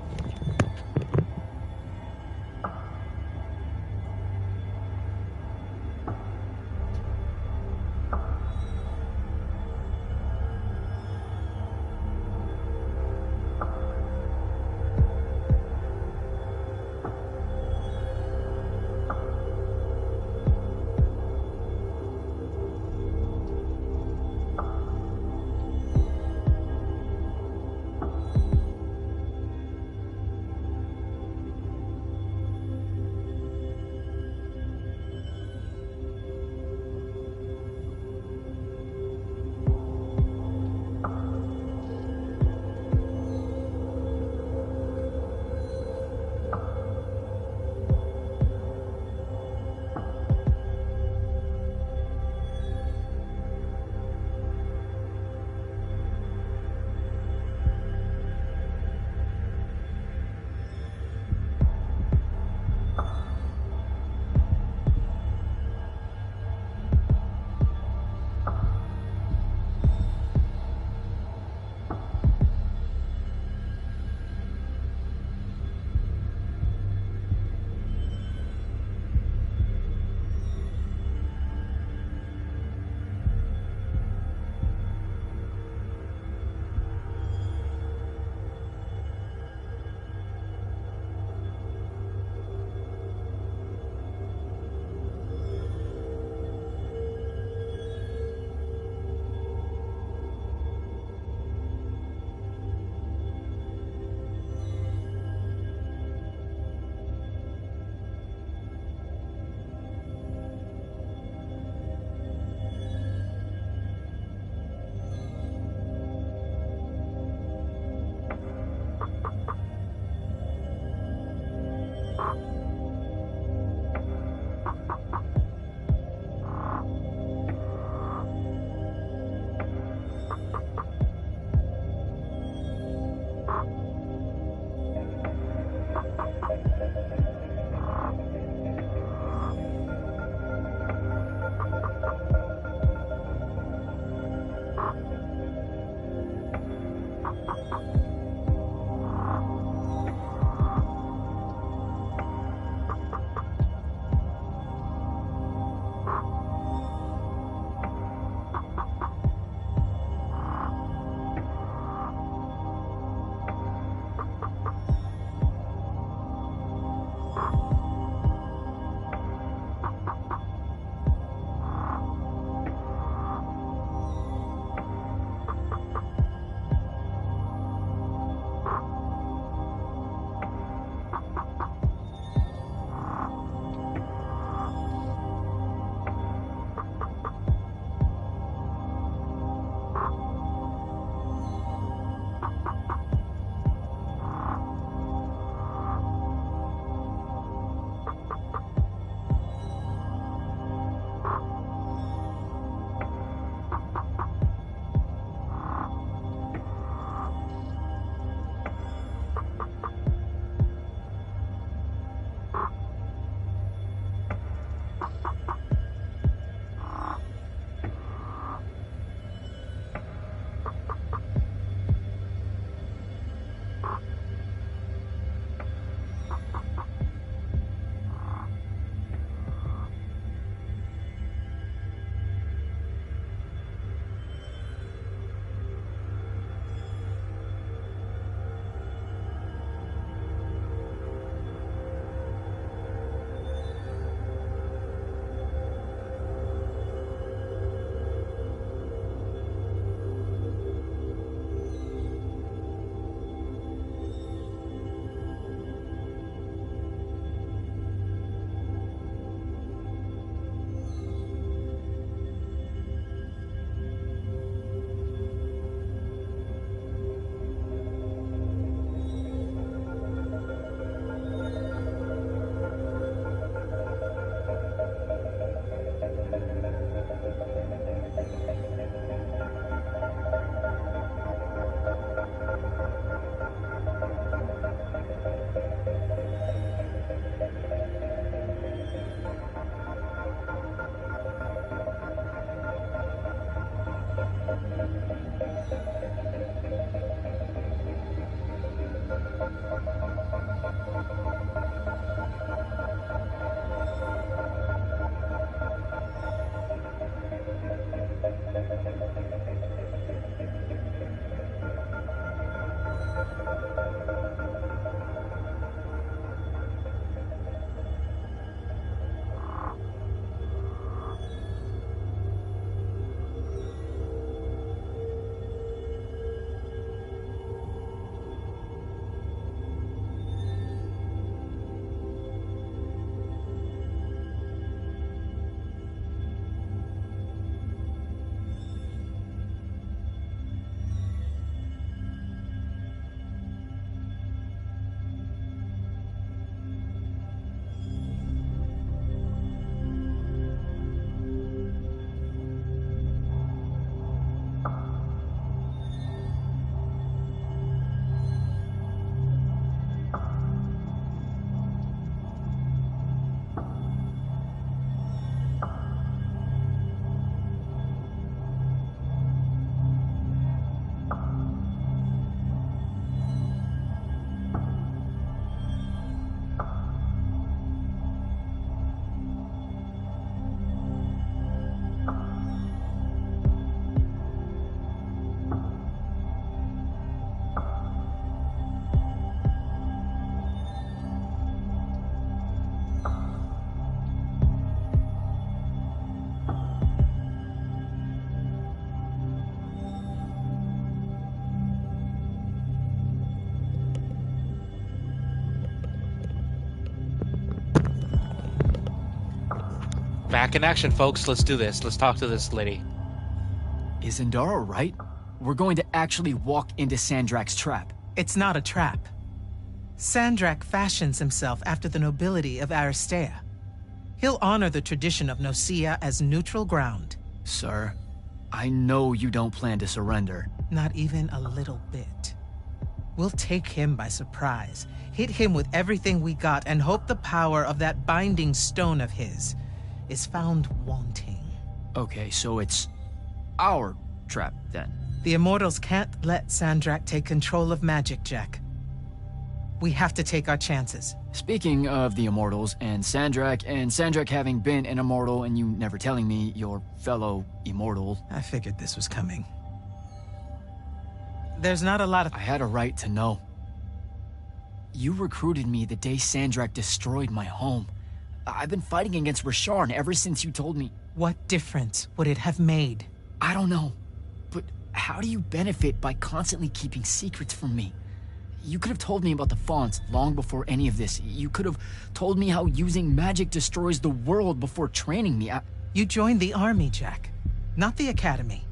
Back in action, folks. Let's do this. Let's talk to this lady. Is Zendara right? We're going to actually walk into Sandrak's trap. It's not a trap. Sandrak fashions himself after the nobility of Aristea. He'll honor the tradition of Nocia as neutral ground. Sir, I know you don't plan to surrender. Not even a little bit. We'll take him by surprise, hit him with everything we got, and hope the power of that binding stone of his is found wanting. Okay, so it's our trap, then. The Immortals can't let Sandrak take control of magic, Jack. We have to take our chances. Speaking of the Immortals and Sandrak having been an Immortal and you never telling me your fellow Immortal... I figured this was coming. There's not a lot of... I had a right to know. You recruited me the day Sandrak destroyed my home. I've been fighting against Rasharn ever since you told me. What difference would it have made? I don't know. But how do you benefit by constantly keeping secrets from me? You could have told me about the fonts long before any of this. You could have told me how using magic destroys the world before training me. You joined the army, Jack, not the academy.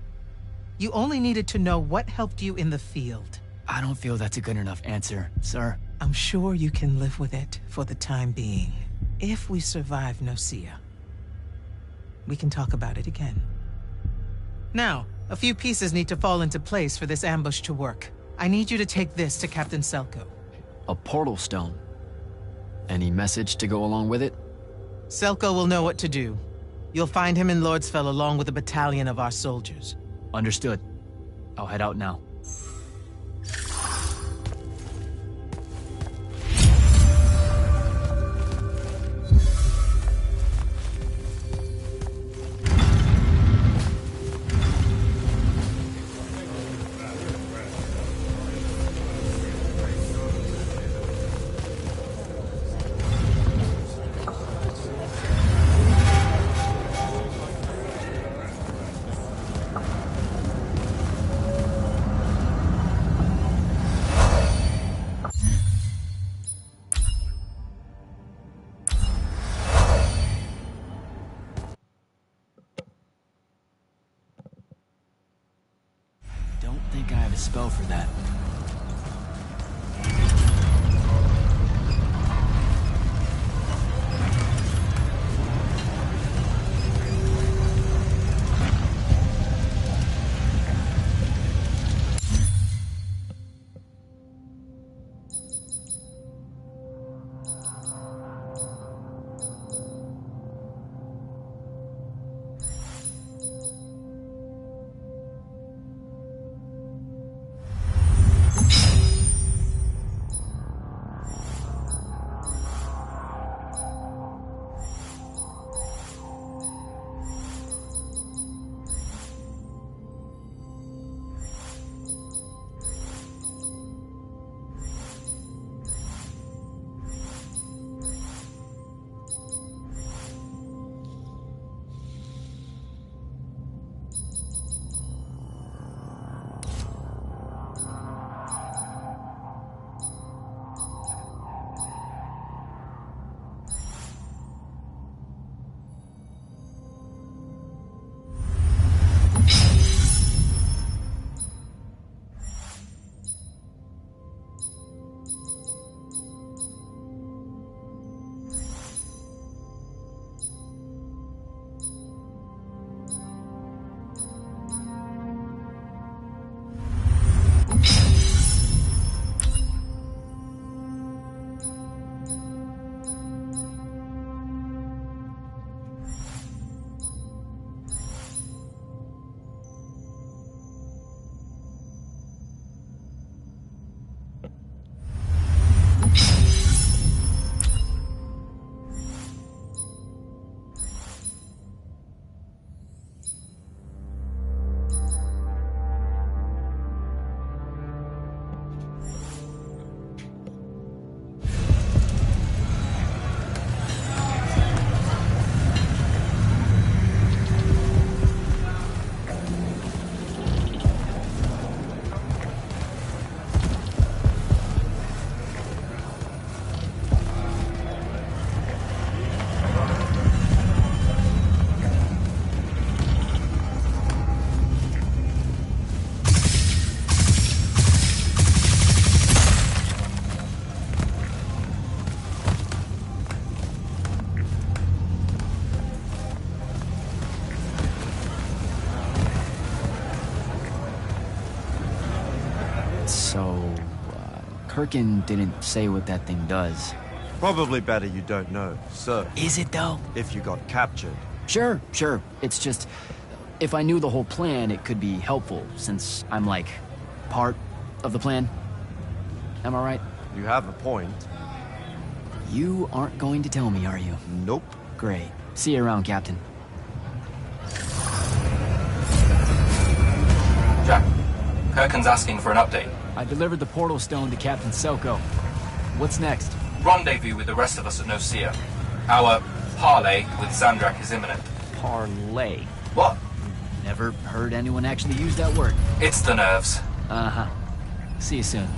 You only needed to know what helped you in the field. I don't feel that's a good enough answer, sir. I'm sure you can live with it for the time being. If we survive Nocia, we can talk about it again. Now, a few pieces need to fall into place for this ambush to work. I need you to take this to Captain Selko. A portal stone. Any message to go along with it? Selko will know what to do. You'll find him in Lordsfell along with a battalion of our soldiers. Understood. I'll head out now. I have a spell for that. Perkin didn't say what that thing does. Probably better you don't know, sir. Is it, though? If you got captured. Sure. It's just, if I knew the whole plan, it could be helpful, since I'm, like, part of the plan. Am I right? You have a point. You aren't going to tell me, are you? Nope. Great. See you around, Captain. Jack, Perkin's asking for an update. I delivered the portal stone to Captain Selko. What's next? Rendezvous with the rest of us at Nocia. Our parley with Sandrak is imminent. Parlay. What? Never heard anyone actually use that word. It's the nerves. Uh-huh. See you soon.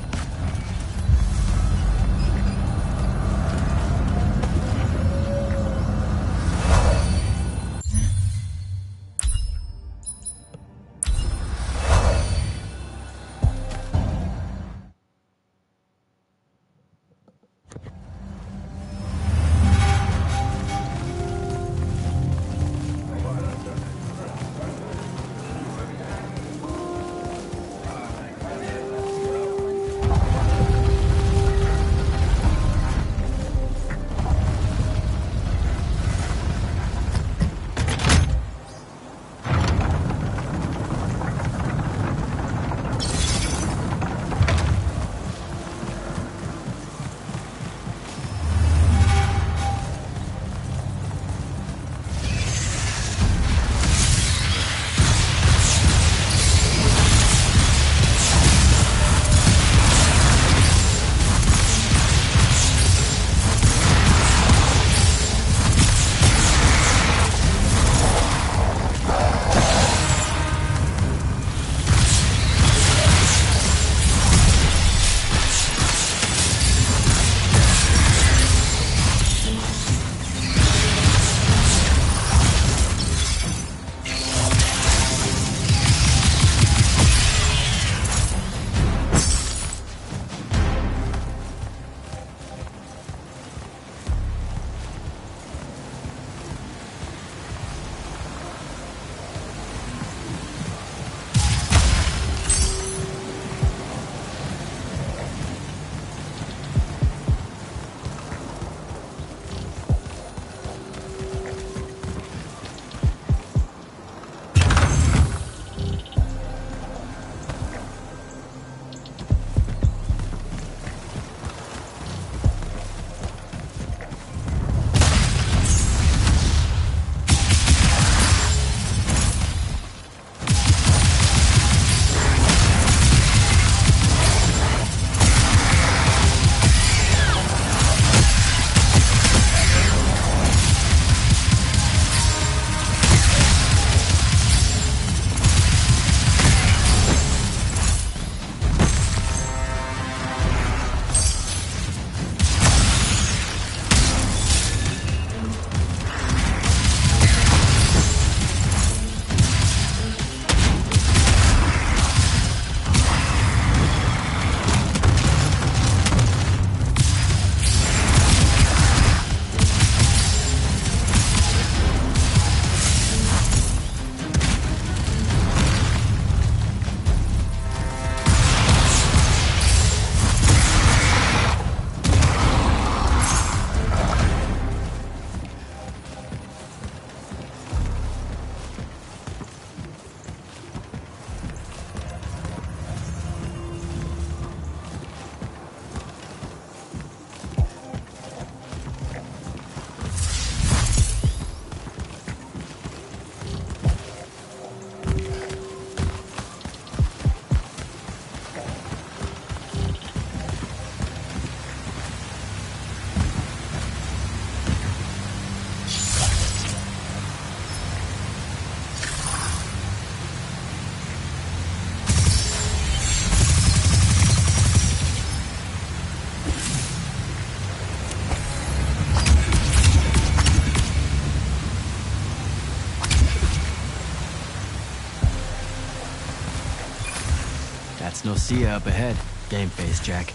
That's Nocia up ahead. Game face, Jack.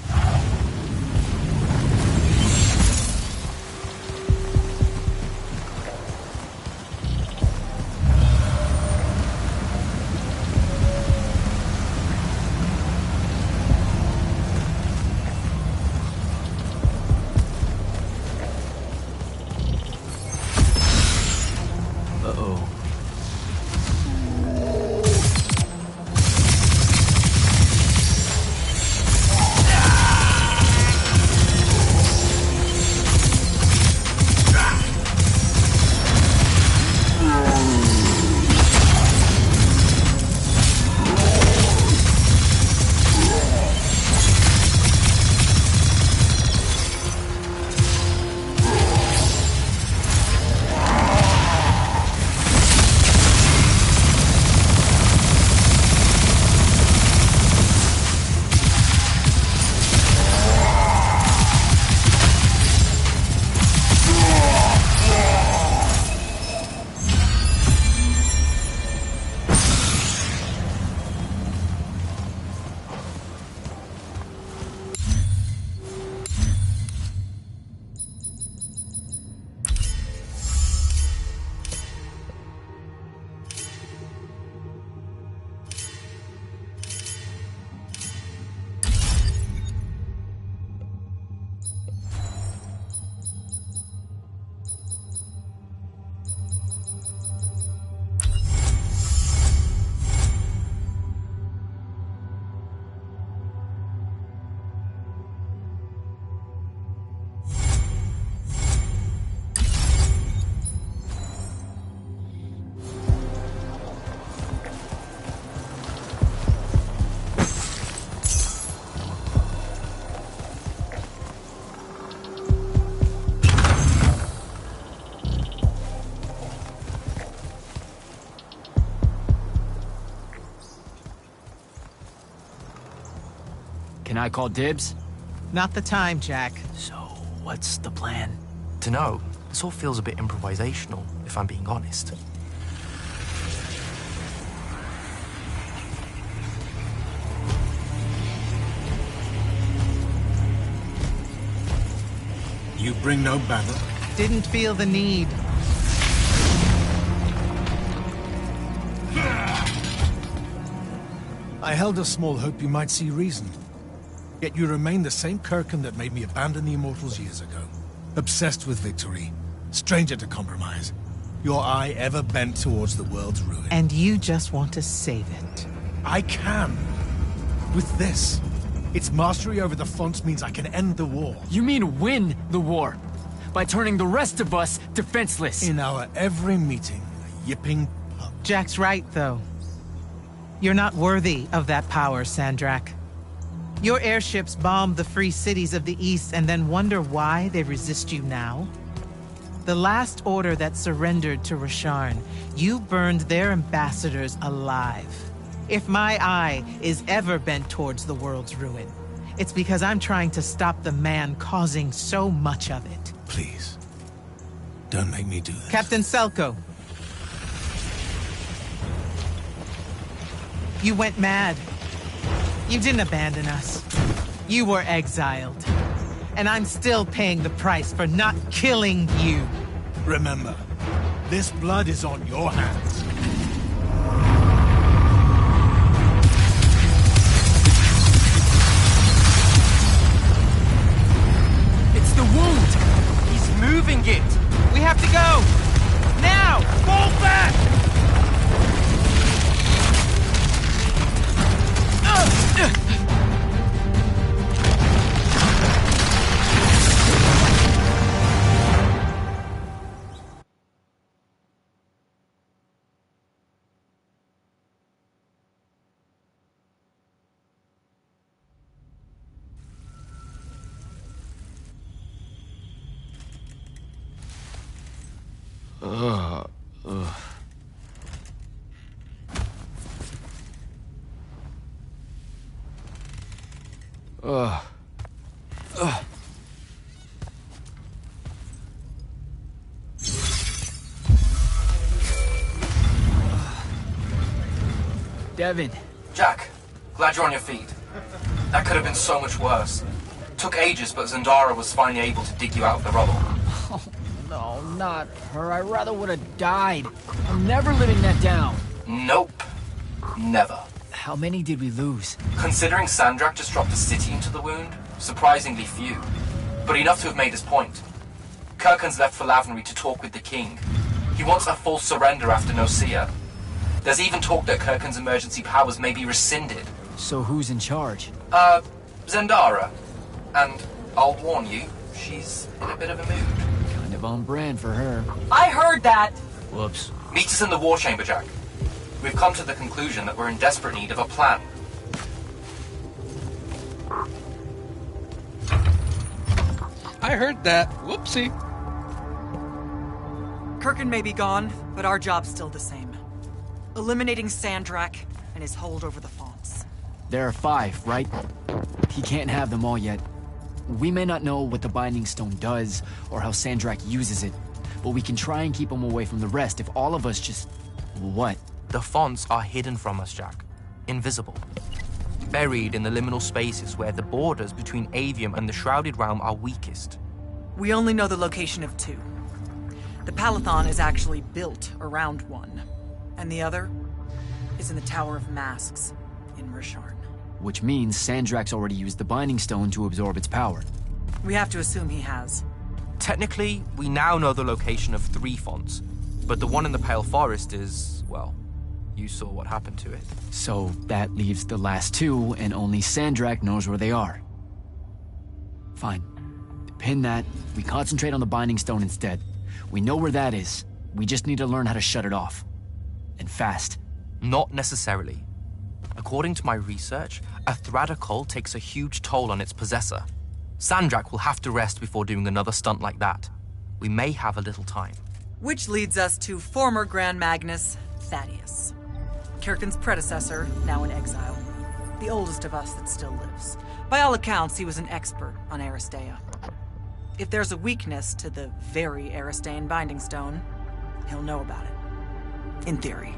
I call dibs? Not the time, Jack. So, what's the plan? Dunno. This all feels a bit improvisational, if I'm being honest. You bring no banner? Didn't feel the need. I held a small hope you might see reason. Yet you remain the same Kirkin that made me abandon the Immortals years ago. Obsessed with victory, stranger to compromise. Your eye ever bent towards the world's ruin. And you just want to save it. I can. With this. Its mastery over the fonts means I can end the war. You mean win the war? By turning the rest of us defenseless? In our every meeting, a yipping pub. Jack's right, though. You're not worthy of that power, Sandrak. Your airships bombed the free cities of the East and then wonder why they resist you now? The last order that surrendered to Rasharn, you burned their ambassadors alive. If my eye is ever bent towards the world's ruin, it's because I'm trying to stop the man causing so much of it. Please, don't make me do this. Captain Selko. You went mad. You didn't abandon us. You were exiled. And I'm still paying the price for not killing you. Remember, this blood is on your hands. It's the wound! He's moving it! We have to go! Now! Fall back! Devin. Jack, glad you're on your feet. That could have been so much worse. Took ages, but Zendara was finally able to dig you out of the rubble. Oh, no, not her. I rather would have died. I'm never living that down. Nope. Never. How many did we lose? Considering Sandrak just dropped a city into the wound, surprisingly few. But enough to have made his point. Kirkin's left for Lavnery to talk with the king. He wants a full surrender after Nocia. There's even talk that Kirkin's emergency powers may be rescinded. So who's in charge? Zendara. And I'll warn you, she's in a bit of a mood. Kind of on brand for her. I heard that! Whoops. Meet us in the war chamber, Jack. We've come to the conclusion that we're in desperate need of a plan. I heard that. Whoopsie. Kirkin may be gone, but our job's still the same. Eliminating Sandrak and his hold over the fonts. There are 5, right? He can't have them all yet. We may not know what the Binding Stone does, or how Sandrak uses it, but we can try and keep him away from the rest if all of us just... What? The fonts are hidden from us, Jack. Invisible. Buried in the liminal spaces where the borders between Avium and the Shrouded Realm are weakest. We only know the location of 2. The Palathon is actually built around one, and the other is in the Tower of Masks in Rasharn. Which means Sandrak's already used the Binding Stone to absorb its power. We have to assume he has. Technically, we now know the location of 3 fonts, but the one in the Pale Forest is, well, you saw what happened to it. So that leaves the last 2, and only Sandrak knows where they are. Fine. Pin that, we concentrate on the Binding Stone instead. We know where that is. We just need to learn how to shut it off. And fast. Not necessarily. According to my research, a Thradda Cull takes a huge toll on its possessor. Sandrak will have to rest before doing another stunt like that. We may have a little time. Which leads us to former Grand Magnus, Thaddeus. Kirkin's predecessor, now in exile. the oldest of us that still lives. By all accounts, he was an expert on Aristea. If there's a weakness to the very Aristean Binding Stone, he'll know about it. In theory.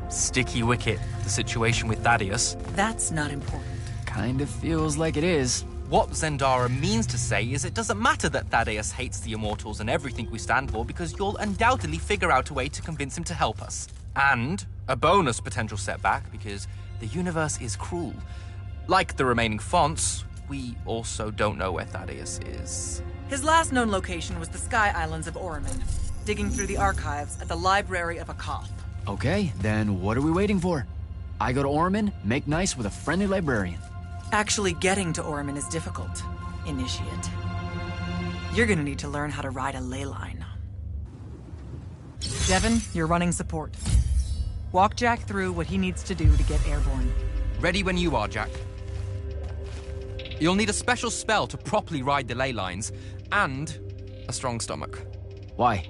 Sticky wicket, the situation with Thaddeus. That's not important. Kind of feels like it is. What Zendara means to say is it doesn't matter that Thaddeus hates the Immortals and everything we stand for, because you'll undoubtedly figure out a way to convince him to help us. And a bonus potential setback, because the universe is cruel. Like the remaining fonts, we also don't know where Thaddeus is. His last known location was the Sky Islands of Oriman, digging through the archives at the Library of Akoth. Okay, then what are we waiting for? I go to Orman, make nice with a friendly librarian. Actually getting to Oriman is difficult, Initiate. You're gonna need to learn how to ride a ley line. Devin, you're running support. Walk Jack through what he needs to do to get airborne. Ready when you are, Jack. You'll need a special spell to properly ride the ley lines, and a strong stomach. Why?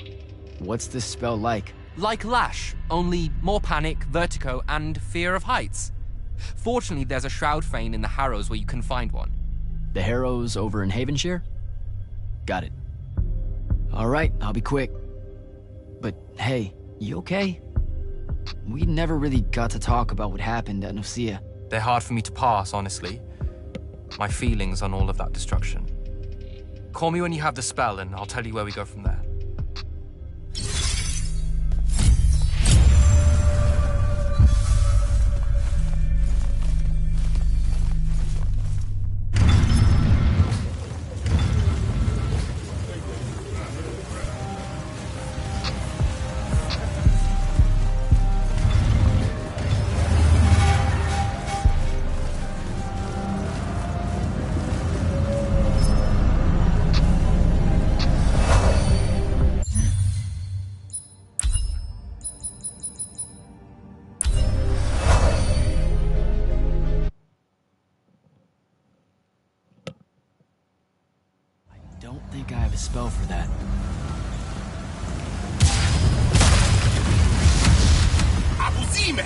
What's this spell like? Like Lash, only more panic, vertigo, and fear of heights. Fortunately, there's a Shroud Fane in the Harrows where you can find one. The Harrows over in Havenshire? Got it. Alright, I'll be quick. But hey, you okay? We never really got to talk about what happened at Nicaea. They're hard for me to pass, honestly. My feelings on all of that destruction. Call me when you have the spell and I'll tell you where we go from there. Spell for that. Abusime!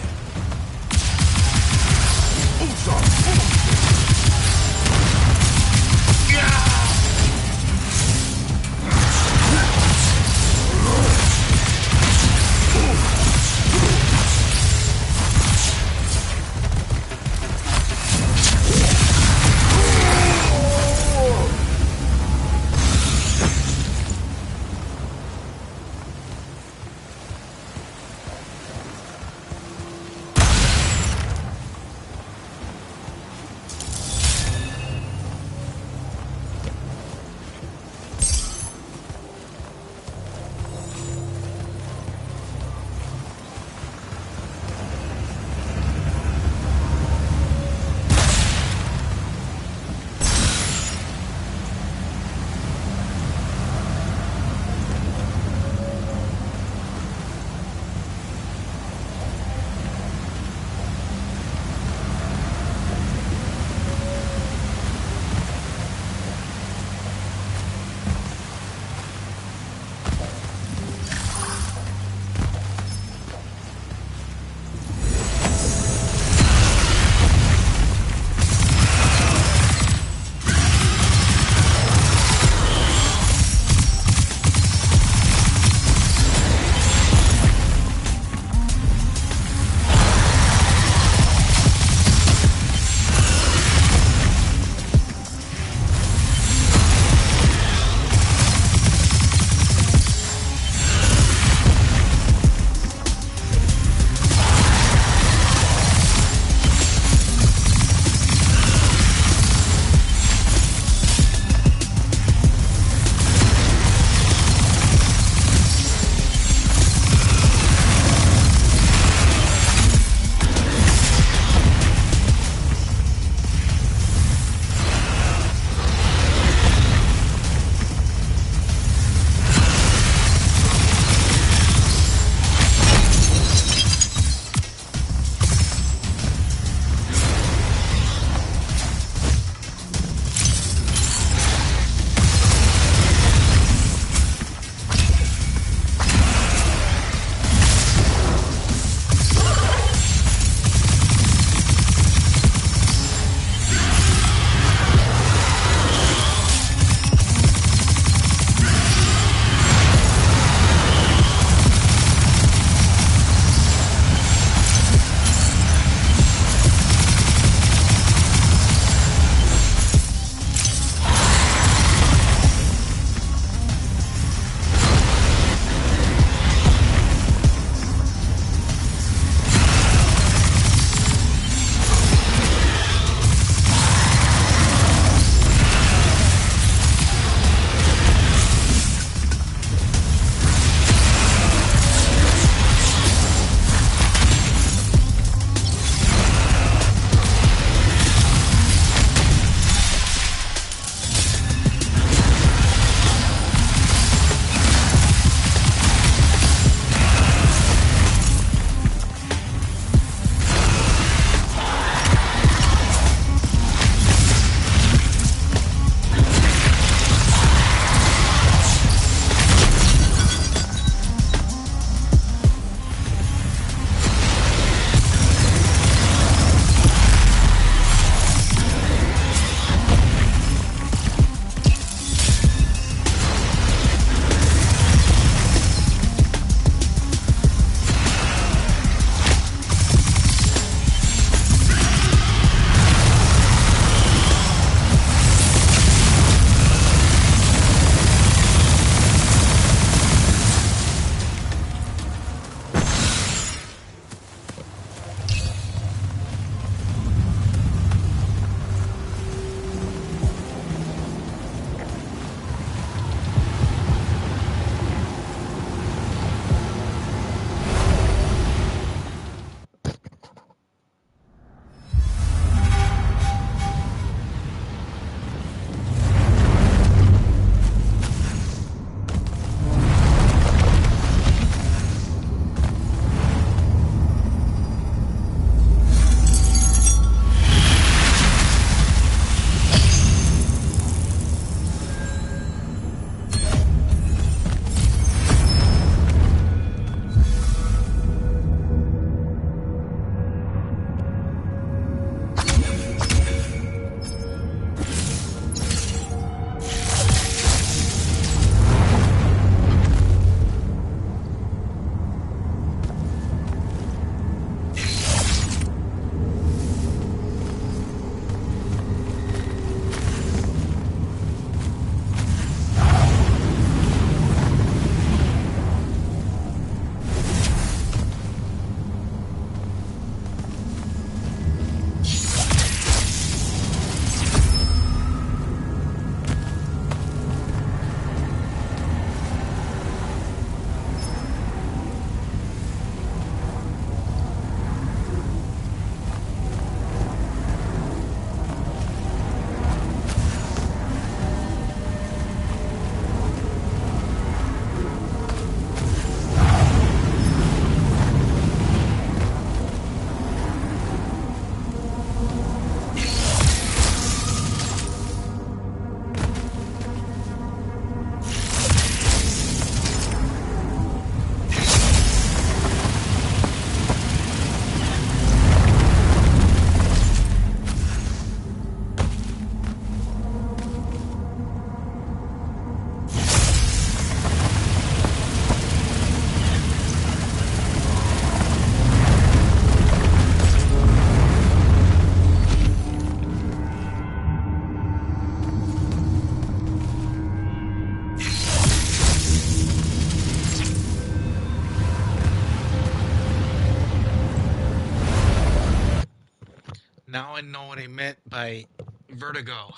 Now I know what I meant by vertigo.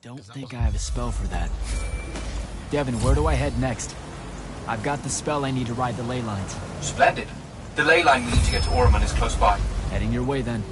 Don't think I have a spell for that. Devin, where do I head next? I've got the spell I need to ride the ley lines. Splendid. The ley line we need to get to Orman is close by. Heading your way then.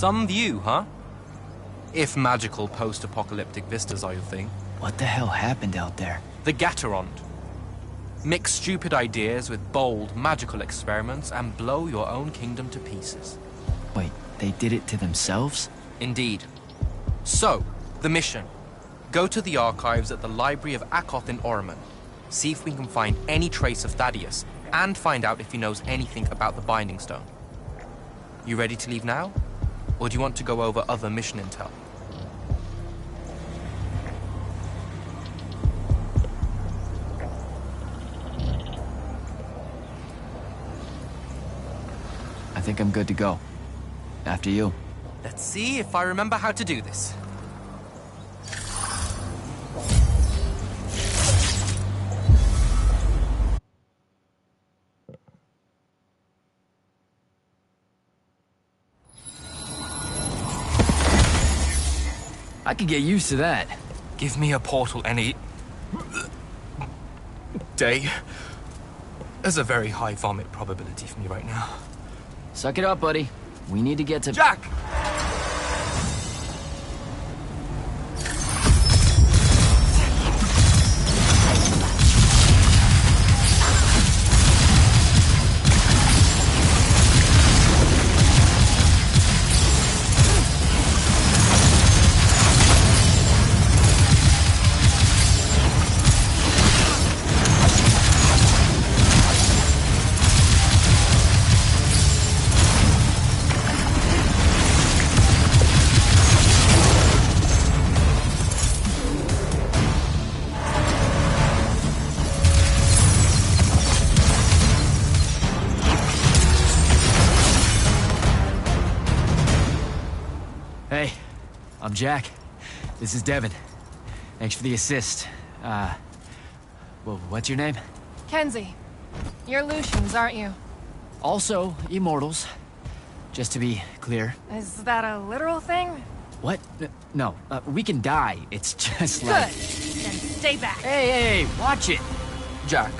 Some view, huh? If magical post-apocalyptic vistas are your thing. What the hell happened out there? The Gatorond. Mix stupid ideas with bold, magical experiments and blow your own kingdom to pieces. Wait, they did it to themselves? Indeed. So, the mission. Go to the archives at the Library of Akoth in Orman. See if we can find any trace of Thaddeus, and find out if he knows anything about the Binding Stone. You ready to leave now? Or do you want to go over other mission intel? I think I'm good to go. After you. Let's see if I remember how to do this. I could get used to that. Give me a portal any day. There's a very high vomit probability for me right now. Suck it up, buddy. We need to get to... Jack! Hey, I'm Jack. This is Devin. Thanks for the assist. Well, what's your name? Kenzie. You're Lucians, aren't you? Also, immortals. Just to be clear. Is that a literal thing? What? No, we can die. It's just Good. like... Then stay back. Hey, watch it! Jack,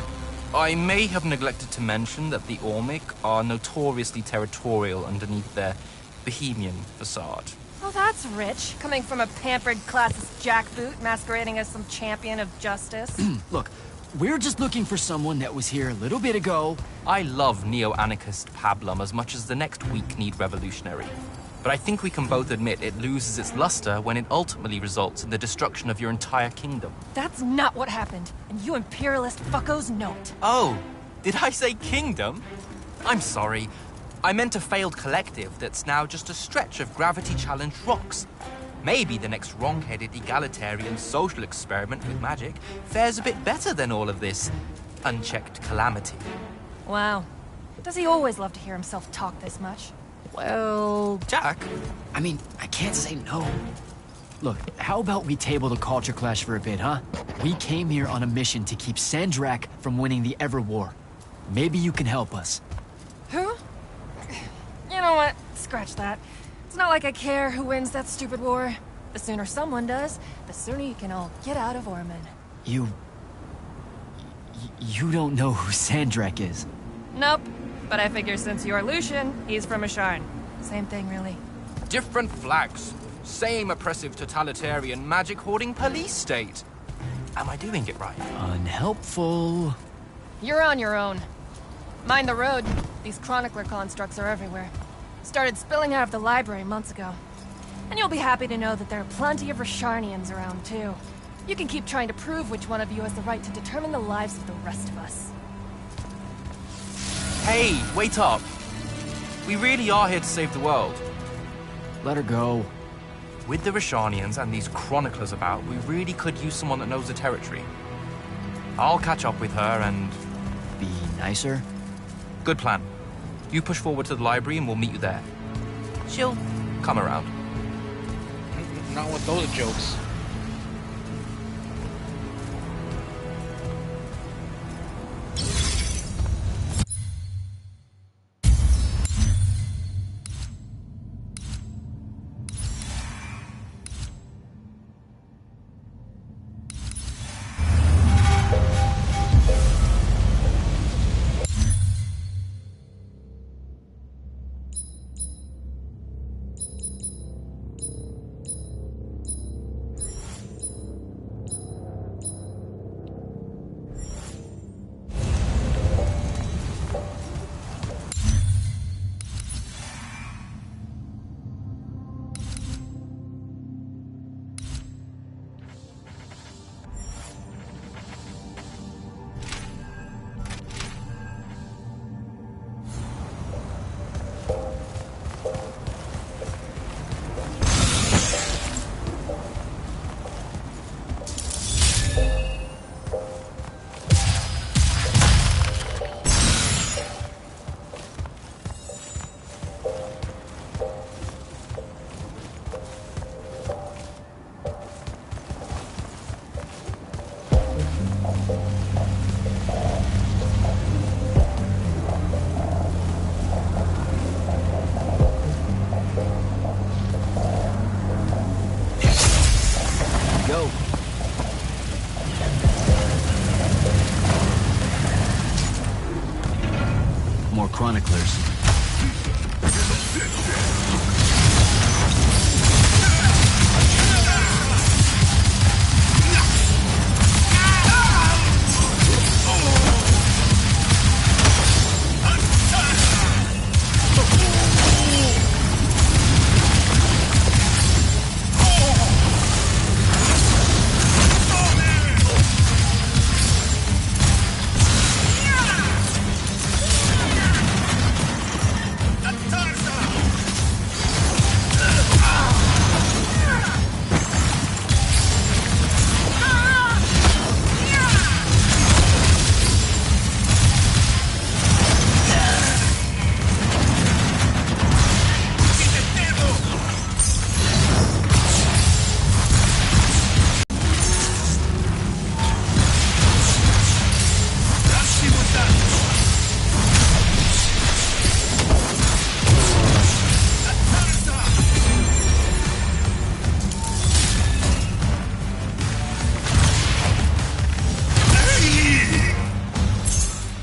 I may have neglected to mention that the Ormic are notoriously territorial underneath their bohemian facade. Oh, that's rich. Coming from a pampered classist jackboot masquerading as some champion of justice. Look, we're just looking for someone that was here a little bit ago. I love neo-anarchist pablum as much as the next weak-kneed revolutionary. But I think we can both admit it loses its luster when it ultimately results in the destruction of your entire kingdom. That's not what happened, and you imperialist fuckos know it. Oh, did I say kingdom? I'm sorry. I meant a failed collective that's now just a stretch of gravity-challenged rocks. Maybe the next wrong-headed egalitarian social experiment with magic fares a bit better than all of this unchecked calamity. Wow. Does he always love to hear himself talk this much? Well... Jack? I mean, I can't say no. Look, how about we table the culture clash for a bit, huh? We came here on a mission to keep Sandrak from winning the Everwar. Maybe you can help us. Who? You know what? Scratch that. It's not like I care who wins that stupid war. The sooner someone does, the sooner you can all get out of Orman. You don't know who Sandrak is? Nope. But I figure since you're Lucian, he's from Asharn. Same thing, really. Different flags. Same oppressive totalitarian magic-hoarding police state. Am I doing it right? Unhelpful. You're on your own. Mind the road. These chronicler constructs are everywhere. Started spilling out of the library months ago. And you'll be happy to know that there are plenty of Rasharnians around, too. You can keep trying to prove which one of you has the right to determine the lives of the rest of us. Hey, wait up. We really are here to save the world. Let her go. With the Rasharnians and these chroniclers about, we really could use someone that knows the territory. I'll catch up with her and... Be nicer? Good plan. You push forward to the library and we'll meet you there. She'll come around. Not with those jokes. More chroniclers.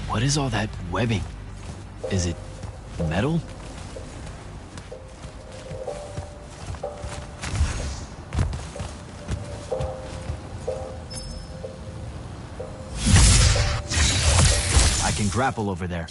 What is all that webbing? Is it metal? I can grapple over there.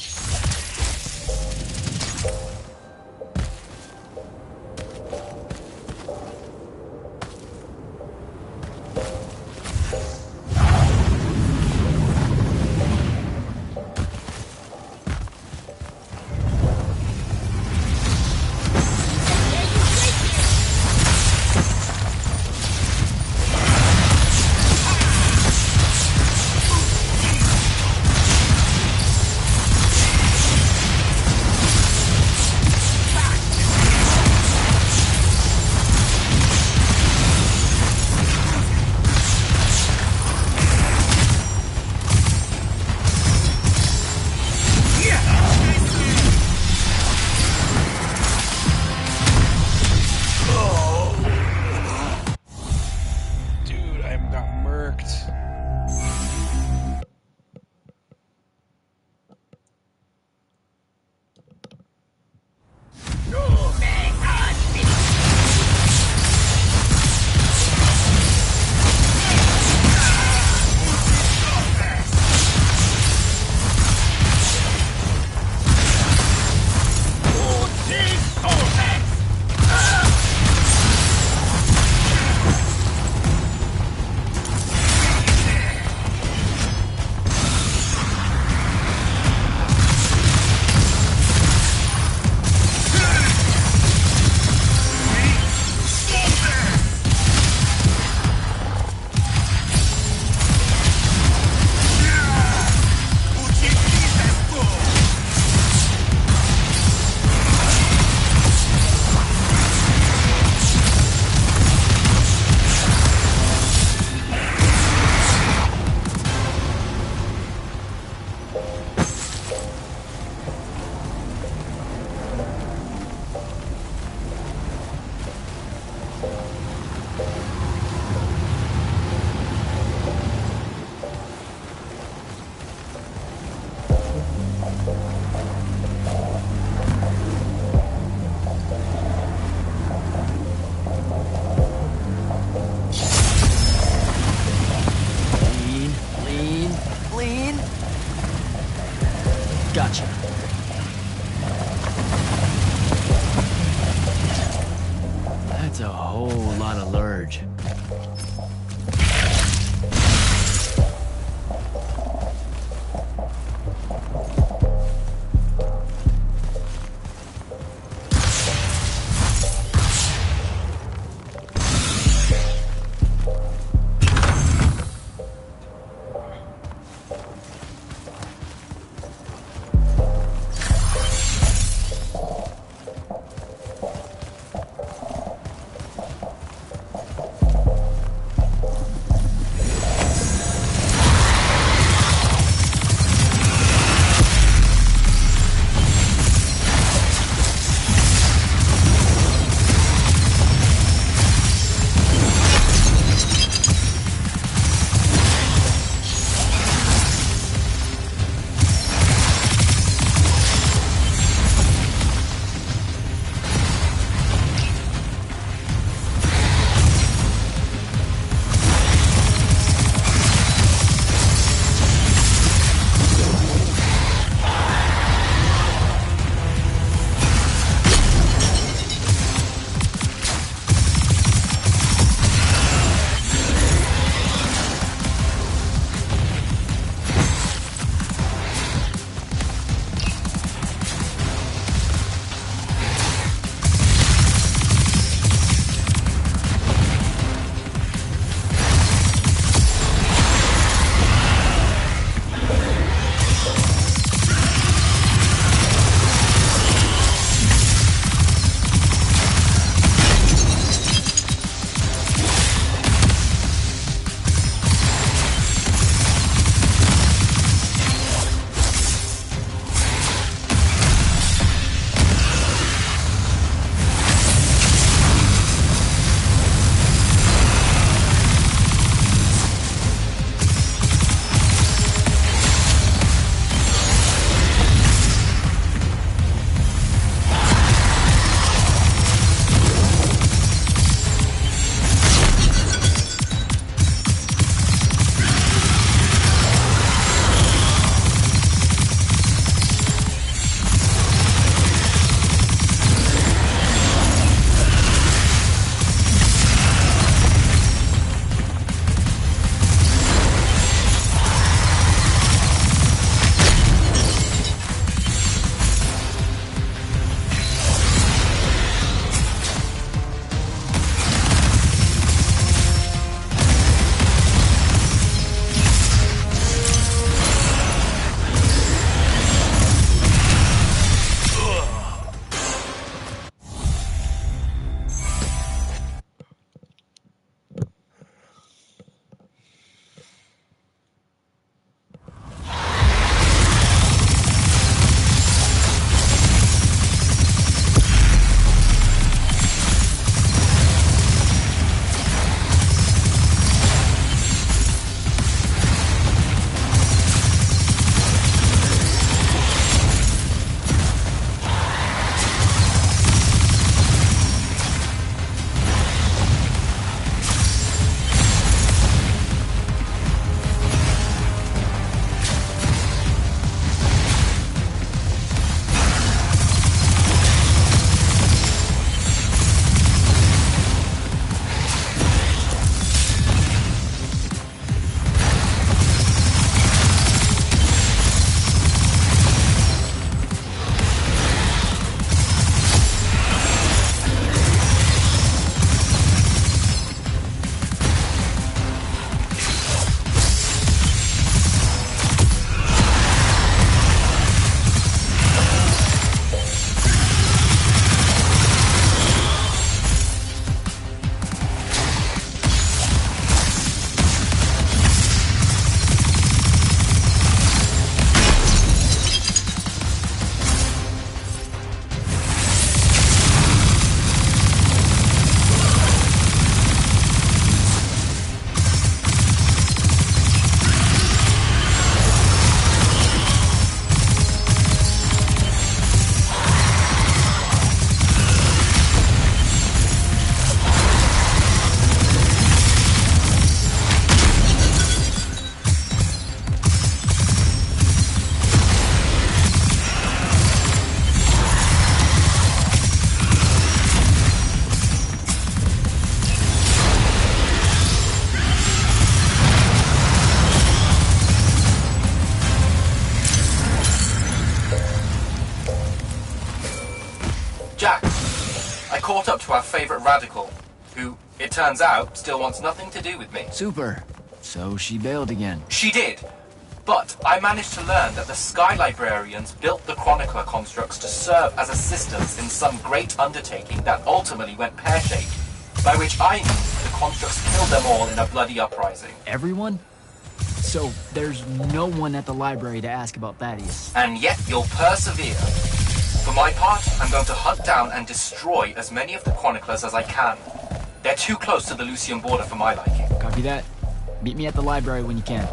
Gotcha. That's a whole lot of lurge. Jack, I caught up to our favorite radical, who, it turns out, still wants nothing to do with me. Super. So she bailed again. She did. But I managed to learn that the Sky Librarians built the Chronicler constructs to serve as assistants in some great undertaking that ultimately went pear-shaped, by which I mean the constructs killed them all in a bloody uprising. Everyone? So there's no one at the library to ask about Thaddeus. And yet you'll persevere. For my part, I'm going to hunt down and destroy as many of the Chroniclers as I can. They're too close to the Lucian border for my liking. Copy that. Meet me at the library when you can.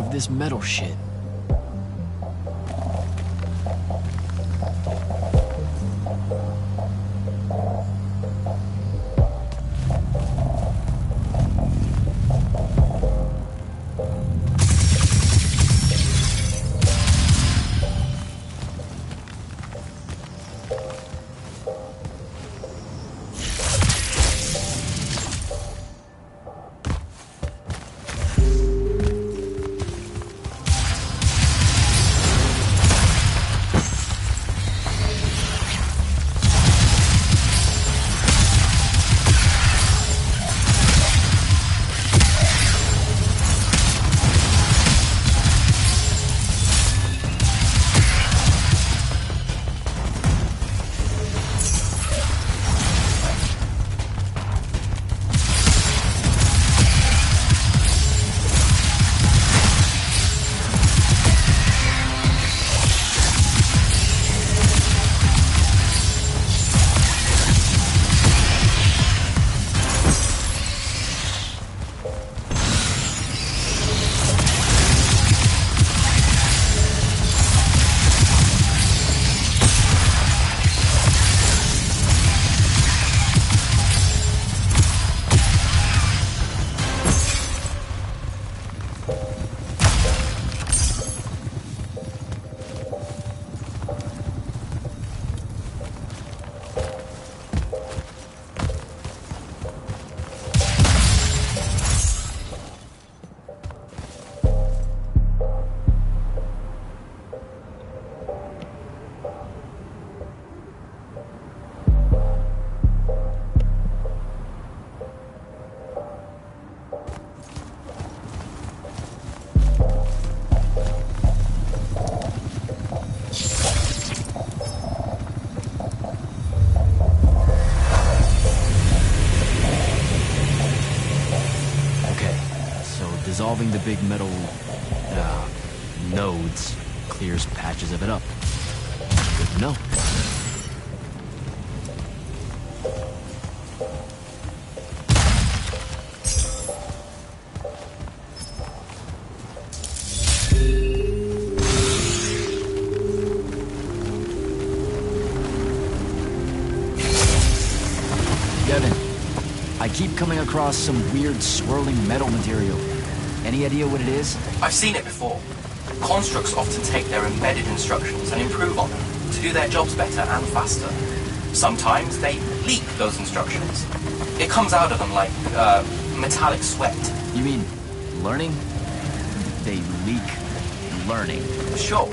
This metal shit. Dissolving the big metal nodes clears patches of it up. Good to know. Devin, I keep coming across some weird swirling metal material. Any idea what it is? I've seen it before. Constructs often take their embedded instructions and improve on them to do their jobs better and faster. Sometimes they leak those instructions. It comes out of them like metallic sweat. You mean learning? They leak learning. Sure.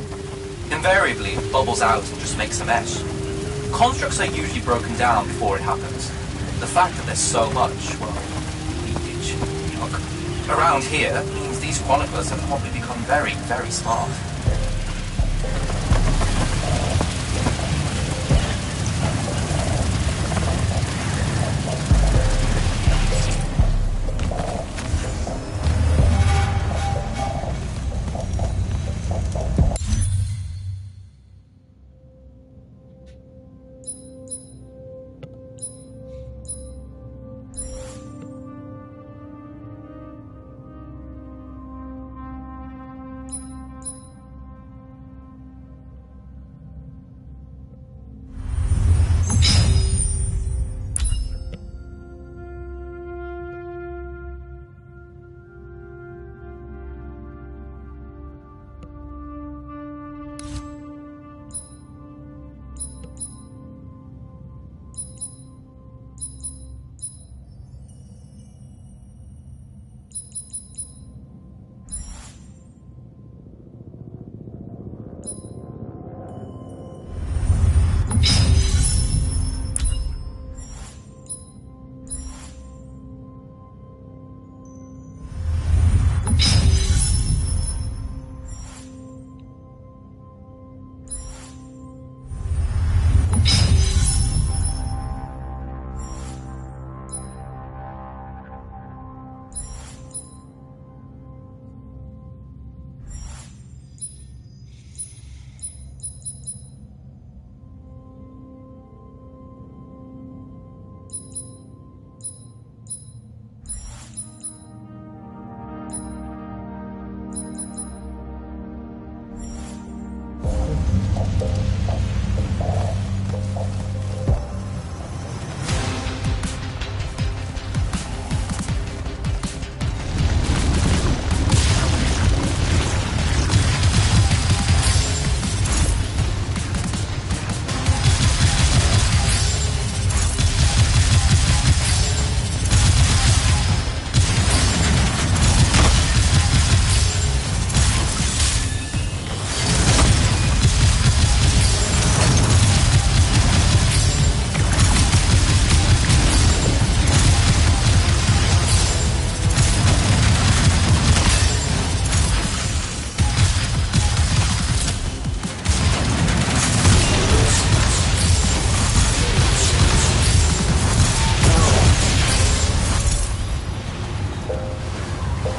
Invariably, it bubbles out and just makes a mess. Constructs are usually broken down before it happens. The fact that there's so much, well, leakage, yuck, around here means these chroniclers have probably become very, very smart.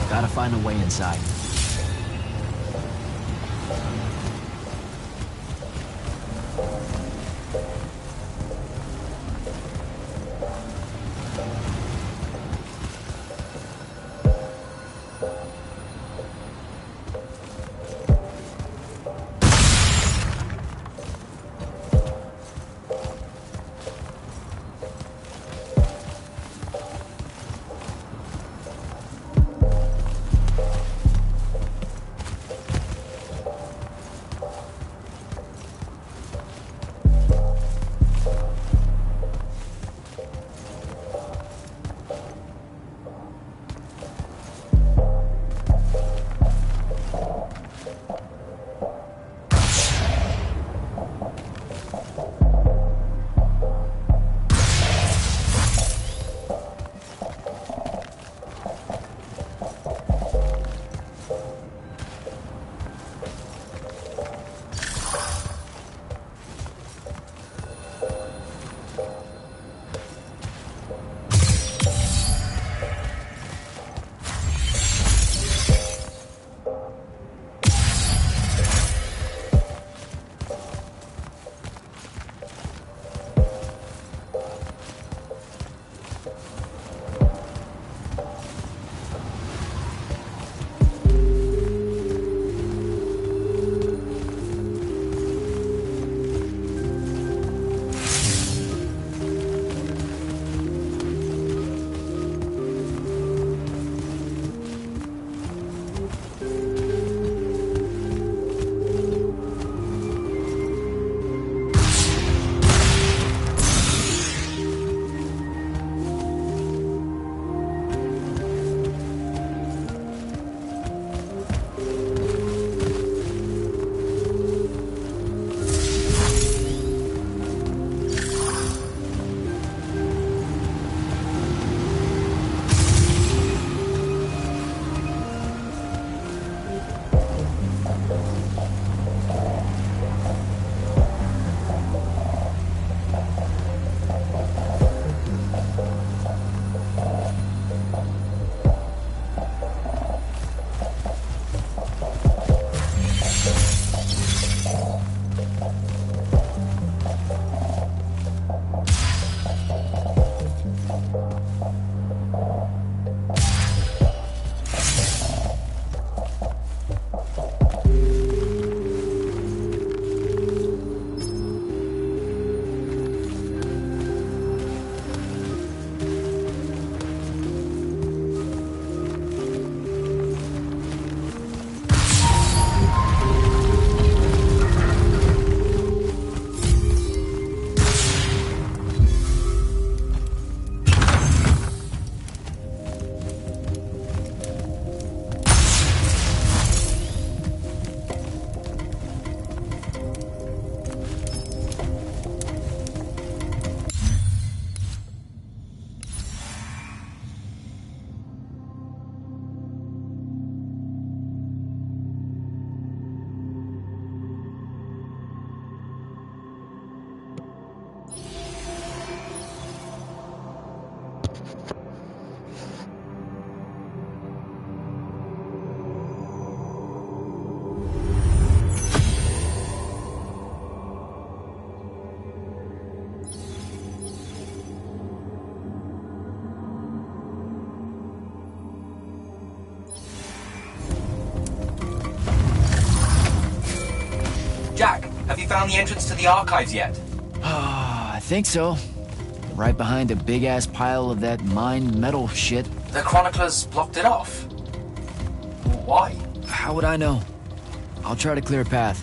Gotta find a way inside. found the entrance to the archives yet? I think so. Right behind a big-ass pile of that mined metal shit. The chroniclers blocked it off. Why? How would I know? I'll try to clear a path.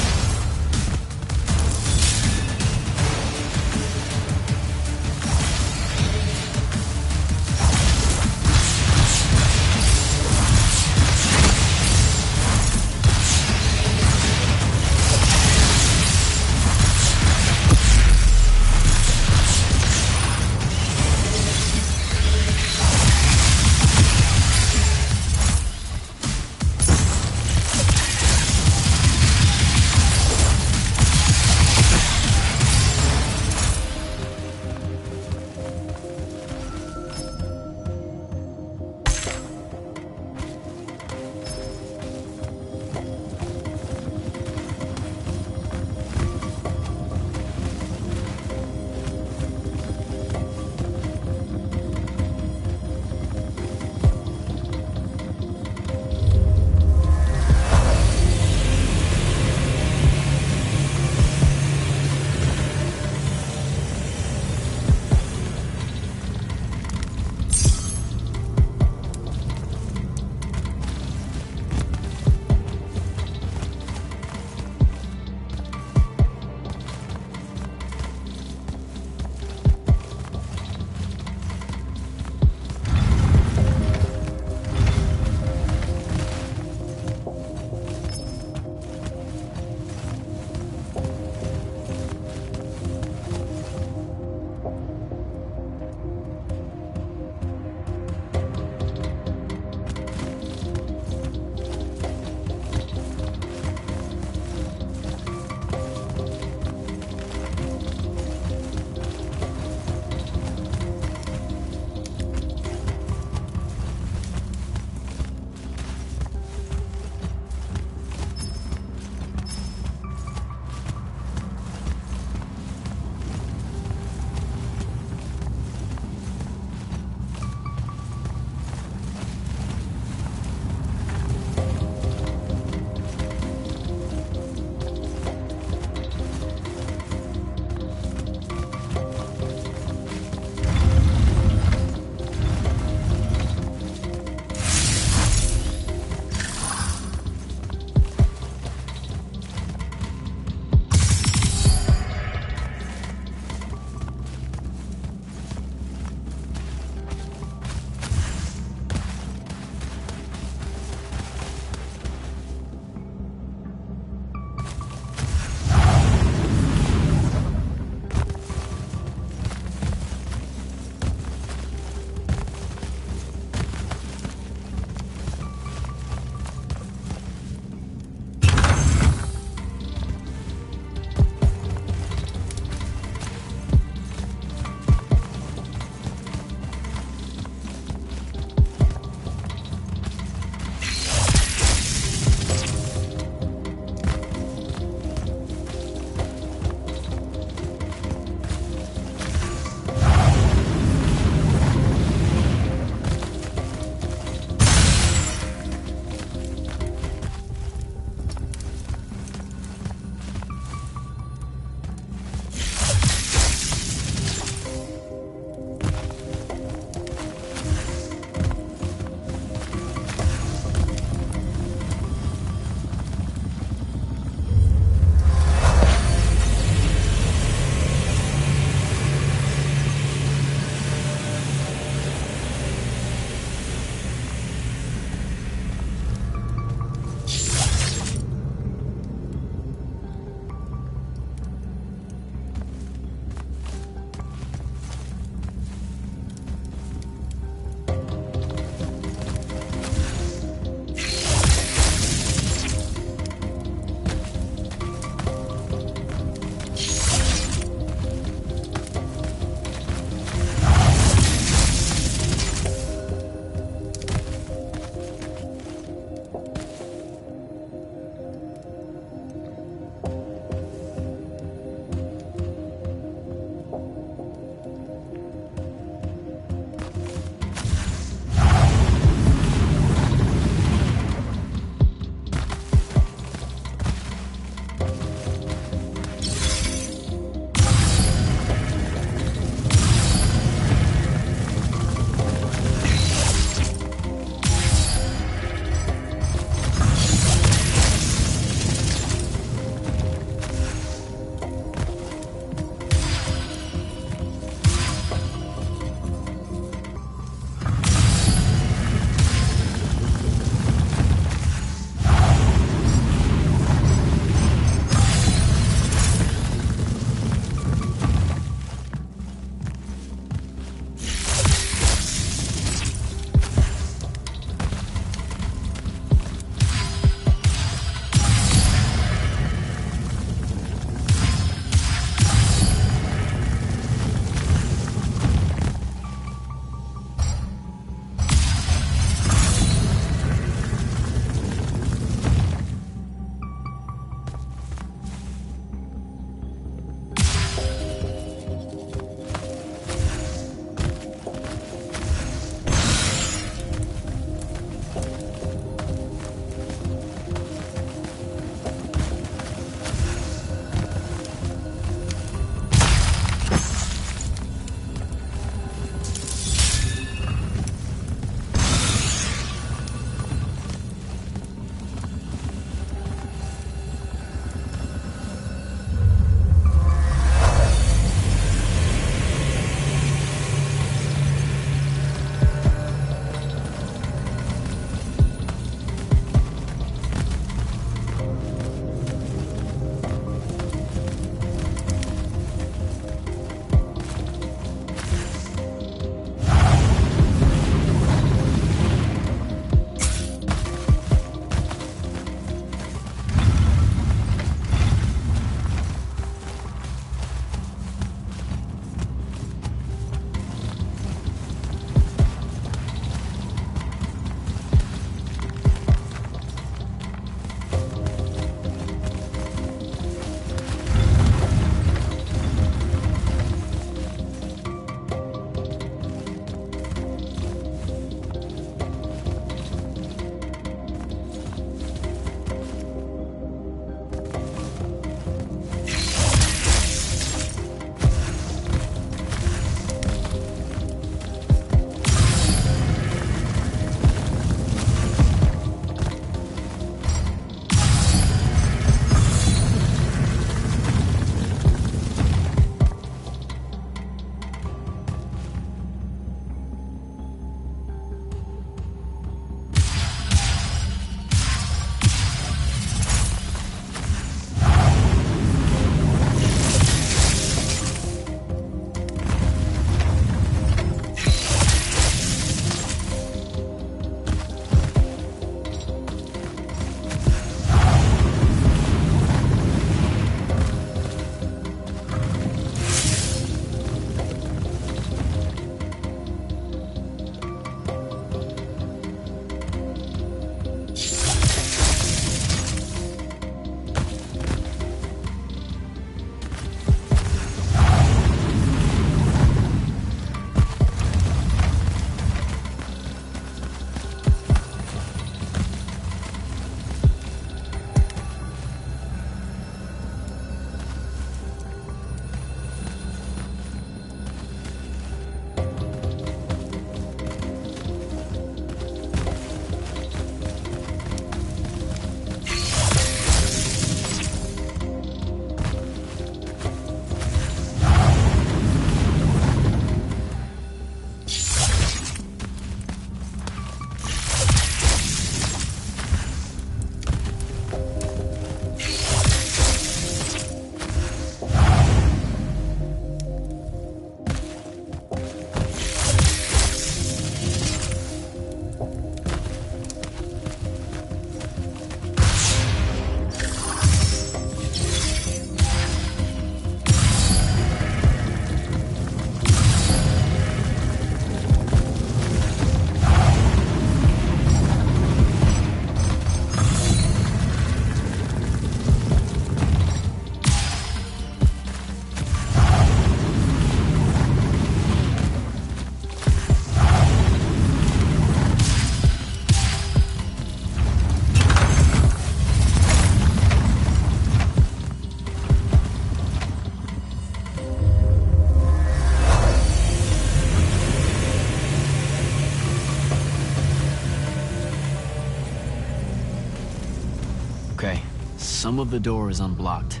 Some of the door is unblocked.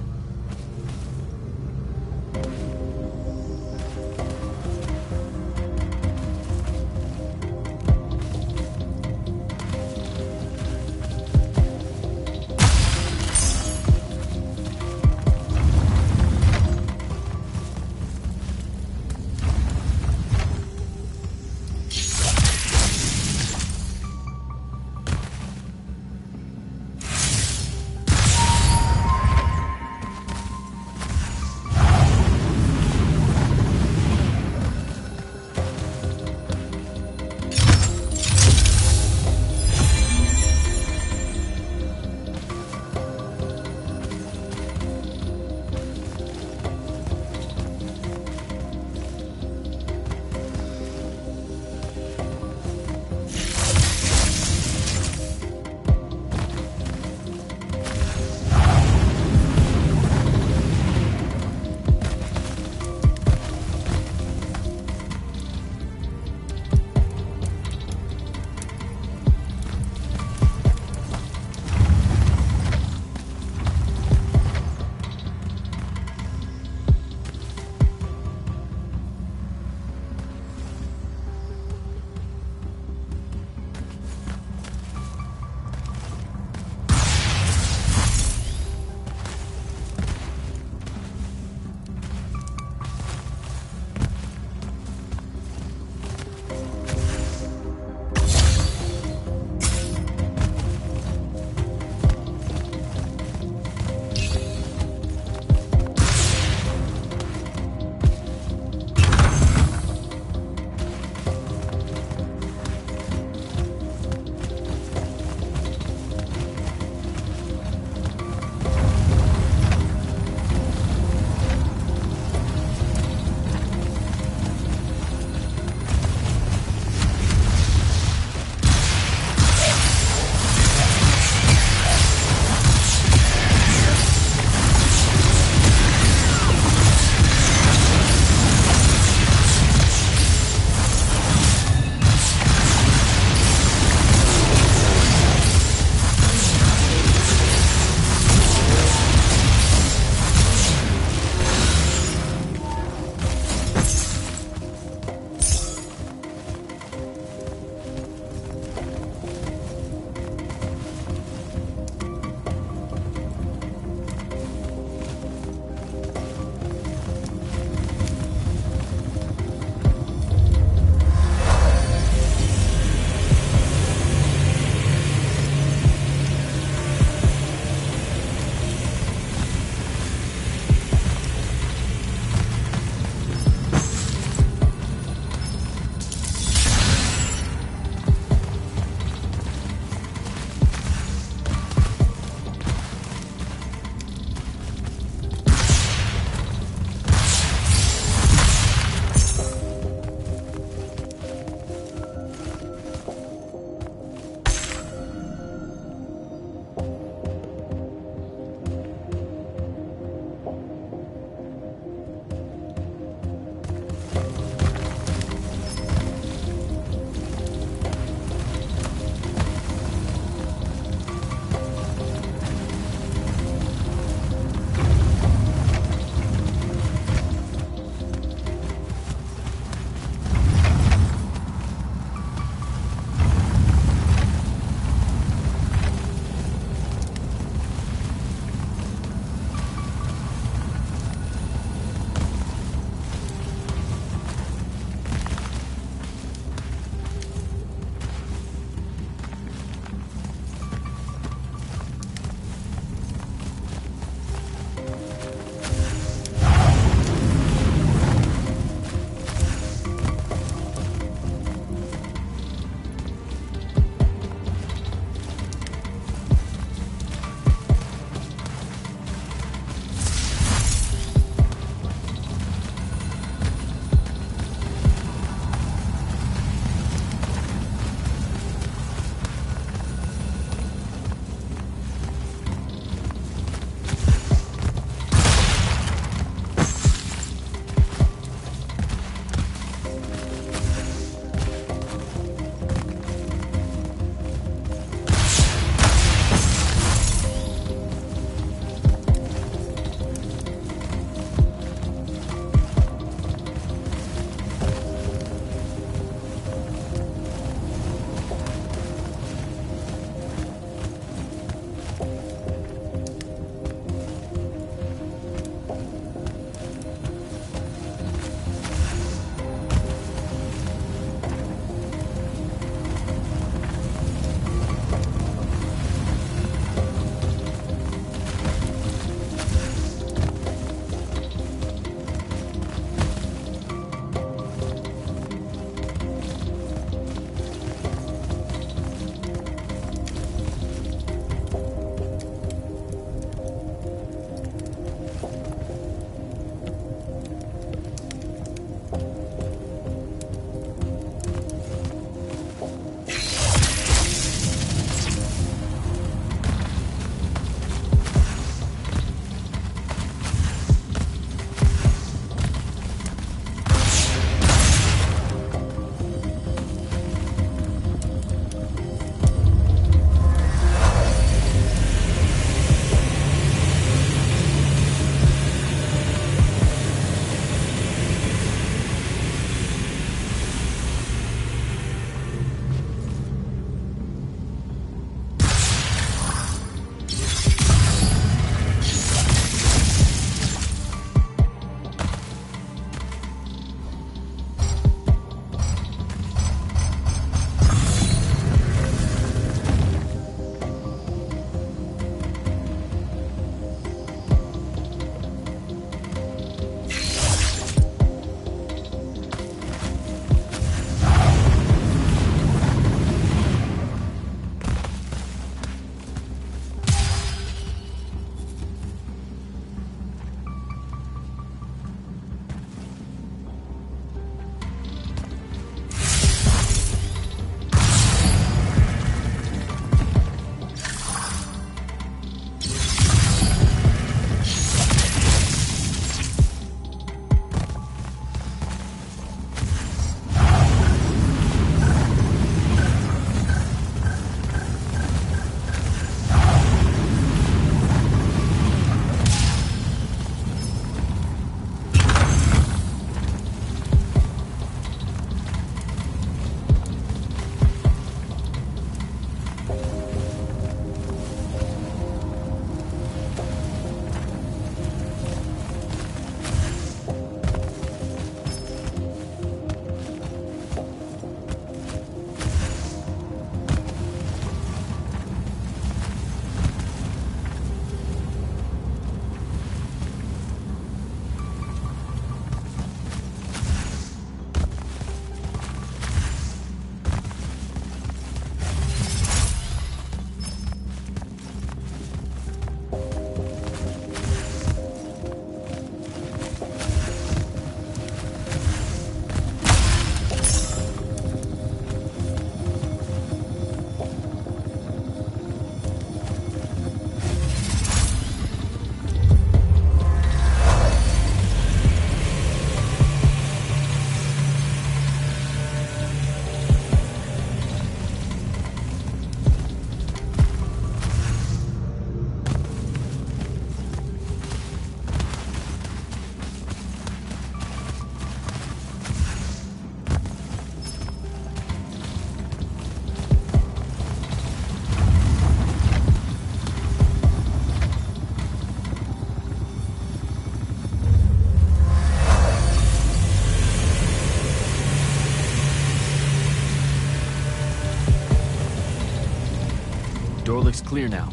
Door looks clear now.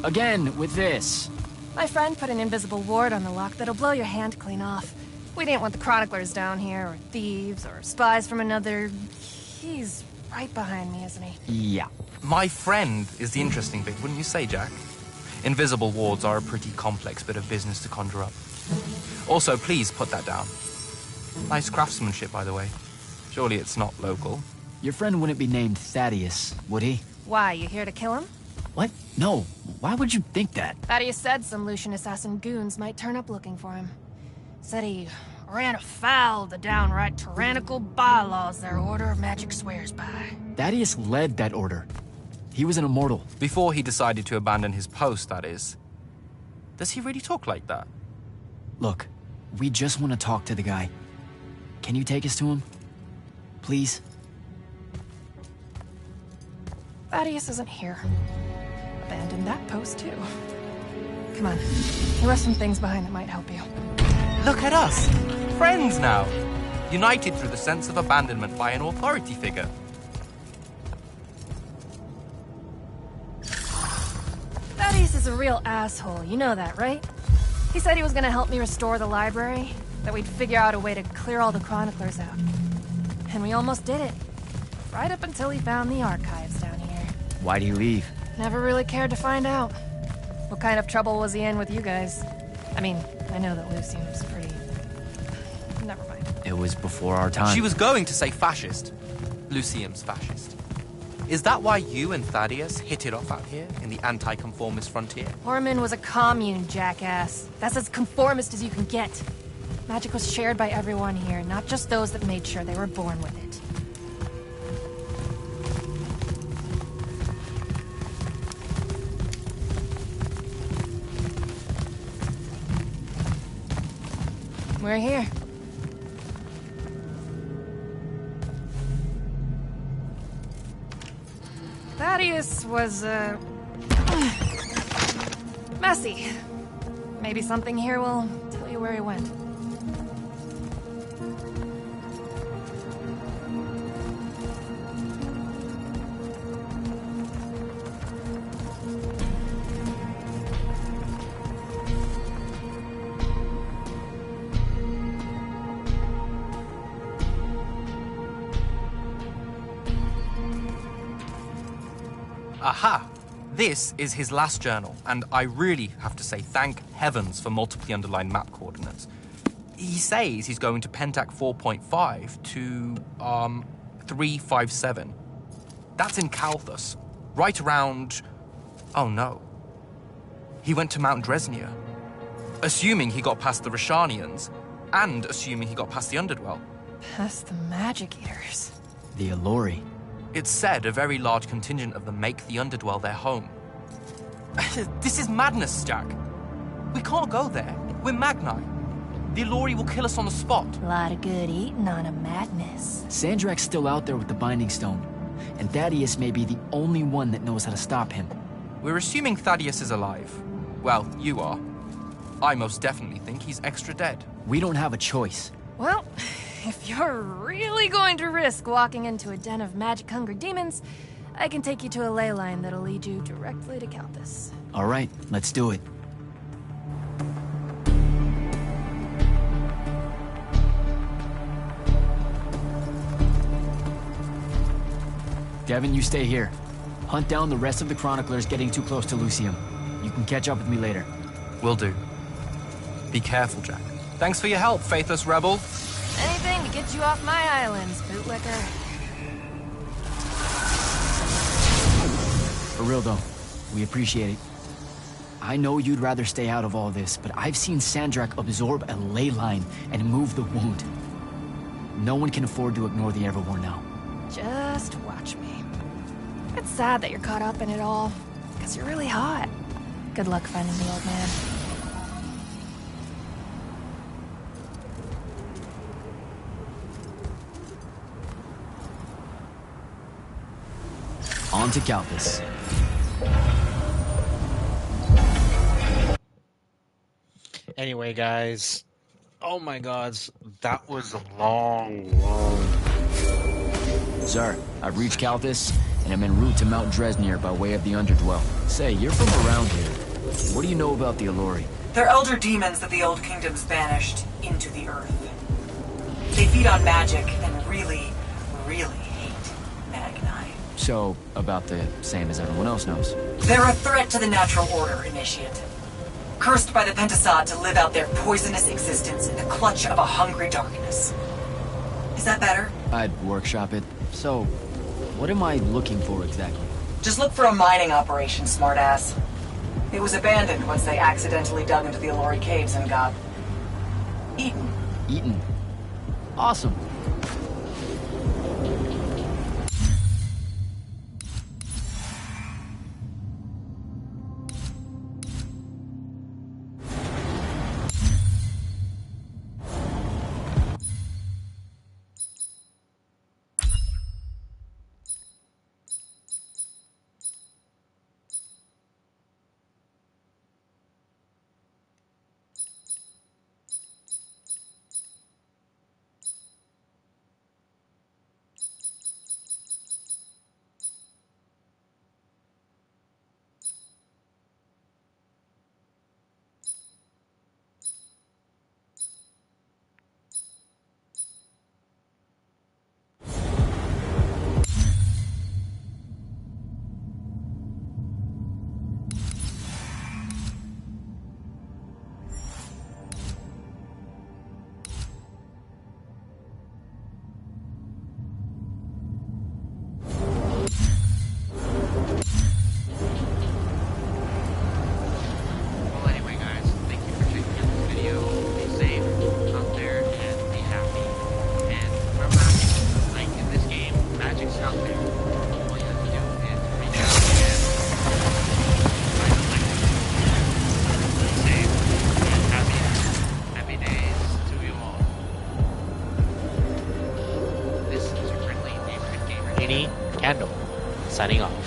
Again, with this. My friend put an invisible ward on the lock that'll blow your hand clean off. We didn't want the chroniclers down here, or thieves, or spies from another... He's right behind me, isn't he? Yeah. My friend is the interesting bit, wouldn't you say, Jack? Invisible wards are a pretty complex bit of business to conjure up. Also, please put that down. Nice craftsmanship, by the way. Surely it's not local. Your friend wouldn't be named Thaddeus, would he? Why, you here to kill him? What? No. Why would you think that? Thaddeus said some Lucian assassin goons might turn up looking for him. Said he ran afoul of the downright tyrannical bylaws their Order of Magic swears by. Thaddeus led that order. He was an immortal. Before he decided to abandon his post, that is. Does he really talk like that? Look, we just want to talk to the guy. Can you take us to him? Please? Thaddeus isn't here. Abandoned that post, too. Come on. He left some things behind that might help you. Look at us! Friends now! United through the sense of abandonment by an authority figure. Thaddeus is a real asshole, you know that, right? He said he was gonna help me restore the library, that we'd figure out a way to clear all the chroniclers out. And we almost did it. Right up until he found the archives down here. Why'd he leave? Never really cared to find out. What kind of trouble was he in with you guys? I mean, I know that Lucian was pretty... Never mind. It was before our time. She was going to say fascist. Lucium's fascist. Is that why you and Thaddeus hit it off out here in the anti-conformist frontier? Horman was a commune, jackass. That's as conformist as you can get. Magic was shared by everyone here, not just those that made sure they were born with it. We're here. Thaddeus was, messy. Maybe something here will tell you where he went. Aha! This is his last journal, and I really have to say thank heavens for multiply underlined map coordinates. He says he's going to Pentac 4.5 to, 357. That's in Calthus, right around... Oh no. He went to Mount Dresnia. Assuming he got past the Rashanians, and assuming he got past the Underdwell. Past the Magic Eaters. The Allori. It's said a very large contingent of them make the Underdwell their home. This is madness, Jack. We can't go there. We're Magni. The Allori will kill us on the spot. A lot of good eating on a madness. Sandrak's still out there with the Binding Stone, and Thaddeus may be the only one that knows how to stop him. We're assuming Thaddeus is alive. Well, you are. I most definitely think he's extra dead. We don't have a choice. Well, if you're really going to risk walking into a den of magic-hungry demons, I can take you to a ley line that'll lead you directly to Calthus. All right, let's do it. Devin, you stay here. Hunt down the rest of the Chroniclers getting too close to Lucium. You can catch up with me later. Will do. Be careful, Jack. Thanks for your help, faithless rebel. Anything to get you off my islands, bootlicker. For real though, we appreciate it. I know you'd rather stay out of all this, but I've seen Sandrak absorb a ley line and move the wound. No one can afford to ignore the Everwar now. Just watch me. It's sad that you're caught up in it all, because you're really hot. Good luck finding the old man. On to Calthus. Anyway, guys. Oh my gods, that was a long. Sir, I've reached Calthus, and I'm en route to Mount Dresnir by way of the Underdwell. Say, you're from around here. What do you know about the Alluri? They're elder demons that the Old Kingdom's banished into the earth. They feed on magic and really, really hate Magni. So, about the same as everyone else knows. They're a threat to the natural order, Initiate. Cursed by the Pentasod to live out their poisonous existence in the clutch of a hungry darkness. Is that better? I'd workshop it. So, what am I looking for exactly? Just look for a mining operation, smartass. It was abandoned once they accidentally dug into the Alluri caves and got eaten. Eaten? Awesome. Candle, signing off.